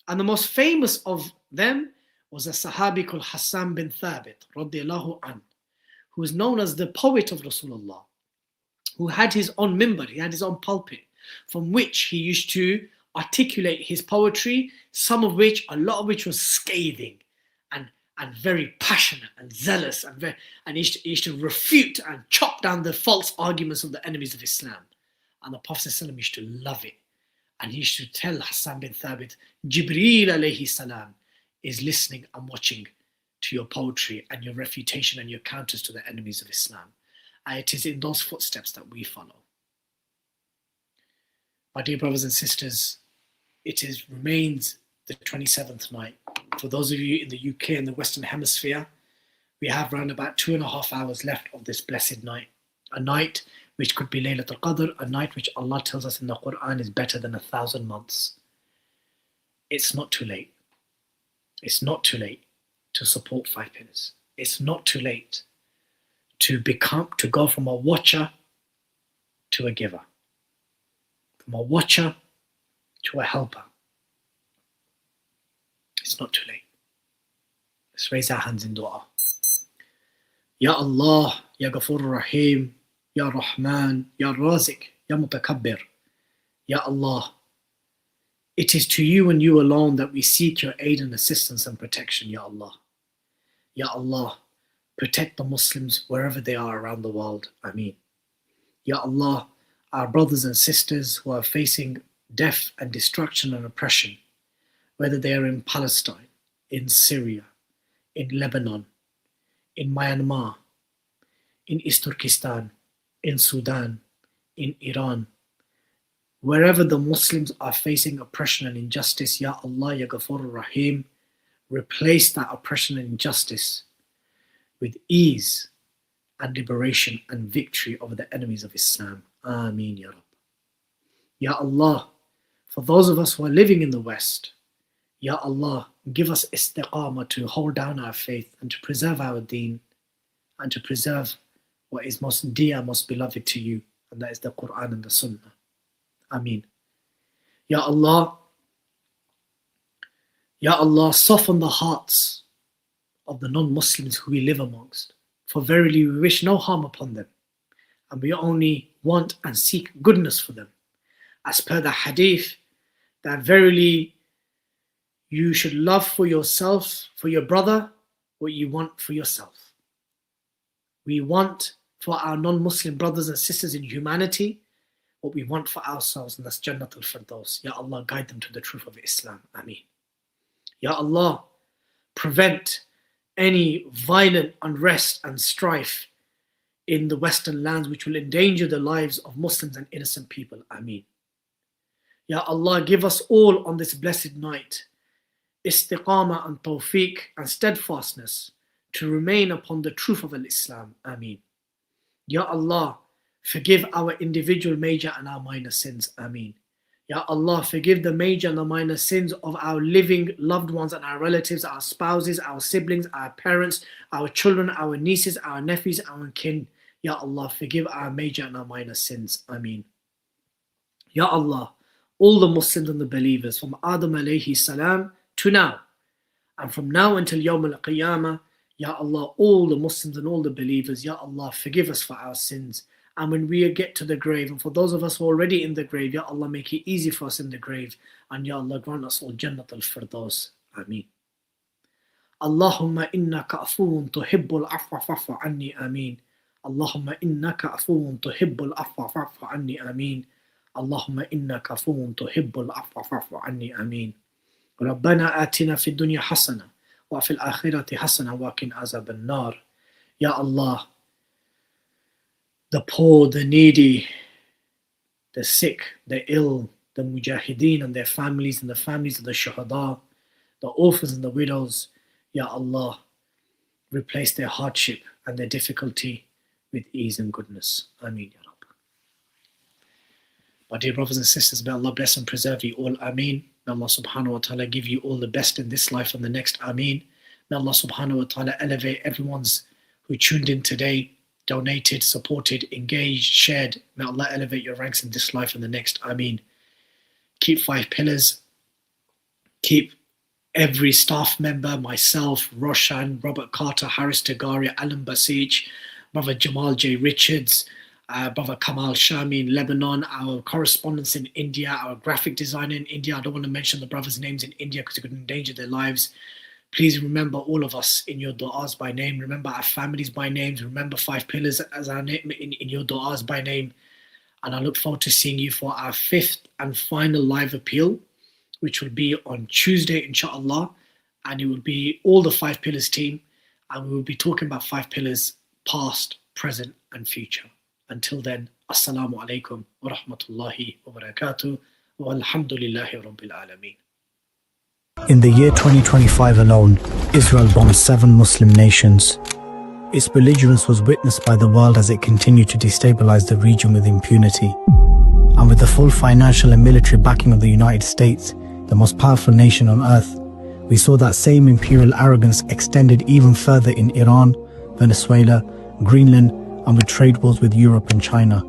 And the most famous of them was a Sahabi called Hassan bin Thabit, radiallahu an, who is known as the poet of Rasulullah, who had his own minbar, he had his own pulpit, from which he used to articulate his poetry, a lot of which was scathing and very passionate and zealous, and he used to refute and chop down the false arguments of the enemies of Islam. And the Prophet ﷺ used to love it. And he used to tell Hassan bin Thabit, Jibreel alayhi salam is listening and watching to your poetry and your refutation and your counters to the enemies of Islam. And it is in those footsteps that we follow. My dear brothers and sisters, remains the 27th night. For those of you in the UK and the Western Hemisphere, we have around about 2.5 hours left of this blessed night. A night which could be Laylat al-Qadr, a night which Allah tells us in the Quran is better than 1,000 months. It's not too late. It's not too late to support Five Pillars. It's not too late to go from a watcher to a giver, from a watcher to a helper. It's not too late. Let's raise our hands in dua. Ya Allah, Ya Ghafur Rahim, Ya Rahman, Ya Razik, Ya Mutakabbir. Ya Allah, it is to you and you alone that we seek your aid and assistance and protection, Ya Allah. Ya Allah, protect the Muslims wherever they are around the world. Ameen. Ya Allah, our brothers and sisters who are facing death and destruction and oppression, whether they are in Palestine, in Syria, in Lebanon, in Myanmar, in East Turkestan, in Sudan, in Iran, wherever the Muslims are facing oppression and injustice, Ya Allah, Ya Ghafur Rahim, replace that oppression and injustice with ease and liberation and victory over the enemies of Islam. Ameen, Ya Rabb. Ya Allah, for those of us who are living in the West, Ya Allah, give us istiqamah to hold down our faith and to preserve our deen and to preserve what is most dear, most beloved to you, and that is the Quran and the Sunnah. Ameen. Ya Allah, soften the hearts of the non-Muslims who we live amongst, for verily we wish no harm upon them, and we only want and seek goodness for them. As per the hadith, that verily you should love for yourself, for your brother, what you want for yourself. We want for our non-Muslim brothers and sisters in humanity what we want for ourselves, and that's Jannat al-Firdaus. Ya Allah, guide them to the truth of Islam. Ameen. Ya Allah, prevent any violent unrest and strife in the Western lands which will endanger the lives of Muslims and innocent people. Ameen. Ya Allah, give us all on this blessed night istiqamah and tawfiq and steadfastness to remain upon the truth of Islam. Ameen. Ya Allah, forgive our individual major and our minor sins. Ameen. Ya Allah, forgive the major and the minor sins of our living loved ones and our relatives, our spouses, our siblings, our parents, our children, our nieces, our nephews, our kin. Ya Allah, forgive our major and our minor sins. Ameen. Ya Allah, all the Muslims and the believers from Adam alayhi salam to now, and from now until Yawm al-Qiyamah, Ya Allah, all the Muslims and all the believers, Ya Allah, forgive us for our sins. And when we get to the grave, and for those of us who are already in the grave, Ya Allah, make it easy for us in the grave. And Ya Allah, grant us all Jannat al-Firdaus. Ameen. Allahumma innaka afuun tuhibbul afwa fa'fu anni. Ameen. Allahumma innaka afuun tuhibbul afwa fa'fu anni. Ameen. Allahumma innaka afuun tuhibbul afwa fa'fu anni. Ameen. ربنا آتنا في الدنيا حسنة وفي الآخرة حسنة وقنا عذاب النار. Ya Allah, the poor, the needy, the sick, the ill, the mujahideen and their families and the families of the shuhada, the orphans and the widows, Ya Allah, replace their hardship and their difficulty with ease and goodness. Ameen, Ya Rabb. My dear brothers and sisters, may Allah bless and preserve you all. Ameen. May Allah subhanahu wa ta'ala give you all the best in this life and the next. Ameen. May Allah subhanahu wa ta'ala elevate everyone's who tuned in today, donated, supported, engaged, shared. May Allah elevate your ranks in this life and the next. Ameen. Keep 5 pillars. Keep every staff member, myself, Roshan, Robert Carter, Harris Tagari, Alan Basij, Brother Jamal J. Richards, Brother Kamal Shami in Lebanon, our correspondents in India, our graphic designer in India. I don't want to mention the brothers' names in India because it could endanger their lives. Please remember all of us in your du'as by name. Remember our families by names. Remember 5 pillars as our name in your du'as by name. And I look forward to seeing you for our 5th and final live appeal, which will be on Tuesday, inshallah. And it will be all the 5 pillars team. And we will be talking about 5 pillars, past, present, and future. Until then, Assalamu alaikum wa rahmatullahi wa barakatuh. Wa alhamdulillahi rabbil alameen. In the year 2025 alone, Israel bombed 7 Muslim nations. Its belligerence was witnessed by the world as it continued to destabilize the region with impunity. And with the full financial and military backing of the United States, the most powerful nation on earth, we saw that same imperial arrogance extended even further in Iran, Venezuela, Greenland, and with trade wars with Europe and China.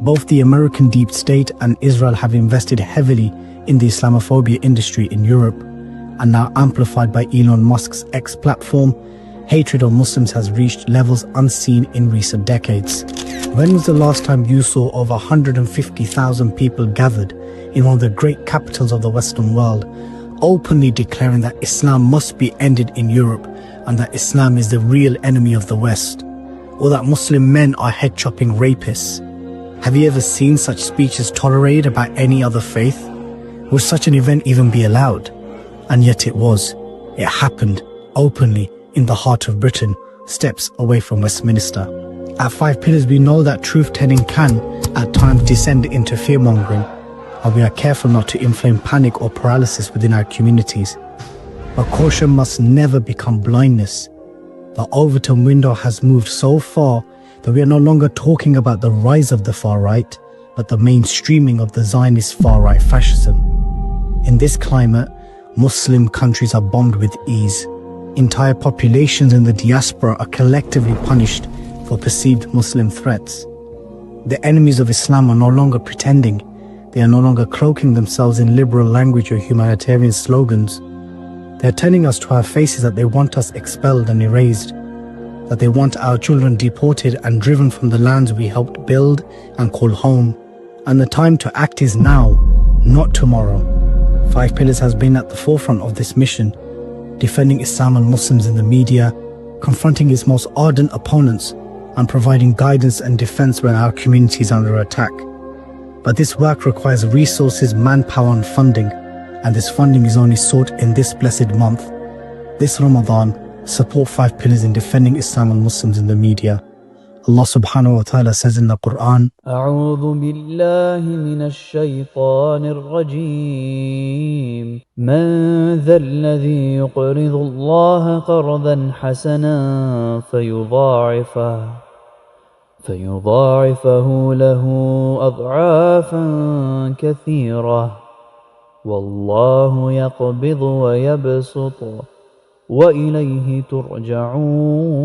Both the American deep state and Israel have invested heavily in the Islamophobia industry in Europe, and now amplified by Elon Musk's X platform, hatred of Muslims has reached levels unseen in recent decades. When was the last time you saw over 150,000 people gathered in one of the great capitals of the Western world, openly declaring that Islam must be ended in Europe and that Islam is the real enemy of the West? Or that Muslim men are head-chopping rapists? Have you ever seen such speeches tolerated about any other faith? Would such an event even be allowed? And yet it was. It happened openly in the heart of Britain, steps away from Westminster. At 5 Pillars, we know that truth-telling can, at times, descend into fear-mongering, and we are careful not to inflame panic or paralysis within our communities. But caution must never become blindness. The Overton window has moved so far that we are no longer talking about the rise of the far right, but the mainstreaming of the Zionist far right fascism. In this climate, Muslim countries are bombed with ease. Entire populations in the diaspora are collectively punished for perceived Muslim threats. The enemies of Islam are no longer pretending. They are no longer cloaking themselves in liberal language or humanitarian slogans. They are telling us to our faces that they want us expelled and erased, that they want our children deported and driven from the lands we helped build and call home. And the time to act is now, not tomorrow. 5 Pillars has been at the forefront of this mission, defending Islam and Muslims in the media, confronting its most ardent opponents, and providing guidance and defense when our community is under attack. But this work requires resources, manpower, and funding, and this funding is only sought in this blessed month. This Ramadan, support 5 pillars in defending Islam and Muslims in the media. Allah subhanahu wa ta'ala says in the Quran, أعوذ بالله من الشيطان الرجيم من ذا الذي يقرض الله قرضا حسنا فيضاعفه له أضعافا كثيرة والله يقبض ويبسط وإليه ترجعون.